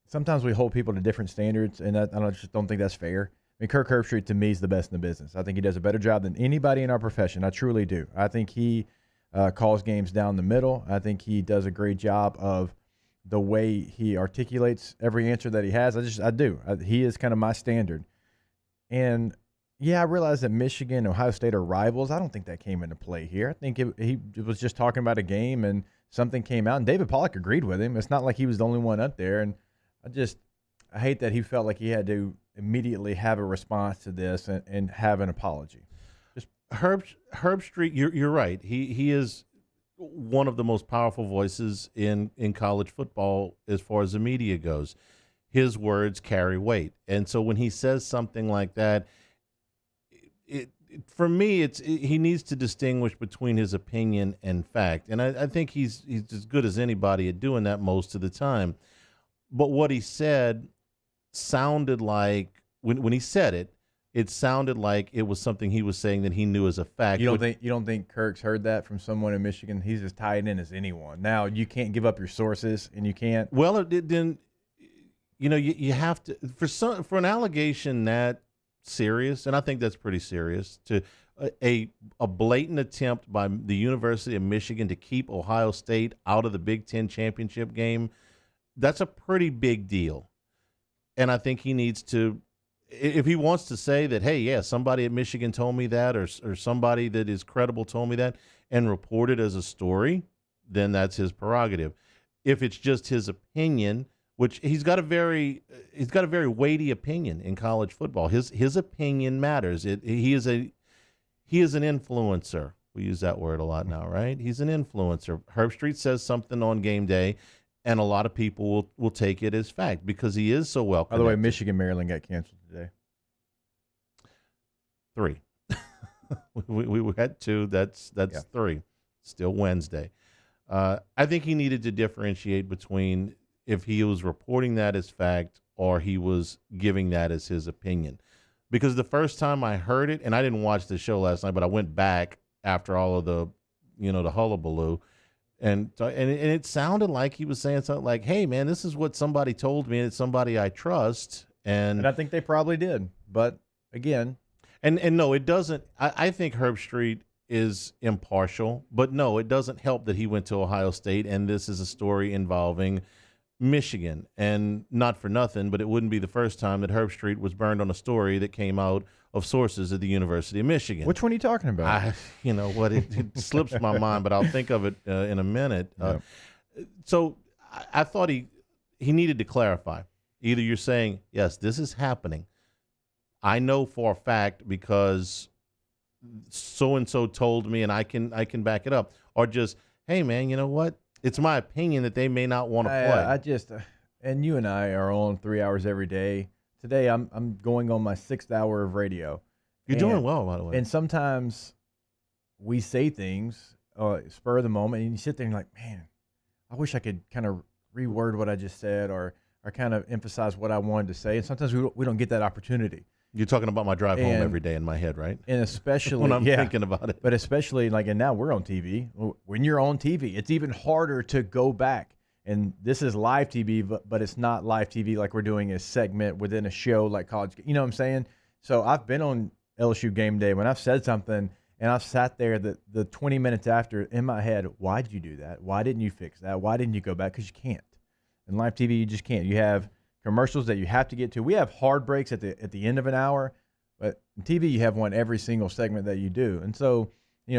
Speaker 3: sometimes we hold people to different standards, and I just don't think that's fair. I mean, Kirk Herbstreit, to me, is the best in the business. I think he does a better job than anybody in our profession. I truly do. I think he calls games down the middle. I think he does a great job of the way he articulates every answer that he has. I do. He is kind of my standard. And, yeah, I realize that Michigan and Ohio State are rivals. I don't think that came into play here. I think he was just talking about a game and something came out, and David Pollack agreed with him. It's not like he was the only one up there. And I hate that he felt like he had to immediately have a response to this and have an apology.
Speaker 2: Just Herbstreit, you're right. He is one of the most powerful voices in college football as far as the media goes. His words carry weight. And so when he says something like that, for me, he needs to distinguish between his opinion and fact. And I think he's as good as anybody at doing that most of the time. But what he said sounded like, when he said it, it sounded like it was something he was saying that he knew as a fact.
Speaker 3: You don't think Kirk's heard that from someone in Michigan? He's as tied in as anyone. Now, you can't give up your sources, and you can't.
Speaker 2: Well, then, you have to, for an allegation that serious, and I think that's pretty serious, to a blatant attempt by the University of Michigan to keep Ohio State out of the Big Ten championship game. That's a pretty big deal. And I think he needs to, if he wants to say that, hey, yeah, somebody at Michigan told me that, or somebody that is credible told me that, and report it as a story, then that's his prerogative. If it's just his opinion, which he's got a very weighty opinion in college football. His opinion matters. He is an influencer. We use that word a lot now, right? He's an influencer. Herbstreit says something on game day, and a lot of people will take it as fact because he is so well connected.
Speaker 3: By the way, Michigan-Maryland got canceled today.
Speaker 2: 3. we had 2. That's 3. Still Wednesday. I think he needed to differentiate between if he was reporting that as fact or he was giving that as his opinion. Because the first time I heard it, and I didn't watch the show last night, but I went back after all of the hullabaloo, and it sounded like he was saying something like, hey, man, this is what somebody told me, and it's somebody I trust. And
Speaker 3: I think they probably did. But, again.
Speaker 2: And no, it doesn't. I think Herbstreit is impartial, but no, it doesn't help that he went to Ohio State, and this is a story involving Michigan. And not for nothing, but it wouldn't be the first time that Herbstreit was burned on a story that came out of sources at the University of Michigan.
Speaker 3: Which one are you talking about?
Speaker 2: It slips my mind, but I'll think of it in a minute.
Speaker 3: Yeah.
Speaker 2: So I thought he needed to clarify. Either you're saying, yes, this is happening. I know for a fact because so-and-so told me and I can back it up. Or just, hey, man, you know what? It's my opinion that they may not want to play.
Speaker 3: And you and I are on 3 hours every day. Today I'm going on my 6th hour of radio.
Speaker 2: You're doing well, by the way.
Speaker 3: And sometimes we say things, spur of the moment, and you sit there and you're like, man, I wish I could kind of reword what I just said or kind of emphasize what I wanted to say. And sometimes we don't get that opportunity.
Speaker 2: You're talking about my drive home every day in my head, right?
Speaker 3: And especially
Speaker 2: when I'm thinking about it.
Speaker 3: But especially and now we're on TV. When you're on TV, it's even harder to go back. And this is live TV, but it's not live TV like we're doing a segment within a show like college. You know what I'm saying? So I've been on LSU game day when I've said something and I've sat there the 20 minutes after in my head, why did you do that? Why didn't you fix that? Why didn't you go back? Because you can't. In live TV, you just can't. You have commercials that you have to get to. We have hard breaks at the end of an hour, but in TV you have one every single segment that you do. And so,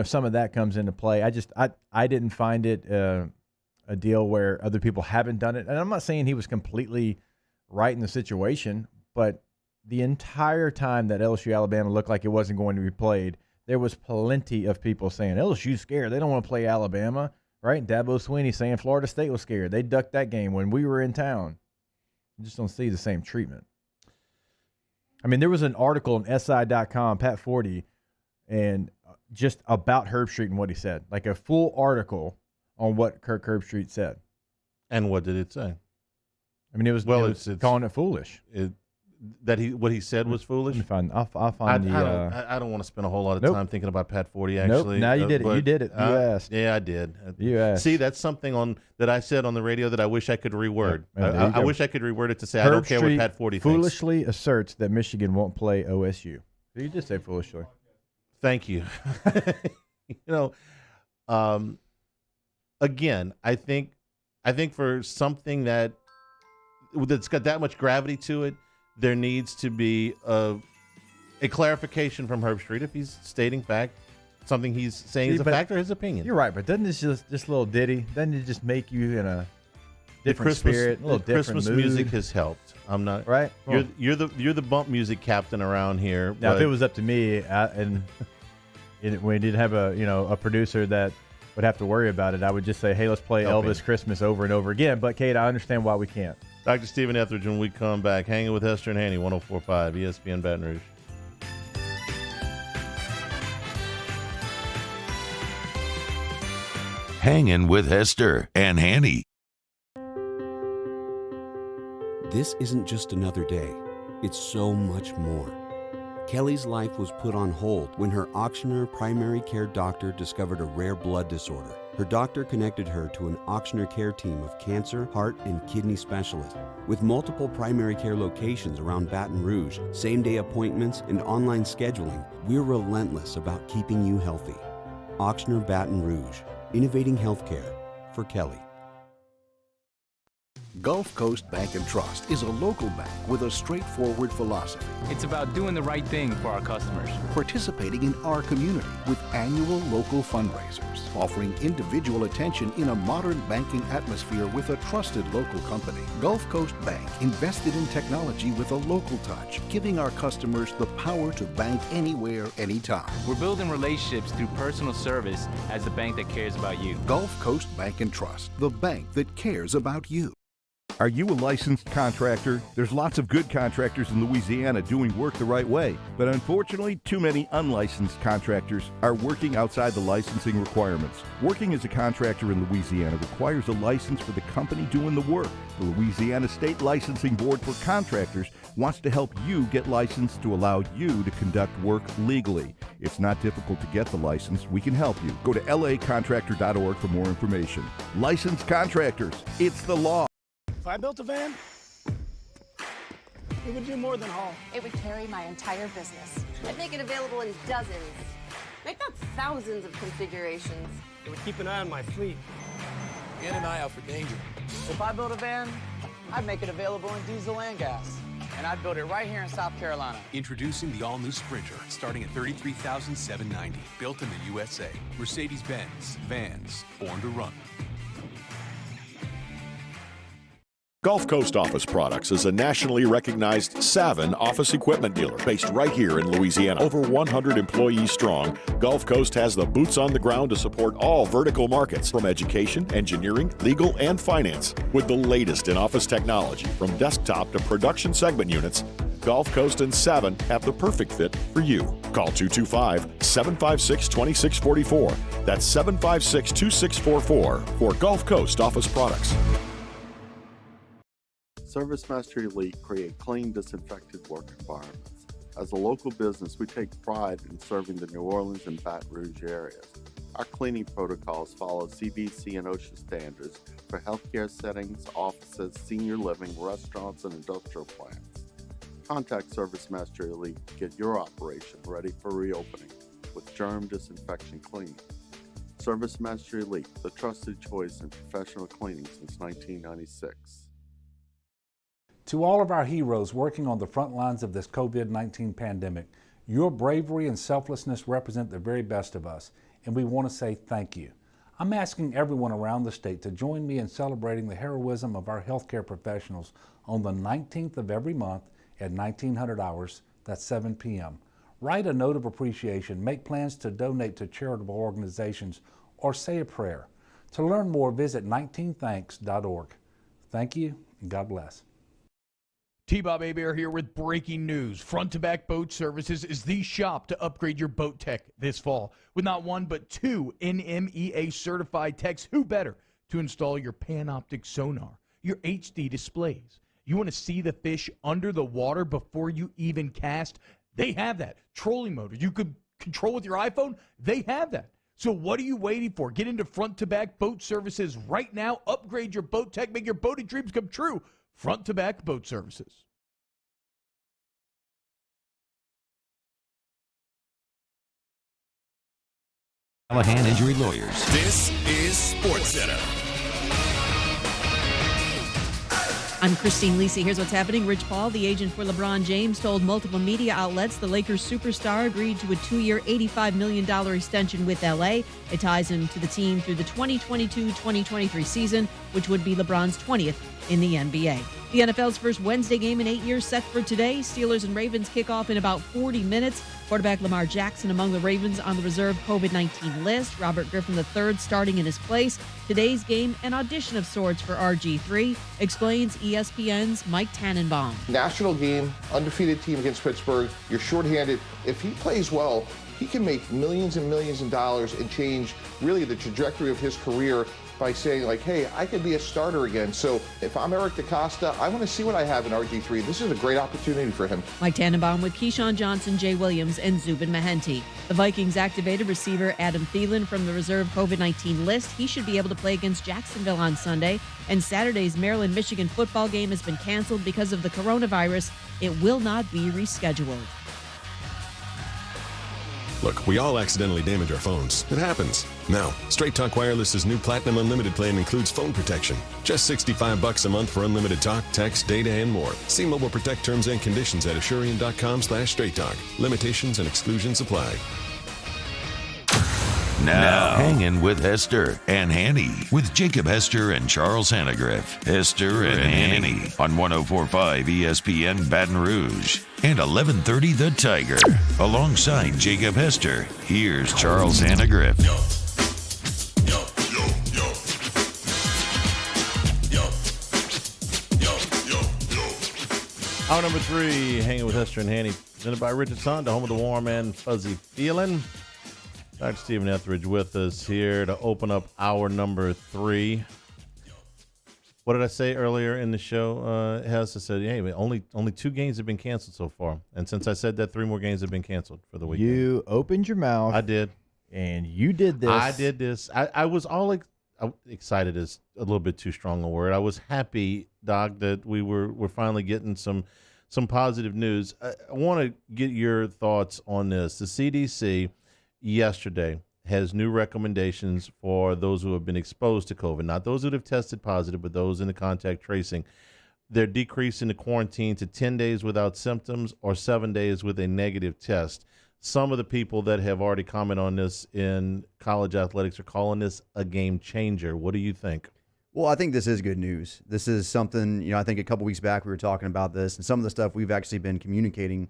Speaker 3: some of that comes into play. I didn't find it a deal where other people haven't done it. And I'm not saying he was completely right in the situation, but the entire time that LSU Alabama looked like it wasn't going to be played, there was plenty of people saying LSU's scared. They don't want to play Alabama, right? Dabo Swinney saying Florida State was scared. They ducked that game when we were in town. You just don't see the same treatment. I mean, there was an article on SI.com, Pat Forty, and just about Herbstreit and what he said, like a full article on what Kirk Herbstreit said.
Speaker 2: And what did it say?
Speaker 3: I mean, it was calling it foolish.
Speaker 2: What he said was foolish.
Speaker 3: Let me find. I'll find
Speaker 2: I don't want to spend a whole lot of time thinking about Pat Forty. Actually,
Speaker 3: now you did it. You did it. You asked.
Speaker 2: Yeah, I did.
Speaker 3: You asked.
Speaker 2: See, that's something that I said on the radio that I wish I could reword.
Speaker 3: Yeah,
Speaker 2: I wish I could reword it to say I don't care what Pat Forty thinks.
Speaker 3: Foolishly asserts that Michigan won't play OSU. You did say foolishly.
Speaker 2: Thank you. Again, I think for something that's got that much gravity to it, there needs to be a clarification from Herbstreit if he's stating fact, something he's saying is a fact or his opinion.
Speaker 3: You're right, but doesn't this little ditty, doesn't it just make you in a different spirit, a little different
Speaker 2: Christmas
Speaker 3: mood?
Speaker 2: music has helped. I'm not
Speaker 3: right. Well,
Speaker 2: you're the bump music captain around here.
Speaker 3: Now, if it was up to me, and we didn't have a producer that would have to worry about it, I would just say, hey, let's play Elvis Christmas over and over again. But Kate, I understand why we can't.
Speaker 2: Dr. Stephen Etheredge, when we come back, hanging with Hester and Hanny, 104.5 ESPN Baton Rouge.
Speaker 1: Hangin' with Hester and Hanny.
Speaker 8: This isn't just another day. It's so much more. Kelly's life was put on hold when her auctioneer primary care doctor discovered a rare blood disorder. Her doctor connected her to an auctioneer care team of cancer, heart, and kidney specialists. With multiple primary care locations around Baton Rouge, same-day appointments, and online scheduling, we're relentless about keeping you healthy. Auctioneer Baton Rouge, innovating healthcare for Kelly.
Speaker 9: Gulf Coast Bank and Trust is a local bank with a straightforward philosophy.
Speaker 10: It's about doing the right thing for our customers.
Speaker 9: Participating in our community with annual local fundraisers. Offering individual attention in a modern banking atmosphere with a trusted local company. Gulf Coast Bank invested in technology with a local touch, giving our customers the power to bank anywhere, anytime.
Speaker 10: We're building relationships through personal service as the bank that cares about you.
Speaker 9: Gulf Coast Bank and Trust, the bank that cares about you.
Speaker 16: Are you a licensed contractor? There's lots of good contractors in Louisiana doing work the right way, but unfortunately, too many unlicensed contractors are working outside the licensing requirements. Working as a contractor in Louisiana requires a license for the company doing the work. The Louisiana State Licensing Board for Contractors wants to help you get licensed to allow you to conduct work legally. It's not difficult to get the license. We can help you. Go to lacontractor.org for more information. Licensed contractors, it's the law.
Speaker 23: If I built a van, it would do more than haul.
Speaker 19: It would carry my entire business. I'd make it available in dozens, if not thousands of configurations.
Speaker 23: It would keep an eye on my fleet.
Speaker 20: And an eye out for danger.
Speaker 21: If I built a van, I'd make it available in diesel and gas. And I'd build it right here in South Carolina.
Speaker 26: Introducing the all-new Sprinter, starting at $33,790. Built in the USA. Mercedes-Benz. Vans. Born to run.
Speaker 15: Gulf Coast Office Products is a nationally recognized Savin office equipment dealer based right here in Louisiana. Over 100 employees strong, Gulf Coast has the boots on the ground to support all vertical markets, from education, engineering, legal, and finance. With the latest in office technology, from desktop to production segment units, Gulf Coast and Savin have the perfect fit for you. Call 225-756-2644. That's 756-2644 for Gulf Coast Office Products.
Speaker 17: Service Master Elite create clean, disinfected work environments. As a local business, we take pride in serving the New Orleans and Baton Rouge areas. Our cleaning protocols follow CDC and OSHA standards for healthcare settings, offices, senior living, restaurants, and industrial plants. Contact Service Master Elite to get your operation ready for reopening with germ disinfection cleaning. Service Master Elite, the trusted choice in professional cleaning since 1996.
Speaker 5: To all of our heroes working on the front lines of this COVID-19 pandemic, your bravery and selflessness represent the very best of us, and we want to say thank you. I'm asking everyone around the state to join me in celebrating the heroism of our healthcare professionals on the 19th of every month at 1900 hours, that's 7 p.m. Write a note of appreciation, make plans to donate to charitable organizations, or say a prayer. To learn more, visit 19thanks.org. Thank you, and God bless.
Speaker 4: T-Bob Hebert here with breaking news. Front to Back Boat Services is the shop to upgrade your boat tech this fall. With not one but two NMEA certified techs, who better to install your Panoptic sonar, your HD displays. You want to see the fish under the water before you even cast? They have that. Trolling motor you could control with your iPhone? They have that. So what are you waiting for? Get into Front to Back Boat Services right now. Upgrade your boat tech. Make your boating dreams come true. Front to Back Boat Services.
Speaker 1: Callahan Injury Lawyers.
Speaker 6: This is SportsCenter.
Speaker 12: I'm Christine Lisi. Here's what's happening. Rich Paul, the agent for LeBron James, told multiple media outlets the Lakers superstar agreed to a 2-year, $85 million extension with L.A. It ties him to the team through the 2022-2023 season, which would be LeBron's 20th in the NBA. The NFL's first Wednesday game in 8 years set for today. Steelers and Ravens kick off in about 40 minutes. Quarterback Lamar Jackson among the Ravens on the reserve COVID-19 list. Robert Griffin III starting in his place. Today's game, an audition of sorts for RG3, explains ESPN's Mike Tannenbaum.
Speaker 18: National game, undefeated team against Pittsburgh. You're shorthanded. If he plays well, he can make millions and millions of dollars and change really the trajectory of his career by saying, like, hey, I could be a starter again. So if I'm Eric DeCosta, I want to see what I have in RG3. This is a great opportunity for him.
Speaker 12: Mike Tannenbaum with Keyshawn Johnson, Jay Williams, and Zubin Mehenti. The Vikings activated receiver Adam Thielen from the reserve COVID-19 list. He should be able to play against Jacksonville on Sunday. And Saturday's Maryland-Michigan football game has been canceled because of the coronavirus. It will not be rescheduled.
Speaker 6: Look, we all accidentally damage our phones. It happens. Now, Straight Talk Wireless's new Platinum Unlimited plan includes phone protection. Just $65 a month for unlimited talk, text, data, and more. See Mobile Protect terms and conditions at Asurion.com/Straight Talk. Limitations and exclusions apply.
Speaker 1: Now, Hangin with Hester and Hanny with Jacob Hester and Charles Hanagriff. Hester and Hanny on 104.5 ESPN Baton Rouge and 1130 The Tiger. Alongside Jacob Hester, here's Charles Hanagriff.
Speaker 2: Hour number 3, Hanging with Hester and Hanny, presented by Richard Sonda, home of the warm and fuzzy feeling. Dr. Stephen Etheredge with us here to open up hour number 3. What did I say earlier in the show? Hester said, hey, only 2 games have been canceled so far. And since I said that, 3 more games have been canceled for the weekend.
Speaker 3: You opened your mouth.
Speaker 2: I did.
Speaker 3: And you did this.
Speaker 2: I did this. I was all excited is a little bit too strong a word. I was happy, Doc, that we're finally getting some positive news. I want to get your thoughts on this. The CDC yesterday has new recommendations for those who have been exposed to COVID, not those who have tested positive, but those in the contact tracing. They're decreasing the quarantine to 10 days without symptoms or 7 days with a negative test. Some of the people that have already commented on this in college athletics are calling this a game changer. What do you think?
Speaker 22: Well, I think this is good news. This is something, I think a couple weeks back we were talking about this, and some of the stuff we've actually been communicating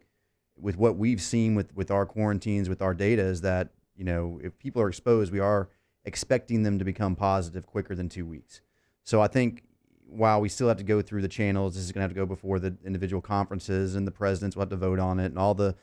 Speaker 22: with what we've seen with our quarantines, with our data, is that, if people are exposed, we are expecting them to become positive quicker than 2 weeks. So I think while we still have to go through the channels, this is going to have to go before the individual conferences, and the presidents will have to vote on it, and all the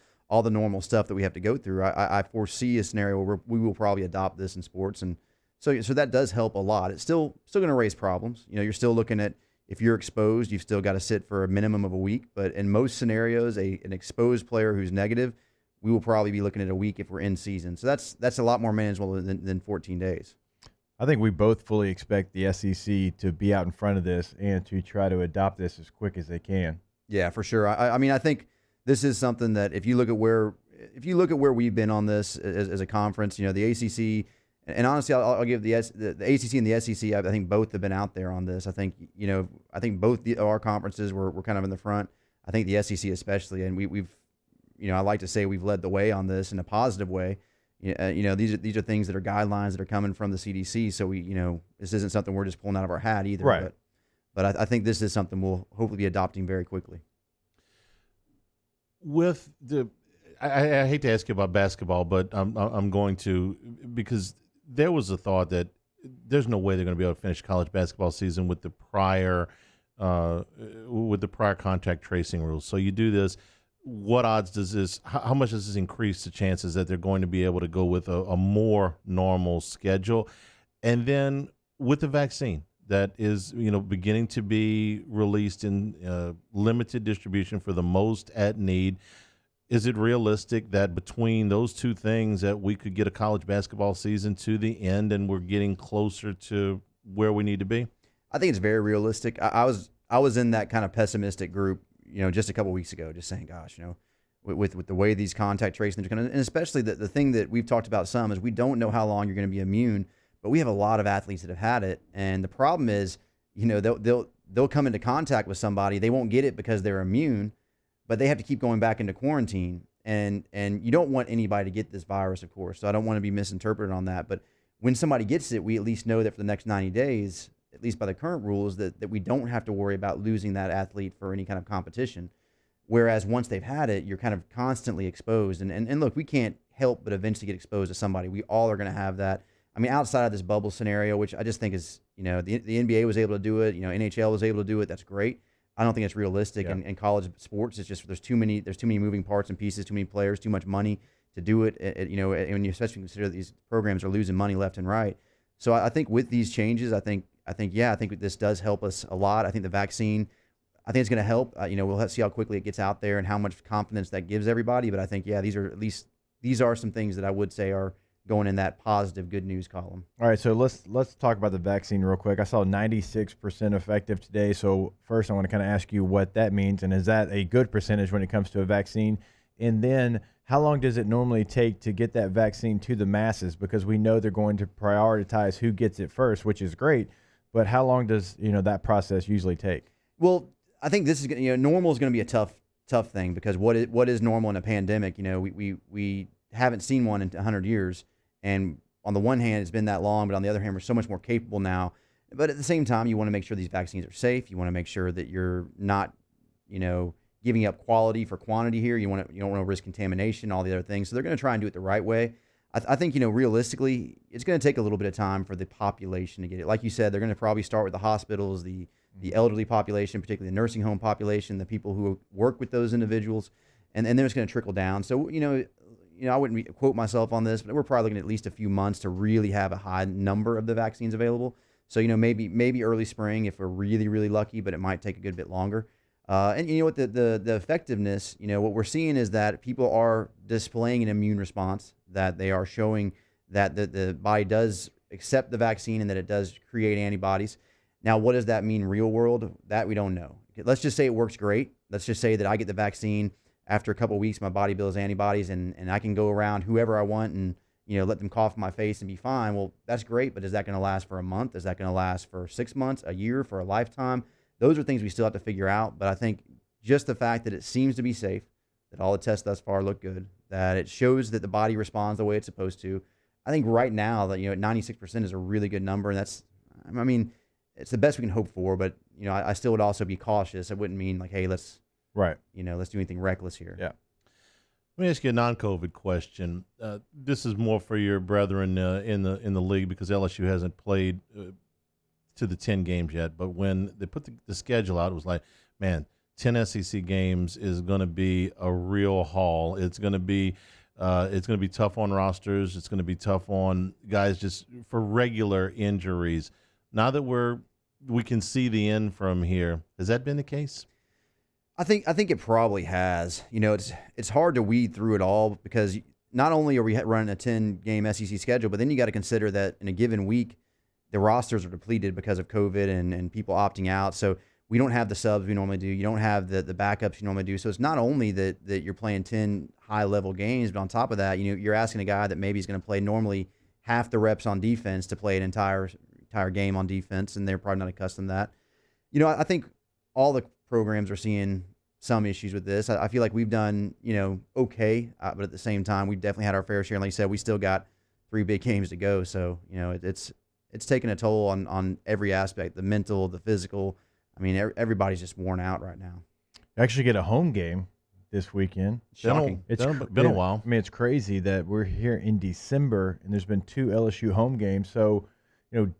Speaker 22: normal stuff that we have to go through. I foresee a scenario where we will probably adopt this in sports, and so that does help a lot. It's still going to raise problems. You're still looking at, if you're exposed, you've still got to sit for a minimum of a week. But in most scenarios, an exposed player who's negative, we will probably be looking at a week if we're in season. So that's a lot more manageable than 14 days.
Speaker 3: I think we both fully expect the SEC to be out in front of this and to try to adopt this as quick as they can.
Speaker 22: Yeah, for sure. I mean, I think this is something that if you look at where we've been on this as a conference, the ACC, and honestly, I'll give the ACC and the SEC. I think both have been out there on this. I think both our conferences were kind of in the front. I think the SEC especially, and we've I like to say we've led the way on this in a positive way. These are things that are guidelines that are coming from the CDC. So this isn't something we're just pulling out of our hat either.
Speaker 3: Right.
Speaker 22: But I think this is something we'll hopefully be adopting very quickly.
Speaker 2: With I hate to ask you about basketball, but I'm going to, because there was a thought that there's no way they're going to be able to finish college basketball season with the prior contact tracing rules. So you do this. What odds does this? How much does this increase the chances that they're going to be able to go with a more normal schedule? And then with the vaccine that is beginning to be released in limited distribution for the most at need. Is it realistic that between those two things that we could get a college basketball season to the end and we're getting closer to where we need to be?
Speaker 22: I think it's very realistic. I was in that kind of pessimistic group, just a couple weeks ago, just saying, gosh, with the way these contact tracing are going to, and especially the thing that we've talked about some is we don't know how long you're going to be immune, but we have a lot of athletes that have had it. And the problem is, they'll come into contact with somebody, they won't get it because they're immune, but they have to keep going back into quarantine. And you don't want anybody to get this virus, of course. So I don't want to be misinterpreted on that. But when somebody gets it, we at least know that for the next 90 days, at least by the current rules, that we don't have to worry about losing that athlete for any kind of competition. Whereas once they've had it, you're kind of constantly exposed. And look, we can't help but eventually get exposed to somebody. We all are going to have that. I mean, outside of this bubble scenario, which I just think is, the NBA was able to do it, NHL was able to do it. That's great. I don't think it's realistic in college sports. It's just there's too many moving parts and pieces, too many players, too much money to do it. And when you especially consider these programs are losing money left and right. So I think with these changes, I think this does help us a lot. I think the vaccine, I think it's going to help. We'll have to see how quickly it gets out there and how much confidence that gives everybody. But I think these are some things that I would say are going in that positive good news column.
Speaker 3: All right, so let's talk about the vaccine real quick. I saw 96% effective today. So first I want to kind of ask you what that means, and is that a good percentage when it comes to a vaccine? And then how long does it normally take to get that vaccine to the masses? Because we know they're going to prioritize who gets it first, which is great. But how long does that process usually take?
Speaker 22: Well, I think this is normal is going to be a tough thing, because what is normal in a pandemic? We haven't seen one in 100 years. And on the one hand, it's been that long, but on the other hand, we're so much more capable now. But at the same time, you want to make sure these vaccines are safe. You want to make sure that you're not, giving up quality for quantity here. You don't want to risk contamination, all the other things. So they're going to try and do it the right way. I think, realistically, it's going to take a little bit of time for the population to get it. Like you said, they're going to probably start with the hospitals, the elderly population, particularly the nursing home population, the people who work with those individuals, and then it's going to trickle down. So, I wouldn't quote myself on this, but we're probably looking at least a few months to really have a high number of the vaccines available. So, maybe early spring if we're really, really lucky, but it might take a good bit longer. And the effectiveness, what we're seeing is that people are displaying an immune response, that they are showing that the body does accept the vaccine and that it does create antibodies. Now, what does that mean real world? That we don't know. Let's just say it works great. Let's just say that I get the vaccine. After a couple of weeks, my body builds antibodies, and I can go around whoever I want and let them cough in my face and be fine. Well, that's great, but is that going to last for a month? Is that going to last for 6 months, a year, for a lifetime? Those are things we still have to figure out. But I think just the fact that it seems to be safe, that all the tests thus far look good, that it shows that the body responds the way it's supposed to. I think right now that 96% is a really good number, and that's, it's the best we can hope for. But I still would also be cautious. I wouldn't mean like, hey, let's do anything reckless here.
Speaker 3: Yeah.
Speaker 2: Let me ask you a non-COVID question. This is more for your brethren in the league, because LSU hasn't played to the 10 games yet. But when they put the schedule out, it was like, man, 10 SEC games is going to be a real haul. It's going to be tough on rosters. It's going to be tough on guys just for regular injuries. Now that we can see the end from here, has that been the case?
Speaker 22: I think it probably has. It's hard to weed through it all, because not only are we running a 10-game SEC schedule, but then you got to consider that in a given week, the rosters are depleted because of COVID and people opting out. So we don't have the subs we normally do. You don't have the backups you normally do. So it's not only that you're playing 10 high-level games, but on top of that, you're asking a guy that maybe is going to play normally half the reps on defense to play an entire game on defense, and they're probably not accustomed to that. I think all the programs are seeing some issues with this. I feel like we've done, okay, but at the same time, we've definitely had our fair share. And like you said, we still got 3 big games to go. So, it's taking a toll on every aspect, the mental, the physical. I mean, everybody's just worn out right now.
Speaker 3: You actually get a home game this weekend.
Speaker 22: Shocking.
Speaker 2: It's been a while.
Speaker 3: I mean, it's crazy that we're here in December and there's been 2 LSU home games. So,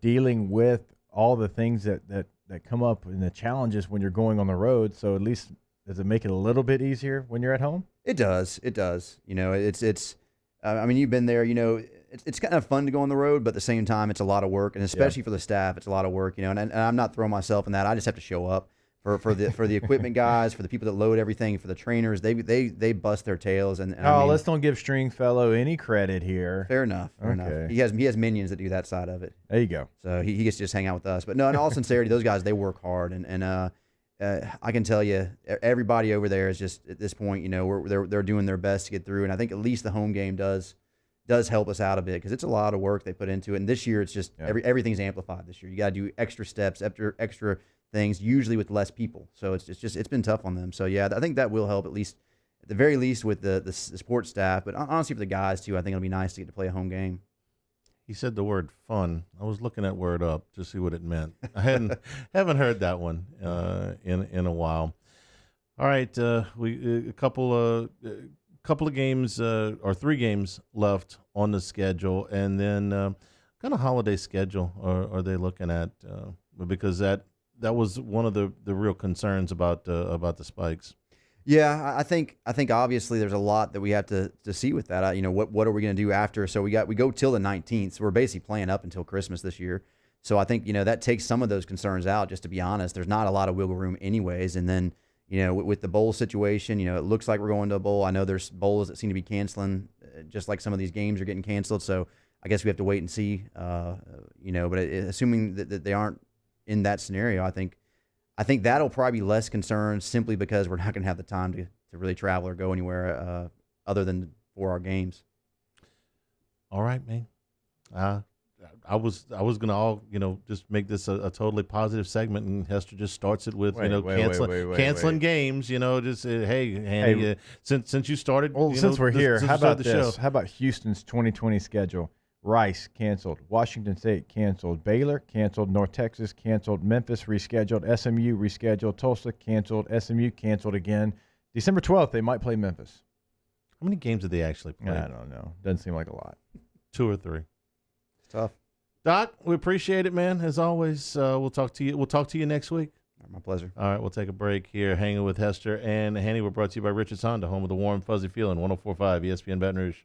Speaker 3: dealing with all the things that come up and the challenges when you're going on the road. So at least does it make it a little bit easier when you're at home?
Speaker 22: It does. It does. I mean, you've been there, it's kind of fun to go on the road, but at the same time, it's a lot of work. And especially for the staff, it's a lot of work, and I'm not throwing myself in that. I just have to show up for the equipment guys, for the people that load everything, for the trainers. They bust their tails. And I mean,
Speaker 3: let's don't give Stringfellow any credit here.
Speaker 22: Fair enough. Fair enough. He has minions that do that side of it.
Speaker 3: There you go.
Speaker 22: So he gets to just hang out with us. But no, in all sincerity, those guys, they work hard. And I can tell you, everybody over there is just, at this point, they're doing their best to get through. And I think at least the home game does help us out a bit, because it's a lot of work they put into it. And this year, it's just everything's amplified this year. You got to do extra steps, extra things, usually with less people. So it's been tough on them. So yeah, I think that will help, at the very least with the sports staff. But honestly, for the guys too, I think it'll be nice to get to play a home game.
Speaker 2: He said the word fun. I was looking that word up to see what it meant. I haven't heard that one in a while. All right, we a couple of games or 3 games left on the schedule, and then kind of holiday schedule are they looking at? Because that was one of the real concerns about the spikes.
Speaker 22: Yeah, I think obviously there's a lot that we have to see with that. What are we going to do after? So we go till the 19th. So we're basically playing up until Christmas this year. So I think that takes some of those concerns out. Just to be honest, there's not a lot of wiggle room anyways. And then with the bowl situation, it looks like we're going to a bowl. I know there's bowls that seem to be canceling, just like some of these games are getting canceled. So I guess we have to wait and see. But assuming that they aren't in that scenario, I think that'll probably be less concerned, simply because we're not going to have the time to really travel or go anywhere other than for our games.
Speaker 2: All right, man. I was gonna just make this a totally positive segment, and Hester just starts it with canceling games. Just hey, Hanny, since you started.
Speaker 3: Well, since we're here, how about this? How about Houston's 2020 schedule? Rice canceled, Washington State canceled, Baylor canceled, North Texas canceled, Memphis rescheduled, SMU rescheduled, Tulsa canceled, SMU canceled again. December 12th, they might play Memphis.
Speaker 2: How many games did they actually play?
Speaker 3: I don't know. Doesn't seem like a lot.
Speaker 2: 2 or 3.
Speaker 22: It's tough.
Speaker 2: Doc, we appreciate it, man. As always, we'll talk to you. We'll talk to you next week.
Speaker 22: My pleasure.
Speaker 2: All right, we'll take a break here. Hanging with Hester and Hanny. We're brought to you by Richards Honda, home of the warm, fuzzy feeling. 104.5 ESPN Baton Rouge.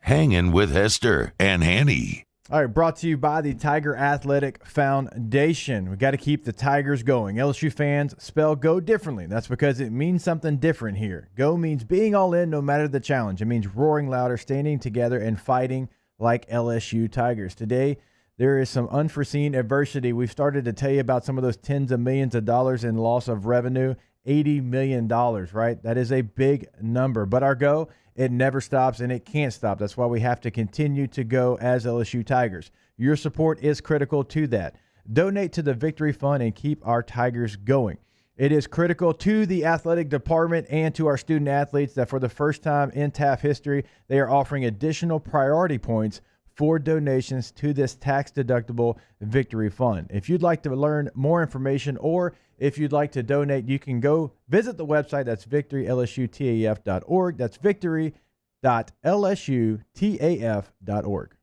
Speaker 1: Hanging with Hester and Hanny.
Speaker 3: All right, brought to you by the Tiger Athletic Foundation. We got to keep the Tigers going. LSU fans spell go differently. That's because it means something different here. Go means being all in no matter the challenge. It means roaring louder, standing together, and fighting like LSU Tigers. Today, there is some unforeseen adversity. We've started to tell you about some of those tens of millions of dollars in loss of revenue. $80 million, right? That is a big number. But our go, it never stops, and it can't stop. That's why we have to continue to go as LSU Tigers. Your support is critical to that. Donate to the Victory Fund and keep our Tigers going. It is critical to the athletic department and to our student athletes that for the first time in TAF history, they are offering additional priority points for donations to this tax-deductible Victory Fund. If you'd like to learn more information, or if you'd like to donate, you can go visit the website. That's victorylsutaf.org. That's victory.lsutaf.org.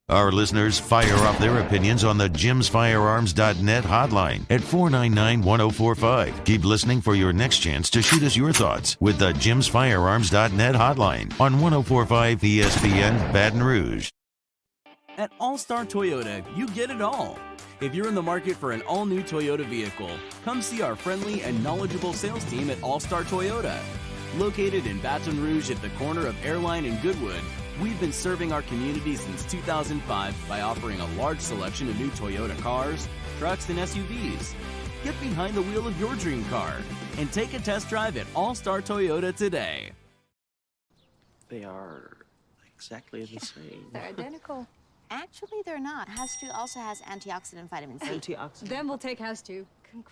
Speaker 1: Our listeners fire off their opinions on the jimsfirearms.net hotline at 499-1045. Keep listening for your next chance to shoot us your thoughts with the jimsfirearms.net hotline on 104.5 ESPN Baton Rouge.
Speaker 7: At All-Star Toyota, you get it all. If you're in the market for an all-new Toyota vehicle, come see our friendly and knowledgeable sales team at All-Star Toyota. Located in Baton Rouge at the corner of Airline and Goodwood, we've been serving our community since 2005 by offering a large selection of new Toyota cars, trucks, and SUVs. Get behind the wheel of your dream car and take a test drive at All-Star Toyota today.
Speaker 11: They are exactly the same.
Speaker 19: They're identical.
Speaker 8: Actually, they're not. Has2 also has antioxidant vitamin C.
Speaker 11: Antioxidant.
Speaker 8: Then we'll take Has2.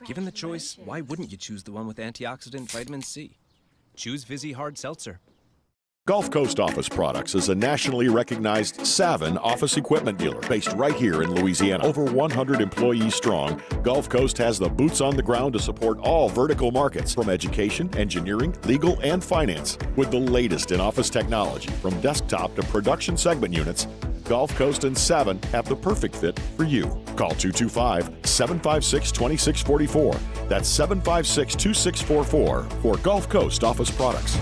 Speaker 11: Given the choice, why wouldn't you choose the one with antioxidant vitamin C? Choose Vizzy Hard Seltzer.
Speaker 15: Gulf Coast Office Products is a nationally recognized Savin office equipment dealer based right here in Louisiana. Over 100 employees strong, Gulf Coast has the boots on the ground to support all vertical markets, from education, engineering, legal, and finance. With the latest in office technology, from desktop to production segment units, Gulf Coast and Savin have the perfect fit for you. Call 225-756-2644. That's 756-2644 for Gulf Coast Office Products.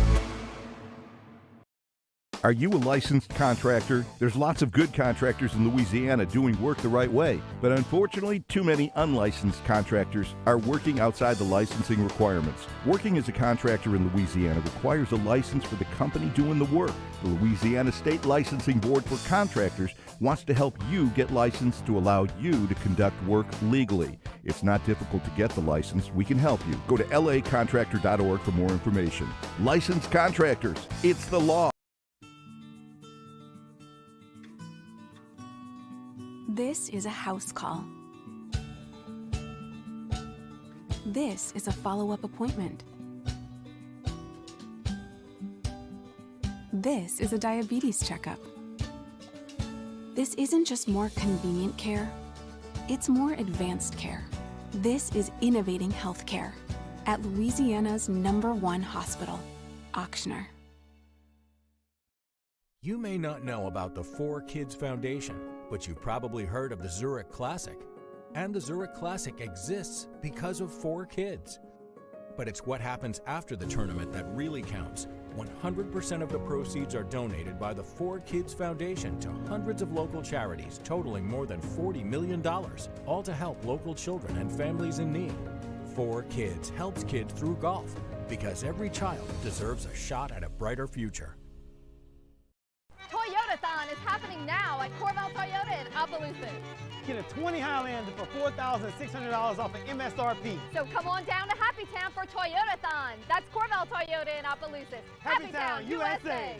Speaker 16: Are you a licensed contractor? There's lots of good contractors in Louisiana doing work the right way, but unfortunately, too many unlicensed contractors are working outside the licensing requirements. Working as a contractor in Louisiana requires a license for the company doing the work. The Louisiana State Licensing Board for Contractors wants to help you get licensed to allow you to conduct work legally. It's not difficult to get the license. We can help you. Go to lacontractor.org for more information. Licensed contractors, it's the law.
Speaker 13: This is a house call. This is a follow-up appointment. This is a diabetes checkup. This isn't just more convenient care, it's more advanced care. This is innovating healthcare at Louisiana's #1 hospital, Auctioner.
Speaker 14: You may not know about the 4Kids Foundation, but you've probably heard of the Zurich Classic. And the Zurich Classic exists because of 4Kids. But it's what happens after the tournament that really counts. 100% of the proceeds are donated by the 4Kids Foundation to hundreds of local charities, totaling more than $40 million, all to help local children and families in need. 4Kids helps kids through golf, because every child deserves a shot at a brighter future.
Speaker 24: Toyotathon is happening now at Corval Toyota in Opelousas.
Speaker 23: Get a 20 Highlander for $4,600 off of MSRP.
Speaker 24: So come on down to Happy Town for Toyotathon. That's Corval Toyota in Opelousas.
Speaker 23: Happy Town, USA.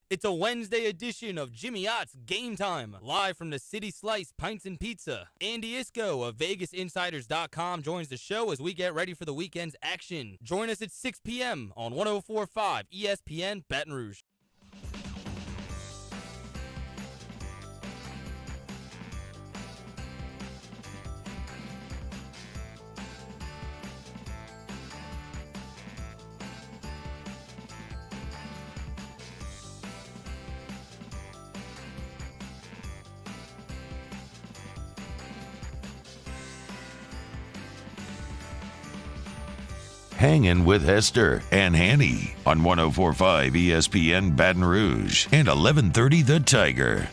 Speaker 25: It's a Wednesday edition of Jimmy Ott's Game Time, live from the City Slice Pints and Pizza. Andy Isco of VegasInsiders.com joins the show as we get ready for the weekend's action. Join us at 6 p.m. on 104.5 ESPN Baton Rouge.
Speaker 1: Hangin with Hester and Hanny on 104.5 ESPN Baton Rouge and 1130 The Tiger.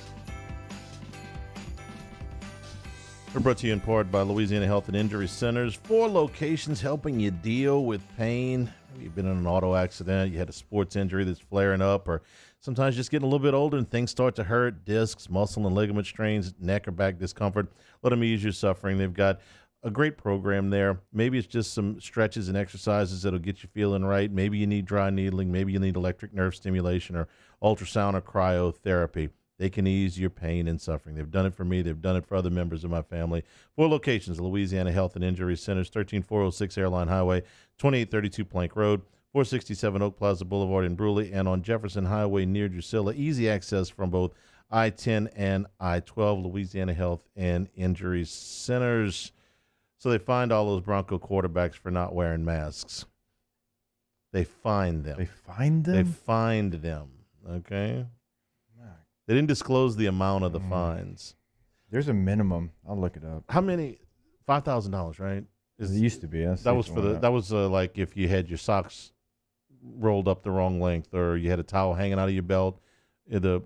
Speaker 2: We're brought to you in part by Louisiana Health and Injury Centers. 4 locations helping you deal with pain. Maybe you've been in an auto accident, you had a sports injury that's flaring up, or sometimes just getting a little bit older and things start to hurt, discs, muscle and ligament strains, neck or back discomfort. Let them ease your suffering. They've got a great program there. Maybe it's just some stretches and exercises that'll get you feeling right. Maybe you need dry needling. Maybe you need electric nerve stimulation or ultrasound or cryotherapy. They can ease your pain and suffering. They've done it for me. They've done it for other members of my family. 4 locations, Louisiana Health and Injury Centers, 13406 Airline Highway, 2832 Plank Road, 467 Oak Plaza Boulevard in Bruley, and on Jefferson Highway near Drusilla. Easy access from both I-10 and I-12, Louisiana Health and Injury Centers. So they find all those Bronco quarterbacks for not wearing masks. They find them.
Speaker 3: They find them?
Speaker 2: They find them, okay? They didn't disclose the amount of the fines.
Speaker 3: There's a minimum. I'll look it up.
Speaker 2: How many? $5,000, right?
Speaker 3: It used to be.
Speaker 2: That was for that was like if you had your socks rolled up the wrong length, or you had a towel hanging out of your belt. The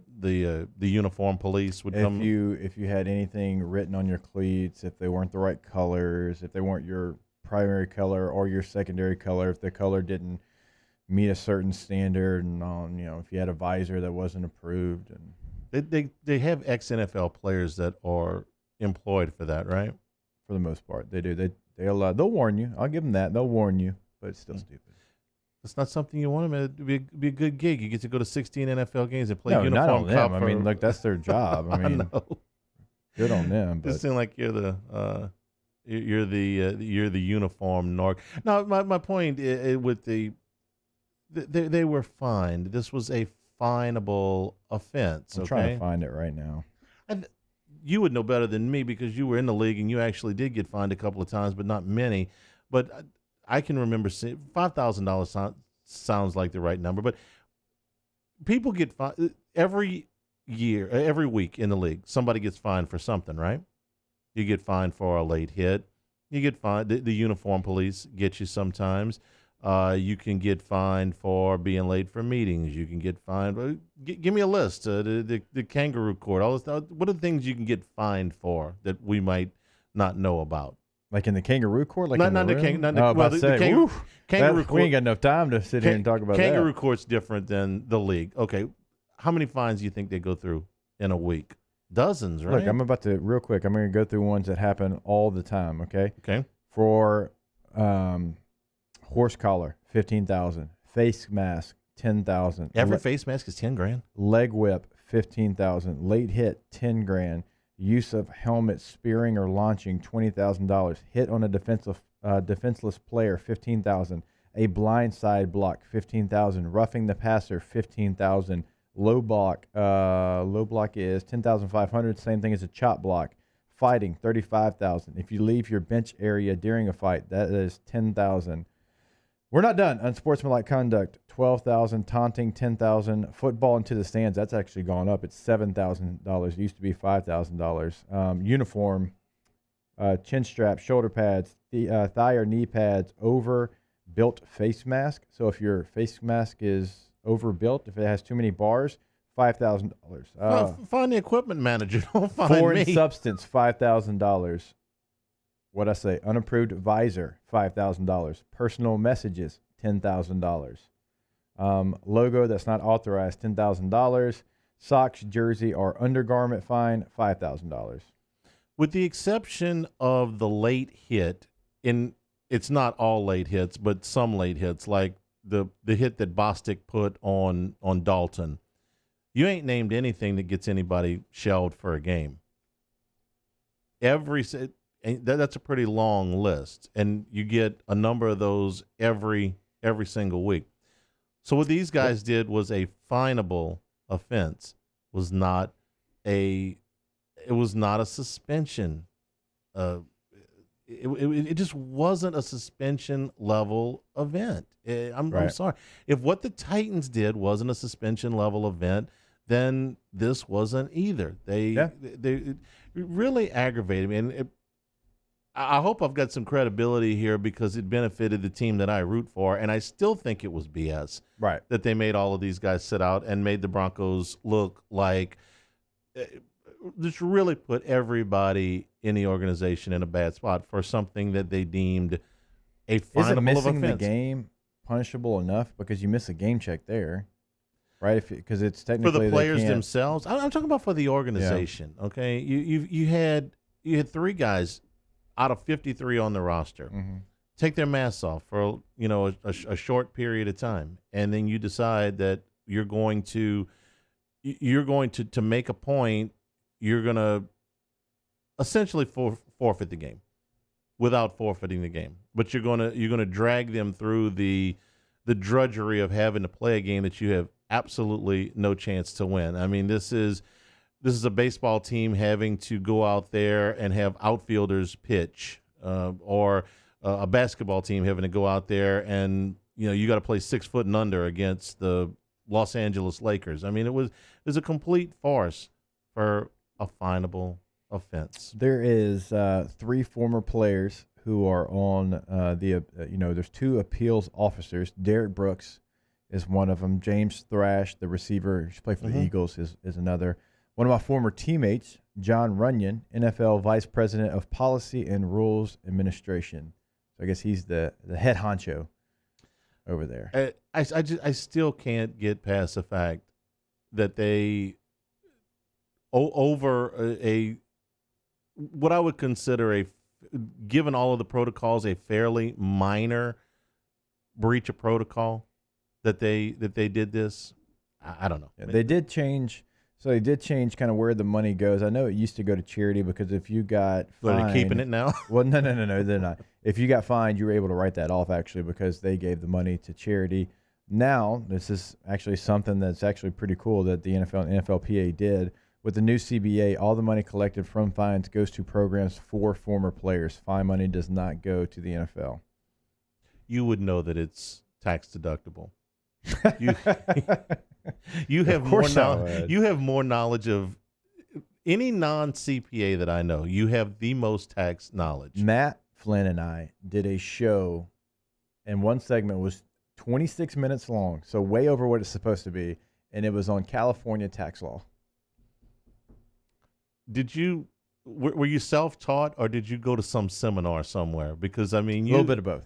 Speaker 2: uniform police would come.
Speaker 3: If you had anything written on your cleats, if they weren't the right colors, if they weren't your primary color or your secondary color, if the color didn't meet a certain standard, and if you had a visor that wasn't approved, and
Speaker 2: they have ex-NFL players that are employed for that, right?
Speaker 3: For the most part, they do. They'll warn you. I'll give them that. They'll warn you, but it's still stupid.
Speaker 2: It's not something you want them to be a good gig. You get to go to 16 NFL games and play
Speaker 3: No, not
Speaker 2: uniform
Speaker 3: on them.
Speaker 2: cop.
Speaker 3: I mean, look, that's their job. I mean, good on them.
Speaker 2: It seems like you're the uniform narc. Now, my point with they were fined. This was a finable offense.
Speaker 3: I'm trying to find it right now.
Speaker 2: And you would know better than me because you were in the league and you actually did get fined a couple of times, but not many. But I can remember seeing $5,000 sounds like the right number. But people get fined every week in the league. Somebody gets fined for something, right? You get fined for a late hit. You get fined. The uniform police get you sometimes. You can get fined for being late for meetings. You can get fined. Give me a list. The kangaroo court. All this. What are the things you can get fined for that we might not know about?
Speaker 3: Like in the kangaroo court? Like
Speaker 2: kangaroo court.
Speaker 3: We ain't got enough time to sit here and talk about
Speaker 2: kangaroo
Speaker 3: that.
Speaker 2: court's different than the league. Okay, how many fines do you think they go through in a week? Dozens, right?
Speaker 3: Look, I'm about to real quick. I'm going to go through ones that happen all the time. Okay.
Speaker 2: Okay.
Speaker 3: For horse collar, $15,000. Face mask, $10,000.
Speaker 2: Every face mask is $10,000.
Speaker 3: Leg whip, $15,000. Late hit, $10,000. Use of helmet, spearing or launching, $20,000. Hit on a defenseless player, $15,000. A blindside block, $15,000. Roughing the passer, $15,000. Low block is $10,500. Same thing as a chop block. Fighting, $35,000. If you leave your bench area during a fight, that is $10,000. We're not done. Unsportsmanlike conduct, $12,000. Taunting, $10,000. Football into the stands, that's actually gone up. It's $7,000. It used to be $5,000. Uniform, chin strap, shoulder pads, thigh or knee pads, overbuilt face mask. So if your face mask is overbuilt, if it has too many bars, $5,000.
Speaker 2: Find the equipment manager. Don't find
Speaker 3: foreign
Speaker 2: me.
Speaker 3: substance, $5,000. What'd I say? Unapproved visor, $5,000. Personal messages, $10,000. Logo that's not authorized, $10,000. Socks, jersey, or undergarment fine, $5,000.
Speaker 2: With the exception of the late hit, it's not all late hits, but some late hits, like the hit that Bostic put on Dalton. You ain't named anything that gets anybody shelled for a game. That's a pretty long list, and you get a number of those every single week. So what these guys did was a finable offense. It was not a suspension. It just wasn't a suspension level event. I'm sorry. If what the Titans did wasn't a suspension level event, then this wasn't either. They really aggravated me, and I hope I've got some credibility here because it benefited the team that I root for, and I still think it was BS.
Speaker 3: Right.
Speaker 2: That they made all of these guys sit out and made the Broncos look like just really put everybody in the organization in a bad spot for something that they deemed a finable offense.
Speaker 3: Isn't missing the game punishable enough because you miss a game check there, right? Because it's technically
Speaker 2: for the players themselves. I'm talking about for the organization. Yeah. Okay, you had 3 guys out of 53 on the roster.
Speaker 3: Mm-hmm.
Speaker 2: Take their masks off for a short period of time, and then you decide that you're going to make a point. You're going to essentially forfeit the game without forfeiting the game, but you're going to drag them through the drudgery of having to play a game that you have absolutely no chance to win. I mean, this is a baseball team having to go out there and have outfielders pitch, or a basketball team having to go out there and you got to play 6 foot and under against the Los Angeles Lakers. I mean, it was a complete farce for a finable offense.
Speaker 3: There is 3 former players who are on there's 2 appeals officers. Derek Brooks is one of them. James Thrash, the receiver, who's played for the Eagles, is another. One of my former teammates, John Runyon, NFL Vice President of Policy and Rules Administration. So I guess he's the head honcho over there.
Speaker 2: I still can't get past the fact that they over what I would consider given all of the protocols, a fairly minor breach of protocol. that they did this? I don't know.
Speaker 3: Yeah, they did change. So they did change kind of where the money goes. I know it used to go to charity because if you got fined,
Speaker 2: are they keeping it now?
Speaker 3: Well, no, they're not. If you got fined, you were able to write that off actually because they gave the money to charity. Now, this is actually something that's actually pretty cool that the NFL and NFLPA did. With the new CBA, all the money collected from fines goes to programs for former players. Fine money does not go to the NFL.
Speaker 2: You would know that it's tax deductible. You have more knowledge of any non-CPA that I know. You have the most tax knowledge.
Speaker 3: Matt Flynn and I did a show, and one segment was 26 minutes long, so way over what it's supposed to be, and it was on California tax law.
Speaker 2: Were you self-taught, or did you go to some seminar somewhere? Because, I mean,
Speaker 3: a little bit of both.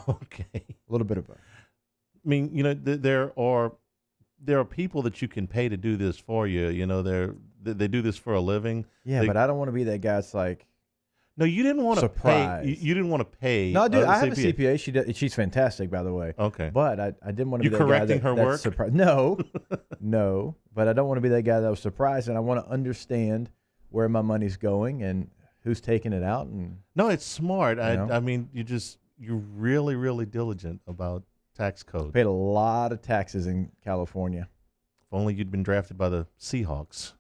Speaker 2: Okay.
Speaker 3: A little bit of both.
Speaker 2: I mean, there are people that you can pay to do this for you. They do this for a living.
Speaker 3: Yeah, but I don't want to be that guy that's like,
Speaker 2: no, you didn't want to pay. You didn't want to pay.
Speaker 3: No, dude, I have a CPA. She's fantastic, by the way.
Speaker 2: Okay.
Speaker 3: But I didn't want to be that guy
Speaker 2: correcting her work?
Speaker 3: No, no. But I don't want to be that guy that was surprised, and I want to understand where my money's going and who's taking it out. And
Speaker 2: no, it's smart. I mean, you're really, really diligent about tax code.
Speaker 3: Paid a lot of taxes in California.
Speaker 2: If only you'd been drafted by the Seahawks.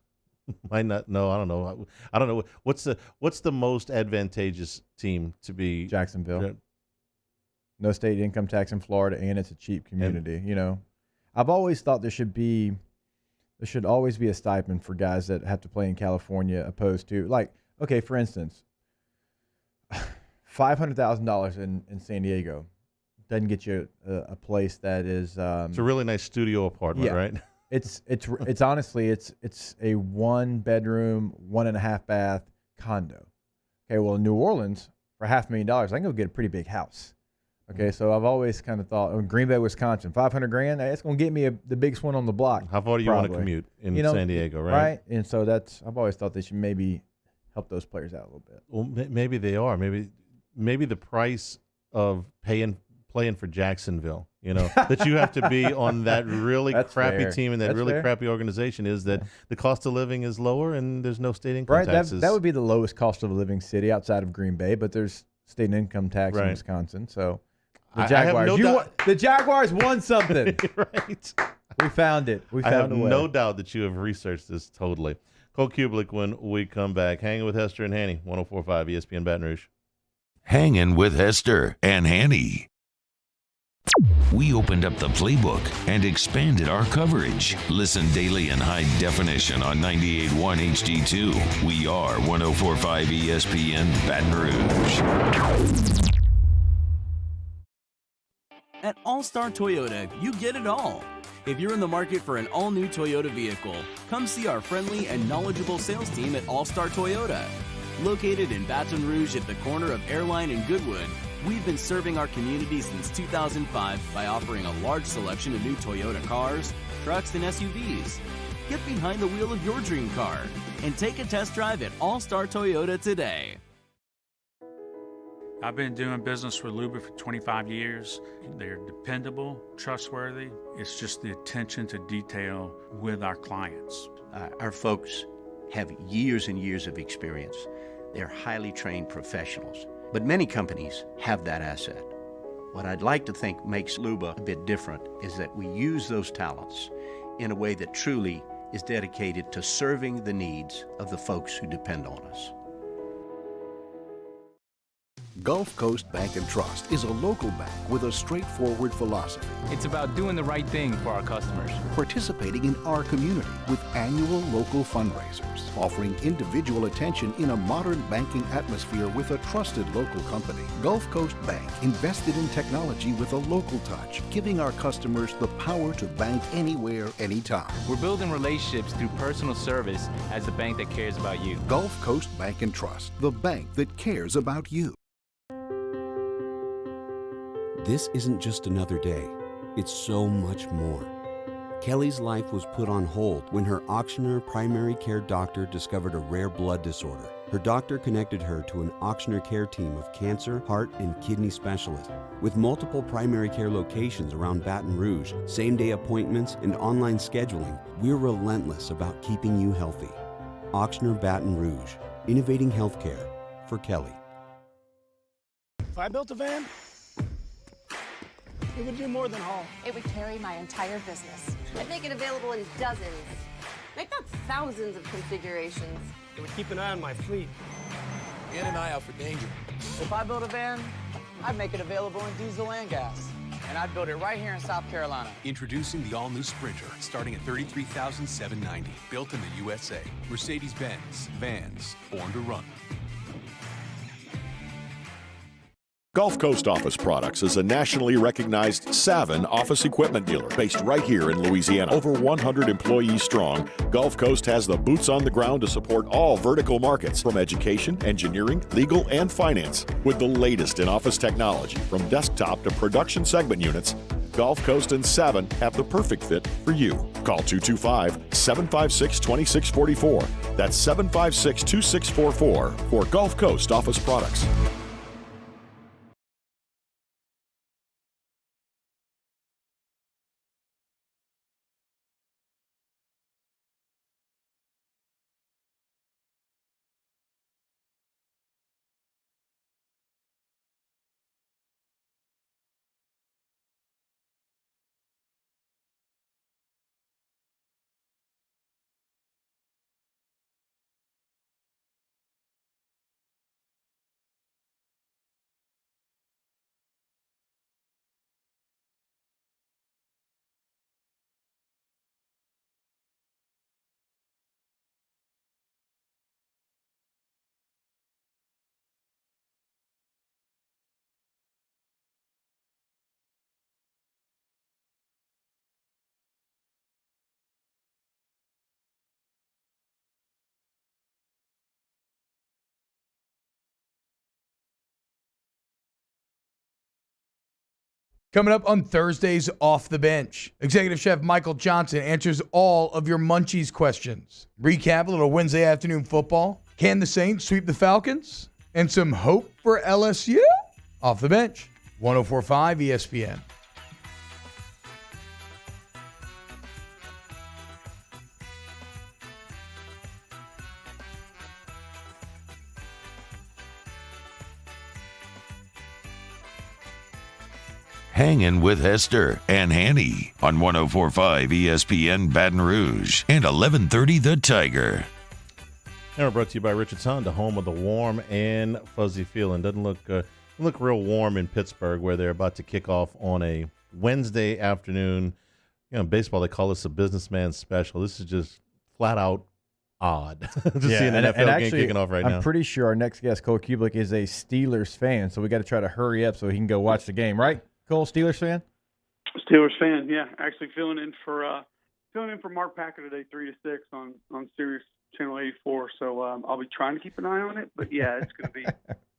Speaker 2: Might not. No, I don't know. I don't know. What's the most advantageous team to be?
Speaker 3: Jacksonville. No state income tax in Florida, and it's a cheap community. I've always thought there should always be a stipend for guys that have to play in California, opposed to okay, for instance, $500,000 in San Diego doesn't get you a place that is.
Speaker 2: It's a really nice studio apartment, right?
Speaker 3: It's honestly it's a 1-bedroom, 1.5 bath condo. Okay, well in New Orleans for $500,000 I can go get a pretty big house. Okay, so I've always kind of thought Green Bay, Wisconsin, $500,000. It's going to get me the biggest one on the block.
Speaker 2: How far do you want to commute in San Diego, right?
Speaker 3: Right, and so I've always thought they should maybe help those players out a little bit.
Speaker 2: Well, maybe they are. Maybe the price of playing for Jacksonville, that you have to be on that really crappy team and that crappy organization is that the cost of living is lower and there's no state income taxes.
Speaker 3: That would be the lowest cost of a living city outside of Green Bay, but there's state income tax in Wisconsin. So the Jaguars, the Jaguars won something.
Speaker 2: Right.
Speaker 3: We found it. I have
Speaker 2: no doubt that you have researched this totally. Cole Cubelic when we come back. Hanging with Hester and Hanny, 104.5 ESPN Baton Rouge.
Speaker 1: Hanging with Hester and Hanny. We opened up the playbook and expanded our coverage. Listen daily in high definition on 98.1 HD2. We are 104.5 ESPN Baton Rouge.
Speaker 7: At All-Star Toyota, you get it all. If you're in the market for an all-new Toyota vehicle, come see our friendly and knowledgeable sales team at All-Star Toyota. Located in Baton Rouge at the corner of Airline and Goodwood, we've been serving our community since 2005 by offering a large selection of new Toyota cars, trucks, and SUVs. Get behind the wheel of your dream car and take a test drive at All-Star Toyota today.
Speaker 9: I've been doing business with Luba for 25 years. They're dependable, trustworthy. It's just the attention to detail with our clients.
Speaker 10: Our folks have years and years of experience. They're highly trained professionals. But many companies have that asset. What I'd like to think makes Luba a bit different is that we use those talents in a way that truly is dedicated to serving the needs of the folks who depend on us.
Speaker 17: Gulf Coast Bank and Trust is a local bank with a straightforward philosophy.
Speaker 20: It's about doing the right thing for our customers.
Speaker 17: Participating in our community with annual local fundraisers. Offering individual attention in a modern banking atmosphere with a trusted local company. Gulf Coast Bank invested in technology with a local touch, giving our customers the power to bank anywhere, anytime.
Speaker 20: We're building relationships through personal service as the bank that cares about you.
Speaker 17: Gulf Coast Bank and Trust, the bank that cares about you.
Speaker 21: This isn't just another day. It's so much more. Kelly's life was put on hold when her auctioneer primary care doctor discovered a rare blood disorder. Her doctor connected her to an Auctioner care team of cancer, heart, and kidney specialists. With multiple primary care locations around Baton Rouge, same-day appointments, and online scheduling, we're relentless about keeping you healthy. Auctioner Baton Rouge, innovating healthcare for Kelly.
Speaker 23: If I built a van, it would do more than haul.
Speaker 19: It would carry my entire business. I'd make it available in dozens. Make that thousands of configurations.
Speaker 23: It would keep an eye on my fleet.
Speaker 4: And an eye out for danger.
Speaker 5: If I built a van, I'd make it available in diesel and gas. And I'd build it right here in South Carolina.
Speaker 6: Introducing the all-new Sprinter, starting at $33,790. Built in the USA. Mercedes-Benz. Vans. Born to run.
Speaker 15: Gulf Coast Office Products is a nationally recognized Savin office equipment dealer based right here in Louisiana. Over 100 employees strong, Gulf Coast has the boots on the ground to support all vertical markets, from education, engineering, legal, and finance. With the latest in office technology, from desktop to production segment units, Gulf Coast and Savin have the perfect fit for you. Call 225-756-2644. That's 756-2644 for Gulf Coast Office Products.
Speaker 12: Coming up on Thursday's Off the Bench, Executive Chef Michael Johnson answers all of your Munchies questions. Recap a little Wednesday afternoon football. Can the Saints sweep the Falcons? And some hope for LSU? Off the Bench, 104.5 ESPN.
Speaker 1: Hangin' with Hester and Hanny on 104.5 ESPN Baton Rouge and 1130 The Tiger.
Speaker 2: And we're brought to you by Richards Honda, home of the warm and fuzzy feeling. Doesn't look real warm in Pittsburgh, where they're about to kick off on a Wednesday afternoon. You know, in baseball, they call this a businessman special. This is just flat out odd to see an NFL game kicking off right now.
Speaker 3: I'm pretty sure our next guest, Cole Cubelic, is a Steelers fan, so we got to try to hurry up so he can go watch the game, right? Cole, Steelers fan?
Speaker 18: Steelers fan, yeah. Actually filling in for Mark Packer today, 3 to 6 on Sirius Channel 84. So I'll be trying to keep an eye on it, but yeah, it's going to be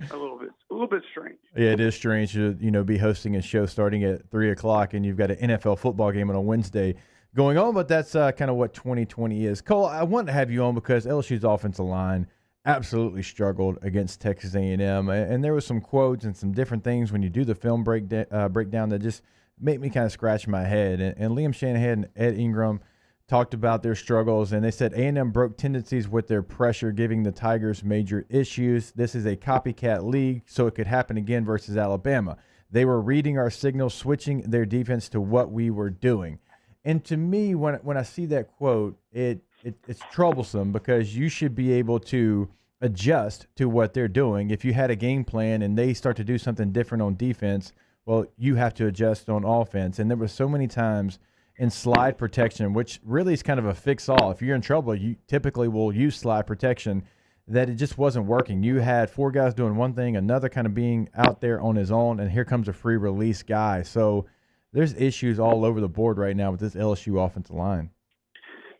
Speaker 18: a little bit strange.
Speaker 3: Yeah, it is strange to be hosting a show starting at 3:00 and you've got an NFL football game on a Wednesday going on. But that's kind of what 2020 is. Cole, I want to have you on because LSU's offensive line absolutely struggled against Texas A&M, and there was some quotes and some different things when you do the film breakdown that just make me kind of scratch my head. And Liam Shanahan and Ed Ingram talked about their struggles, and they said A&M broke tendencies with their pressure, giving the Tigers major issues. This is a copycat league, so it could happen again versus Alabama. They were reading our signals, switching their defense to what we were doing. And to me, when I see that quote, it's troublesome because you should be able to adjust to what they're doing. If you had a game plan and they start to do something different on defense, well, you have to adjust on offense. And there were so many times in slide protection, which really is kind of a fix-all. If you're in trouble, you typically will use slide protection, that it just wasn't working. You had 4 guys doing one thing, another kind of being out there on his own, and here comes a free release guy. So there's issues all over the board right now with this LSU offensive line.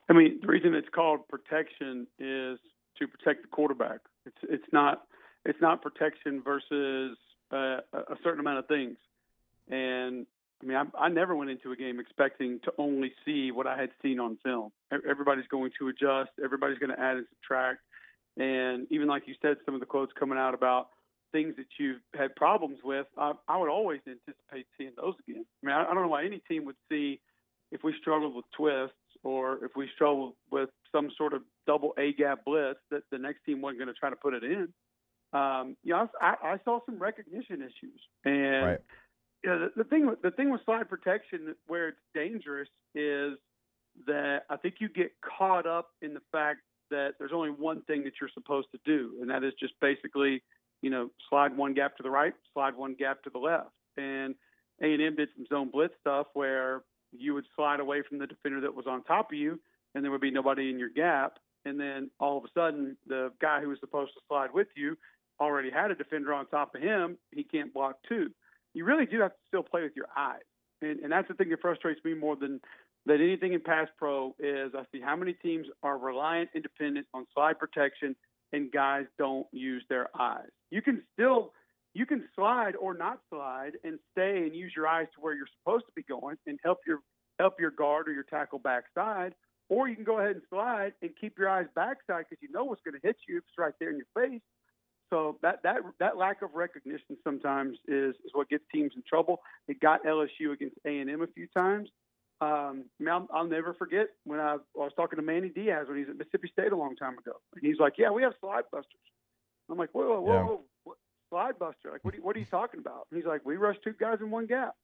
Speaker 18: I mean, the reason it's called protection is to protect the quarterback. It's not protection versus a certain amount of things. And I mean, I never went into a game expecting to only see what I had seen on film. Everybody's going to adjust. Everybody's going to add and subtract. And even like you said, some of the quotes coming out about things that you've had problems with, I would always anticipate seeing those again. I mean, I don't know why any team would see if we struggled with twists or if we struggled with some sort of double A-gap blitz that the next team wasn't going to try to put it in. I saw some recognition issues. And
Speaker 3: Right.
Speaker 18: The thing with slide protection where it's dangerous is that I think you get caught up in the fact that there's only one thing that you're supposed to do, and that is just basically, slide one gap to the right, slide one gap to the left. And A&M did some zone blitz stuff where you would slide away from the defender that was on top of you, and there would be nobody in your gap. And then all of a sudden, the guy who was supposed to slide with you already had a defender on top of him. He can't block too. You really do have to still play with your eyes. And that's the thing that frustrates me more than anything in pass pro is I see how many teams are reliant and dependent on slide protection and guys don't use their eyes. You can slide or not slide and stay and use your eyes to where you're supposed to be going and help your guard or your tackle backside, or you can go ahead and slide and keep your eyes backside because you know what's going to hit you if it's right there in your face. So that lack of recognition sometimes is what gets teams in trouble. It got LSU against A&M a few times. I'll never forget when I was talking to Manny Diaz when he was at Mississippi State a long time ago. And he's like, "Yeah, we have slide busters." I'm like, "Whoa, slide buster? Like, what are you talking about?" And he's like, "We rush two guys in one gap.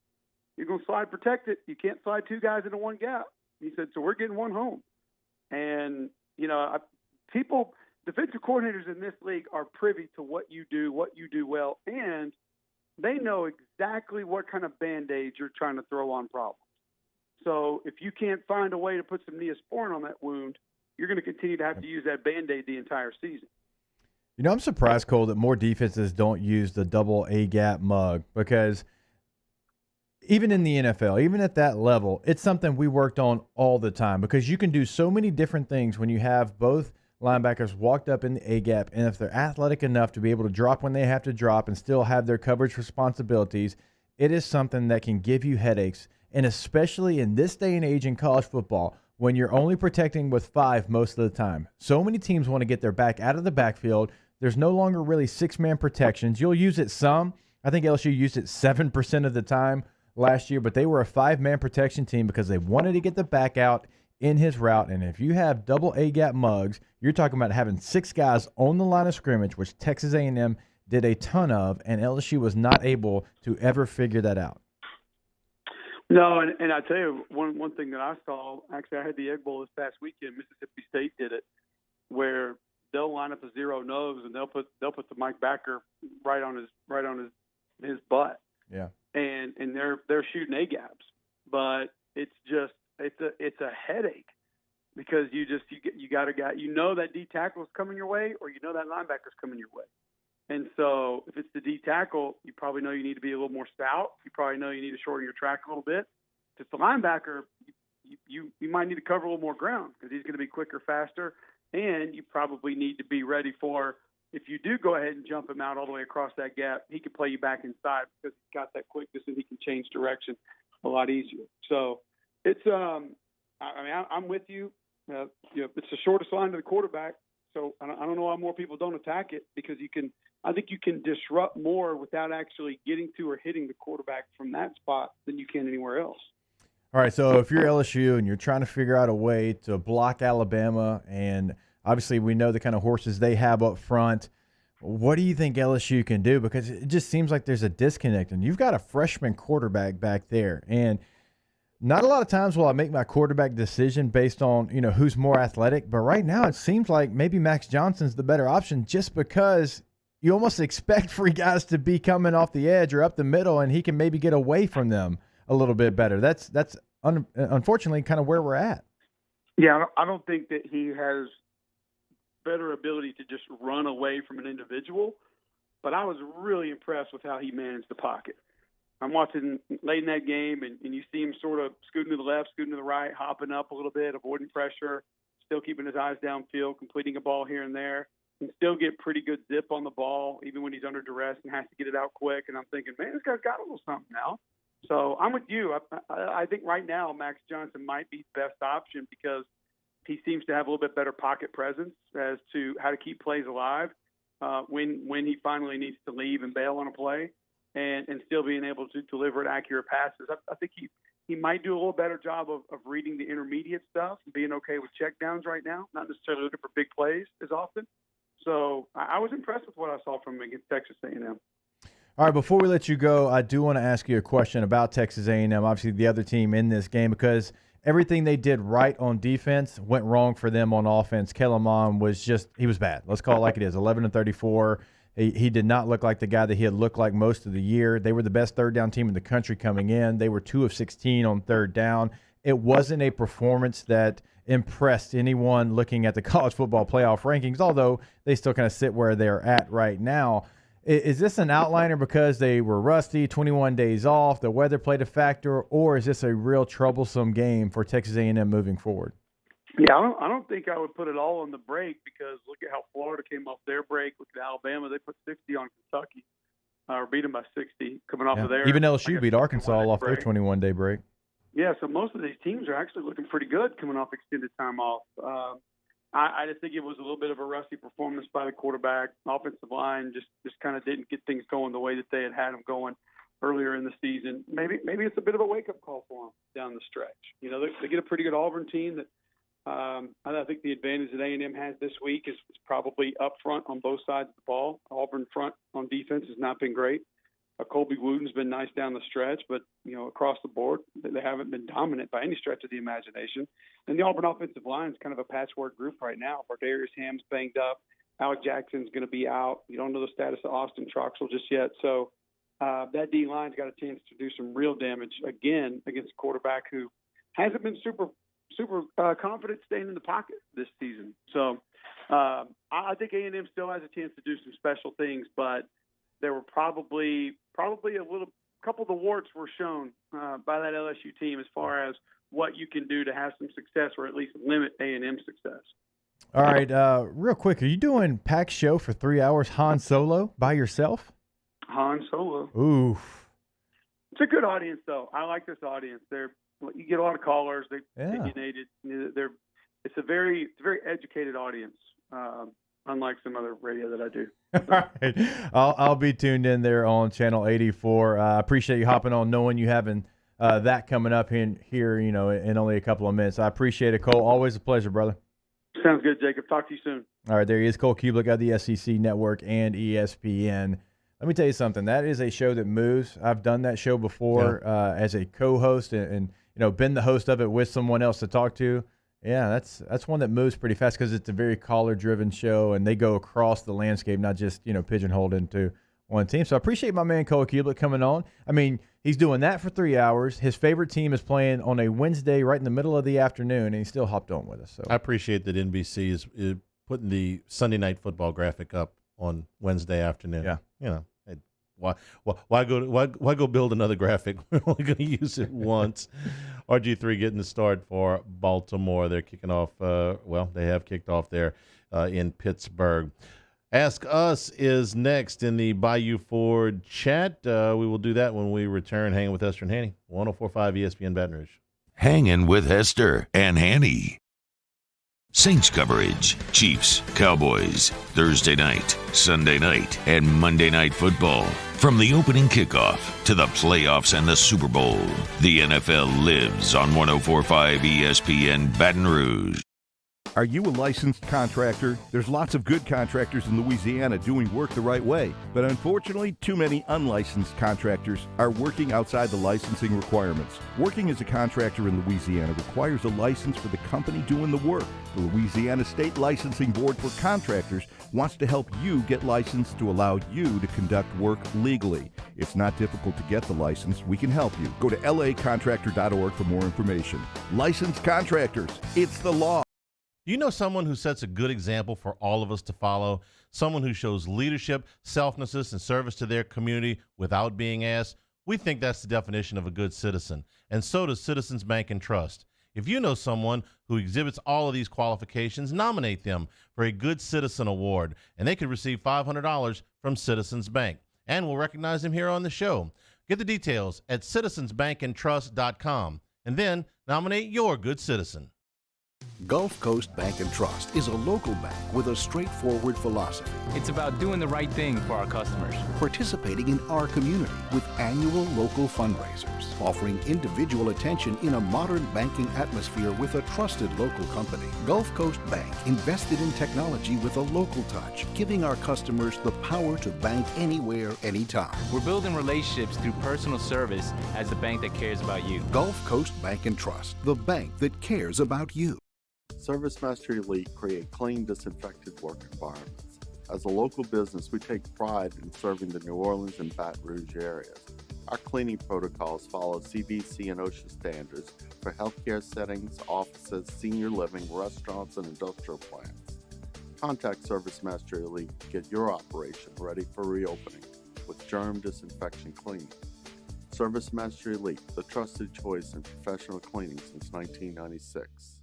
Speaker 18: You're going to slide protect it. You can't slide two guys into one gap." He said, "So we're getting one home." And defensive coordinators in this league are privy to what you do well, and they know exactly what kind of Band-Aid you're trying to throw on problems. So if you can't find a way to put some Neosporin on that wound, you're going to continue to have to use that Band-Aid the entire season.
Speaker 3: I'm surprised, Cole, that more defenses don't use the double A-gap mug because even in the NFL, even at that level, it's something we worked on all the time because you can do so many different things when you have both linebackers walked up in the A-gap, and if they're athletic enough to be able to drop when they have to drop and still have their coverage responsibilities, it is something that can give you headaches. And especially in this day and age in college football, when you're only protecting with 5 most of the time. So many teams want to get their back out of the backfield. There's no longer really 6-man protections. You'll use it some. I think LSU used it 7% of the time last year, but they were a 5-man protection team because they wanted to get the back out in his route. And if you have double A-gap mugs, you're talking about having 6 guys on the line of scrimmage, which Texas A&M did a ton of, and LSU was not able to ever figure that out.
Speaker 18: No, and I tell you, one thing that I saw, actually I had the Egg Bowl this past weekend, Mississippi State did it, where they'll line up a zero nose and they'll put the Mike backer right on his butt.
Speaker 3: Yeah.
Speaker 18: And they're shooting A-gaps. But it's a headache because you got a guy, that D tackle is coming your way or that linebacker's coming your way. And so if it's the D tackle, you probably know you need to be a little more stout. You probably know you need to shorten your track a little bit. If it's the linebacker, you might need to cover a little more ground because he's going to be quicker, faster, and you probably need to be ready for if you do go ahead and jump him out all the way across that gap, he can play you back inside because he's got that quickness and he can change direction a lot easier. So it's I'm with you. It's the shortest line to the quarterback. So I don't know why more people don't attack it because I think you can disrupt more without actually getting to or hitting the quarterback from that spot than you can anywhere else.
Speaker 3: All right, so if you're LSU and you're trying to figure out a way to block Alabama, and obviously we know the kind of horses they have up front, what do you think LSU can do? Because it just seems like there's a disconnect, and you've got a freshman quarterback back there, and not a lot of times will I make my quarterback decision based on, who's more athletic, but right now it seems like maybe Max Johnson's the better option just because you almost expect for guys to be coming off the edge or up the middle, and he can maybe get away from them a little bit better. That's unfortunately kind of where we're at.
Speaker 18: Yeah, I don't think that he has better ability to just run away from an individual, but I was really impressed with how he managed the pocket. I'm watching late in that game, and you see him sort of scooting to the left, scooting to the right, hopping up a little bit, avoiding pressure, still keeping his eyes downfield, completing a ball here and there, and still get pretty good zip on the ball, even when he's under duress and has to get it out quick. And I'm thinking, man, this guy's got a little something now. So I'm with you. I think right now Max Johnson might be the best option because he seems to have a little bit better pocket presence as to how to keep plays alive when he finally needs to leave and bail on a play, and still being able to deliver accurate passes. I think he might do a little better job of reading the intermediate stuff and being okay with checkdowns right now, not necessarily looking for big plays as often. So I was impressed with what I saw from him against Texas A&M.
Speaker 3: All right, before we let you go, I do want to ask you a question about Texas A&M, obviously the other team in this game, because everything they did right on defense went wrong for them on offense. Kellen Mond he was bad. Let's call it like it is, 11-34. He did not look like the guy that he had looked like most of the year. They were the best third down team in the country coming in. They were 2 of 16 on third down. It wasn't a performance that impressed anyone looking at the college football playoff rankings, although they still kind of sit where they're at right now. Is this an outliner because they were rusty, 21 days off, the weather played a factor, or is this a real troublesome game for Texas A&M moving forward?
Speaker 18: Yeah, I don't think I would put it all on the break, because look at how Florida came off their break. Look at Alabama. They put 60 on Kentucky, or beat them by 60 coming off of there.
Speaker 3: Even LSU beat Arkansas off their 21-day break.
Speaker 18: Yeah, so most of these teams are actually looking pretty good coming off extended time off. I just think it was a little bit of a rusty performance by the quarterback. Offensive line just kind of didn't get things going the way that they had them going earlier in the season. Maybe it's a bit of a wake-up call for them down the stretch. You know, they get a pretty good Auburn team that I think the advantage that A&M has this week is probably up front on both sides of the ball. Auburn front on defense has not been great. Colby Wooten's been nice down the stretch, but, you know, across the board, they haven't been dominant by any stretch of the imagination. And the Auburn offensive line is kind of a patchwork group right now. Bardarius Ham's banged up. Alec Jackson's going to be out. You don't know the status of Austin Troxell just yet. So that D-line's got a chance to do some real damage again against a quarterback who hasn't been super confident staying in the pocket this season. So I think A&M still has a chance to do some special things, but there were probably a couple of the warts were shown by that LSU team as far as what you can do to have some success, or at least limit A&M success.
Speaker 3: All right, real quick, are you doing Pack's show for 3 hours Han Solo by yourself?
Speaker 18: Han Solo.
Speaker 3: Oof.
Speaker 18: It's a good audience, though. I like this audience. You get a lot of callers. They're opinionated. It's a very educated audience. Unlike some other radio that I do.
Speaker 3: All right. I'll be tuned in there on Channel 84. I appreciate you hopping on, knowing you having that coming up here, you know, in only a couple of minutes. I appreciate it, Cole. Always a pleasure, brother.
Speaker 18: Sounds good, Jacob. Talk to you soon.
Speaker 3: All right, there he is, Cole Cubelic of the SEC Network and ESPN. Let me tell you something. That is a show that moves. I've done that show before as a co-host and you know, been the host of it with someone else to talk to. Yeah, that's one that moves pretty fast because it's a very caller-driven show, and they go across the landscape, not just, you know, pigeonholed into one team. So I appreciate my man Cole Cubelic coming on. I mean, he's doing that for 3 hours. His favorite team is playing on a Wednesday right in the middle of the afternoon, and he still hopped on with us. So
Speaker 2: I appreciate that NBC is putting the Sunday Night Football graphic up on Wednesday afternoon.
Speaker 3: Yeah.
Speaker 2: You know, why go build another graphic? We're only going to use it once. RG3 getting the start for Baltimore. They're kicking off. They have kicked off there in Pittsburgh. Ask Us is next in the Bayou Ford chat. We will do that when we return. Hanging with Hester and Hanny, 104.5 ESPN Baton Rouge.
Speaker 1: Hanging with Hester and Hanny. Saints coverage, Chiefs, Cowboys, Thursday night, Sunday night, and Monday night football. From the opening kickoff to the playoffs and the Super Bowl, the NFL lives on 104.5 ESPN Baton Rouge.
Speaker 8: Are you a licensed contractor? There's lots of good contractors in Louisiana doing work the right way, but unfortunately, too many unlicensed contractors are working outside the licensing requirements. Working as a contractor in Louisiana requires a license for the company doing the work. The Louisiana State Licensing Board for Contractors wants to help you get licensed to allow you to conduct work legally. It's not difficult to get the license. We can help you. Go to lacontractor.org for more information. Licensed contractors, it's the law.
Speaker 2: Do you know someone who sets a good example for all of us to follow? Someone who shows leadership, selflessness, and service to their community without being asked? We think that's the definition of a good citizen, and so does Citizens Bank and Trust. If you know someone who exhibits all of these qualifications, nominate them for a Good Citizen Award, and they could receive $500 from Citizens Bank. And we'll recognize them here on the show. Get the details at citizensbankandtrust.com, and then nominate your good citizen.
Speaker 17: Gulf Coast Bank and Trust is a local bank with a straightforward philosophy.
Speaker 20: It's about doing the right thing for our customers.
Speaker 17: Participating in our community with annual local fundraisers. Offering individual attention in a modern banking atmosphere with a trusted local company. Gulf Coast Bank invested in technology with a local touch, giving our customers the power to bank anywhere, anytime.
Speaker 20: We're building relationships through personal service as the bank that cares about you.
Speaker 17: Gulf Coast Bank and Trust, the bank that cares about you.
Speaker 11: ServiceMaster Elite create clean, disinfected work environments. As a local business, we take pride in serving the New Orleans and Baton Rouge areas. Our cleaning protocols follow CDC and OSHA standards for healthcare settings, offices, senior living, restaurants, and industrial plants. Contact ServiceMaster Elite to get your operation ready for reopening with germ disinfection cleaning. ServiceMaster Elite, the trusted choice in professional cleaning since 1996.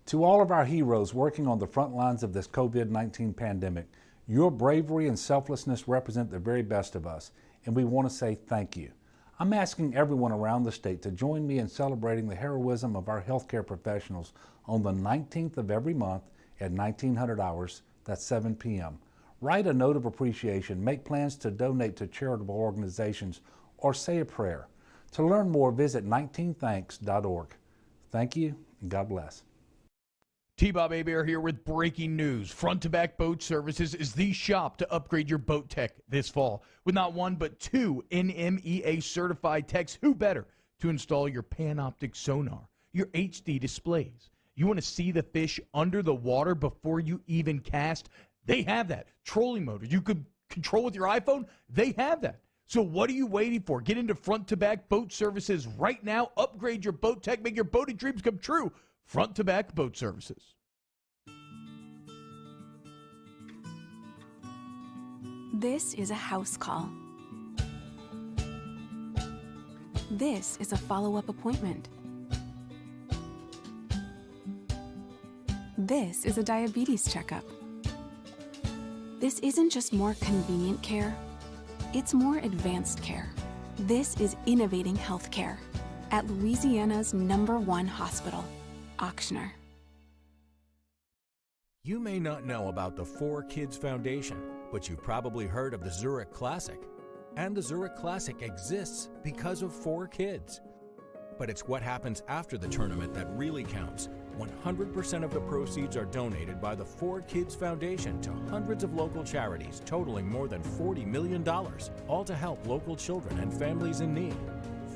Speaker 13: To all of our heroes working on the front lines of this COVID-19 pandemic, your bravery and selflessness represent the very best of us, and we want to say thank you. I'm asking everyone around the state to join me in celebrating the heroism of our healthcare professionals on the 19th of every month at 1900 hours, that's 7 p.m. Write a note of appreciation, make plans to donate to charitable organizations, or say a prayer. To learn more, visit 19thanks.org. Thank you, and God bless.
Speaker 12: T-Bob Hebert here with breaking news. Front to Back Boat Services is the shop to upgrade your boat tech this fall. With not one but two NMEA certified techs, who better to install your Panoptic sonar, your HD displays. You want to see the fish under the water before you even cast? They have that. Trolling motor you could control with your iPhone? They have that. So what are you waiting for? Get into Front to Back Boat Services right now. Upgrade your boat tech. Make your boating dreams come true. Front to Back Boat Services.
Speaker 14: This is a house call. This is a follow-up appointment. This is a diabetes checkup. This isn't just more convenient care, it's more advanced care. This is innovating healthcare at Louisiana's #1 hospital, Auctioner.
Speaker 16: You may not know about the 4Kids Foundation, but you've probably heard of the Zurich Classic. And the Zurich Classic exists because of 4Kids. But it's what happens after the tournament that really counts. 100% of the proceeds are donated by the 4Kids Foundation to hundreds of local charities, totaling more than $40 million, all to help local children and families in need.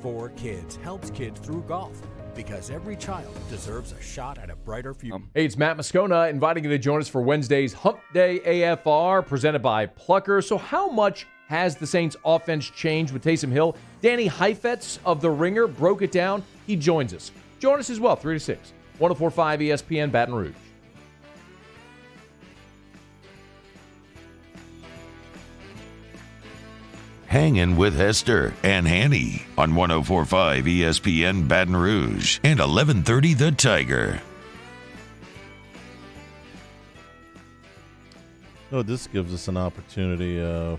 Speaker 16: 4Kids helps kids through golf, because every child deserves a shot at a brighter future.
Speaker 22: Hey, it's Matt Moscona inviting you to join us for Wednesday's Hump Day AFR presented by Plucker. So how much has the Saints offense changed with Taysom Hill? Danny Heifetz of The Ringer broke it down. He joins us. Join us as well, 3 to 6. 104.5 ESPN Baton Rouge.
Speaker 1: Hangin' with Hester and Hanny on 104.5 ESPN Baton Rouge and 1130 The Tiger.
Speaker 2: No, this gives us an opportunity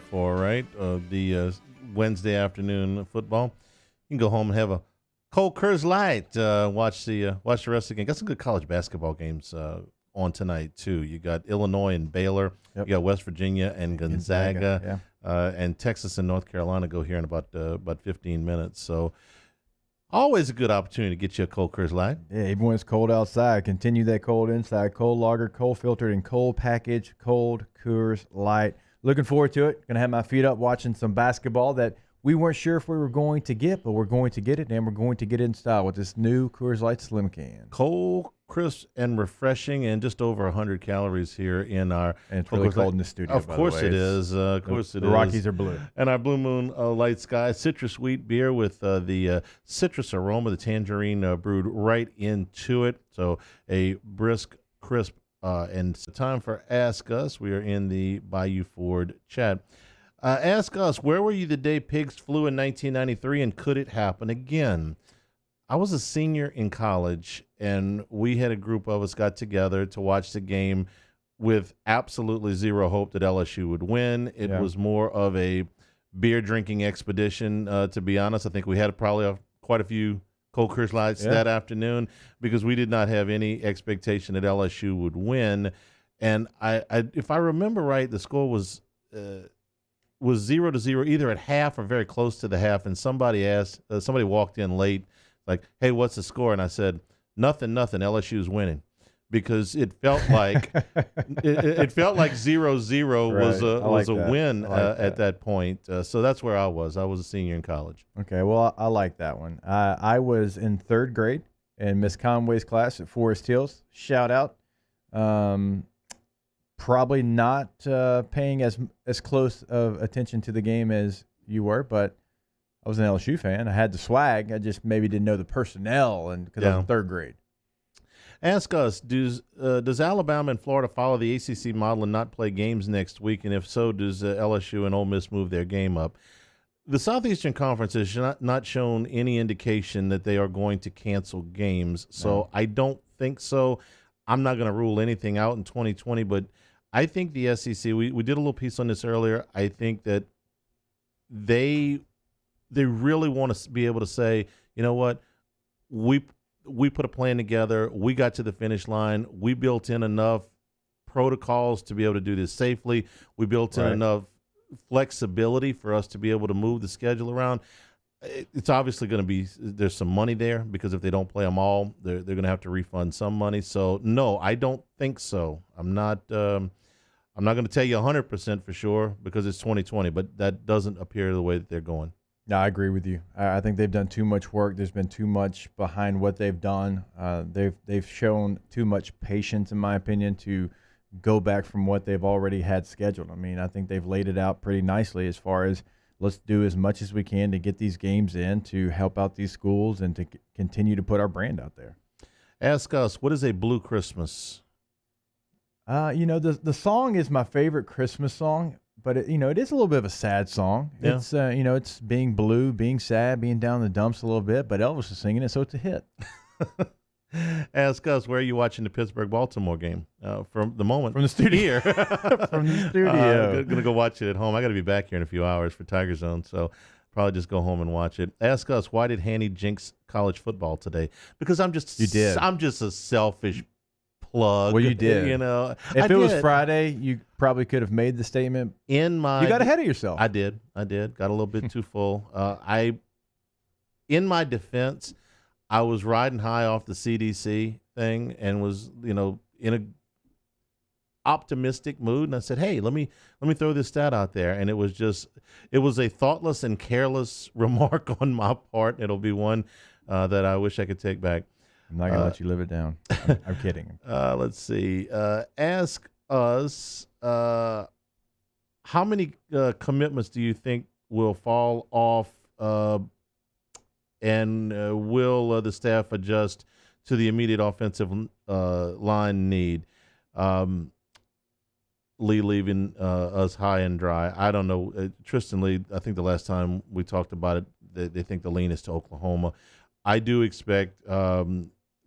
Speaker 2: for the Wednesday afternoon football. You can go home and have a cold Coors Light. Watch the rest of the game. Got some good college basketball games on tonight too. You got Illinois and Baylor. Yep. You got West Virginia and Gonzaga.
Speaker 3: Yeah.
Speaker 2: And Texas and North Carolina go here in about 15 minutes. So always a good opportunity to get you a cold Coors Light.
Speaker 3: Yeah, even when it's cold outside, continue that cold inside. Cold lager, cold filtered, and cold package. Cold Coors Light. Looking forward to it. Going to have my feet up watching some basketball that we weren't sure if we were going to get, but we're going to get it, and we're going to get it in style with this new Coors Light Slim Can.
Speaker 2: Cold, crisp, and refreshing, and just over 100 calories here in our...
Speaker 3: And it's really cold in the studio,
Speaker 2: Of course it is. Of course it is.
Speaker 3: The Rockies are blue.
Speaker 2: And our Blue Moon Light Sky Citrus Wheat Beer with the citrus aroma, the tangerine brewed right into it. So a brisk, crisp, and it's time for Ask Us. We are in the Bayou Ford chat. Ask us, where were you the day pigs flew in 1993, and could it happen again? I was a senior in college, and we had a group of us got together to watch the game with absolutely zero hope that LSU would win. It was more of a beer drinking expedition, to be honest. I think we had probably quite a few Cold Lights that afternoon because we did not have any expectation that LSU would win. And I if I remember right, the score was 0-0 either at half or very close to the half. And somebody walked in late, like, "Hey, what's the score?" And I said, "Nothing. LSU's winning." Because it felt like it felt like 0-0 was a win at that point. So that's where I was. I was a senior in college.
Speaker 3: Okay, well, I like that one. I was in 3rd grade in Miss Conway's class at Forest Hills. Shout out. Probably not paying as close of attention to the game as you were, but I was an LSU fan. I had the swag. I just maybe didn't know the personnel, and because I was in 3rd grade.
Speaker 2: Ask us, does Alabama and Florida follow the ACC model and not play games next week? And if so, does LSU and Ole Miss move their game up? The Southeastern Conference has not shown any indication that they are going to cancel games, so I don't think so. I'm not going to rule anything out in 2020, but I think the SEC, we did a little piece on this earlier, I think that they really want to be able to say, you know what, we put a plan together. We got to the finish line. We built in enough protocols to be able to do this safely. We built in enough flexibility for us to be able to move the schedule around. It's obviously going to be there's some money there because if they don't play them all, they're going to have to refund some money. So no, I don't think so. I'm not going to tell you 100% for sure because it's 2020, but that doesn't appear the way that they're going.
Speaker 3: No, I agree with you. I think they've done too much work. There's been too much behind what they've done. They've shown too much patience, in my opinion, to go back from what they've already had scheduled. I mean, I think they've laid it out pretty nicely as far as let's do as much as we can to get these games in to help out these schools and to continue to put our brand out there.
Speaker 2: Ask us, what is a blue Christmas?
Speaker 3: The song is my favorite Christmas song. But it is a little bit of a sad song.
Speaker 2: Yeah.
Speaker 3: It's it's being blue, being sad, being down in the dumps a little bit. But Elvis is singing it, so it's a hit.
Speaker 2: Ask us, where are you watching the Pittsburgh-Baltimore game? From the
Speaker 3: studio.
Speaker 2: Here.
Speaker 3: From the studio.
Speaker 2: Gonna go watch it at home. I got to be back here in a few hours for Tiger Zone, so probably just go home and watch it. Ask us, why did Hanny jinx college football today? Because I'm just a selfish plug.
Speaker 3: Well, you did. If it was Friday, you probably could have made the statement. You got ahead of yourself.
Speaker 2: I did. Got a little bit too full. In my defense, I was riding high off the CDC thing and was, in a optimistic mood. And I said, hey, let me throw this stat out there. And it was a thoughtless and careless remark on my part. It'll be one that I wish I could take back.
Speaker 3: I'm not going to let you live it down. I'm kidding.
Speaker 2: Let's see. Ask us, how many commitments do you think will fall off, and will the staff adjust to the immediate offensive line need? Lee leaving us high and dry. I don't know. Tristan Lee, I think the last time we talked about it, they think the lean is to Oklahoma. I do expect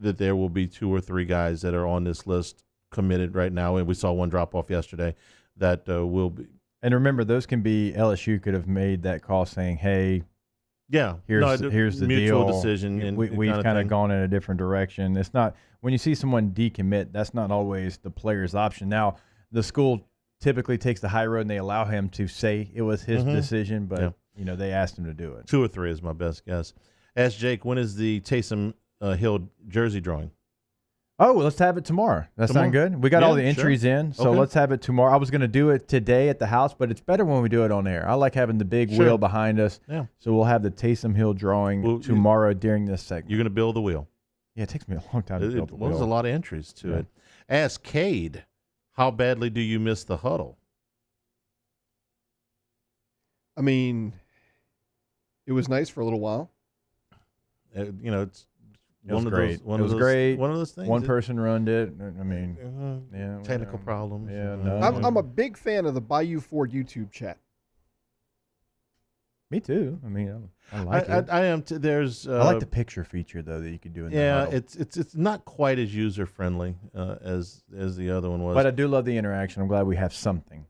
Speaker 2: that there will be 2 or 3 guys that are on this list committed right now, and we saw one drop off yesterday that will be.
Speaker 3: And remember, those can be LSU could have made that call saying, hey, here's the
Speaker 2: mutual
Speaker 3: deal.
Speaker 2: decision. And
Speaker 3: we've kind of gone in a different direction. It's not when you see someone decommit, that's not always the player's option. Now, the school typically takes the high road and they allow him to say it was his decision, but they asked him to do it.
Speaker 2: 2 or 3 is my best guess. Ask Jake, when is the Taysom Hill jersey drawing?
Speaker 3: Oh, let's have it tomorrow. That sound good? We got all the entries in, so let's have it tomorrow. I was going to do it today at the house, but it's better when we do it on air. I like having the big wheel behind us.
Speaker 2: Yeah.
Speaker 3: So we'll have the Taysom Hill drawing tomorrow during this segment.
Speaker 2: You're going to build the wheel.
Speaker 3: Yeah, it takes me a long time to build the wheel.
Speaker 2: There's a lot of entries to it. Ask Cade, how badly do you miss the huddle?
Speaker 7: I mean, it was nice for a little while.
Speaker 2: It's
Speaker 3: one of those things. One person ruined it. I mean,
Speaker 2: technical problems.
Speaker 3: Yeah, no.
Speaker 7: I'm a big fan of the Bayou Ford YouTube chat.
Speaker 3: Me too. I mean, I like it.
Speaker 2: I am too. There's.
Speaker 3: I like the picture feature though that you could do in.
Speaker 2: Yeah,
Speaker 3: the huddle.
Speaker 2: it's not quite as user friendly as the other one was.
Speaker 3: But I do love the interaction. I'm glad we have something.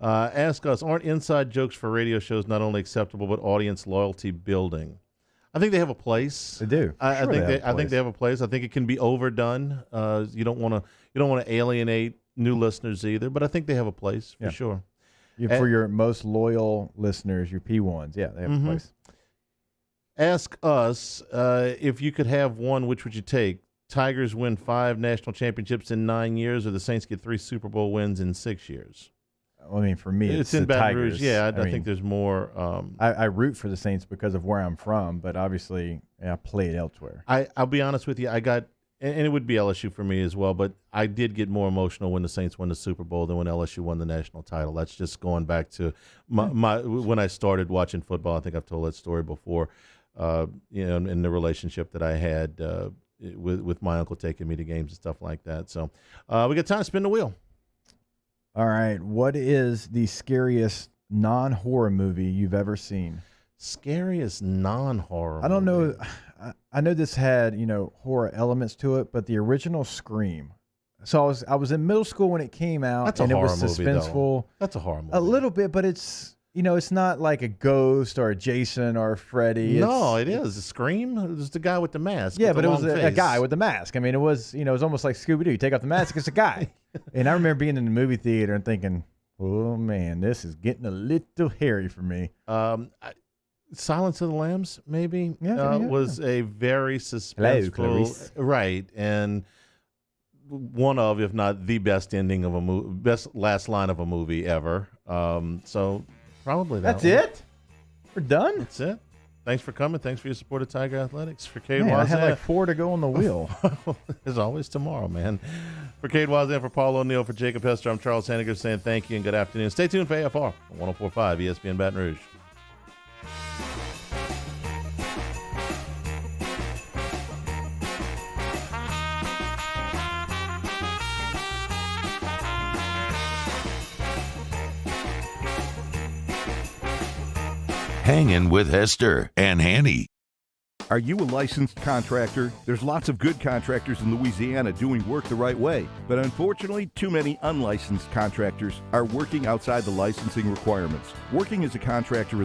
Speaker 2: Ask us, aren't inside jokes for radio shows not only acceptable but audience loyalty building? I think they have a place.
Speaker 3: They do.
Speaker 2: I
Speaker 3: Sure
Speaker 2: think
Speaker 3: they have a
Speaker 2: I think
Speaker 3: place.
Speaker 2: they have a place. I think it can be overdone. I think it can be overdone. You don't want to alienate new listeners either. But I think they have a place for sure.
Speaker 3: For your most loyal listeners, your P1s, yeah, they have a place.
Speaker 2: Ask us if you could have one, which would you take? Tigers win 5 national championships in 9 years, or the Saints get 3 Super Bowl wins in 6 years?
Speaker 3: Well, I mean, for me, it's
Speaker 2: in
Speaker 3: the
Speaker 2: Baton
Speaker 3: Tigers.
Speaker 2: Rouge. Yeah, I
Speaker 3: mean,
Speaker 2: think there's more.
Speaker 3: I root for the Saints because of where I'm from, but obviously I play it elsewhere.
Speaker 2: I'll be honest with you. I got, and it would be LSU for me as well, but I did get more emotional when the Saints won the Super Bowl than when LSU won the national title. That's just going back to my when I started watching football. I think I've told that story before. In the relationship that I had with my uncle taking me to games and stuff like that. So we got time to spin the wheel.
Speaker 3: All right. What is the scariest non-horror movie you've ever seen?
Speaker 2: Scariest non-horror
Speaker 3: I don't
Speaker 2: movie.
Speaker 3: know. I know this had, horror elements to it, but the original Scream. So I was in middle school when it came out.
Speaker 2: That's a
Speaker 3: and
Speaker 2: horror
Speaker 3: it was
Speaker 2: movie,
Speaker 3: suspenseful.
Speaker 2: though. That's a horror movie.
Speaker 3: A little bit, but it's it's not like a ghost or a Jason or a Freddy.
Speaker 2: No, it is. Scream? It was the guy with the mask.
Speaker 3: Yeah,
Speaker 2: with
Speaker 3: but
Speaker 2: the
Speaker 3: it was
Speaker 2: long
Speaker 3: a
Speaker 2: face.
Speaker 3: guy with the mask. I mean, it was almost like Scooby-Doo. You take off the mask, it's a guy. And I remember being in the movie theater and thinking, oh, man, this is getting a little hairy for me.
Speaker 2: Silence of the Lambs, maybe,
Speaker 3: Yeah.
Speaker 2: was a very
Speaker 3: Hello,
Speaker 2: suspenseful.
Speaker 3: Clarice.
Speaker 2: Right, and one of, if not the best ending of a movie, best last line of a movie ever. So probably that
Speaker 3: That's
Speaker 2: one.
Speaker 3: it? We're done?
Speaker 2: That's it. Thanks for coming. Thanks for your support of Tiger Athletics. For Cade
Speaker 3: Man, I had
Speaker 2: Wazan.
Speaker 3: like 4 to go on the wheel.
Speaker 2: As always, tomorrow, man. For Cade Wazan, for Paul O'Neill, for Jacob Hester, I'm Charles Hanagriff saying thank you and good afternoon. Stay tuned for AFR on 104.5 ESPN Baton Rouge.
Speaker 1: Hangin' with Hester and Hanny.
Speaker 8: Are you a licensed contractor? There's lots of good contractors in Louisiana doing work the right way, but unfortunately, too many unlicensed contractors are working outside the licensing requirements. Working as a contractor in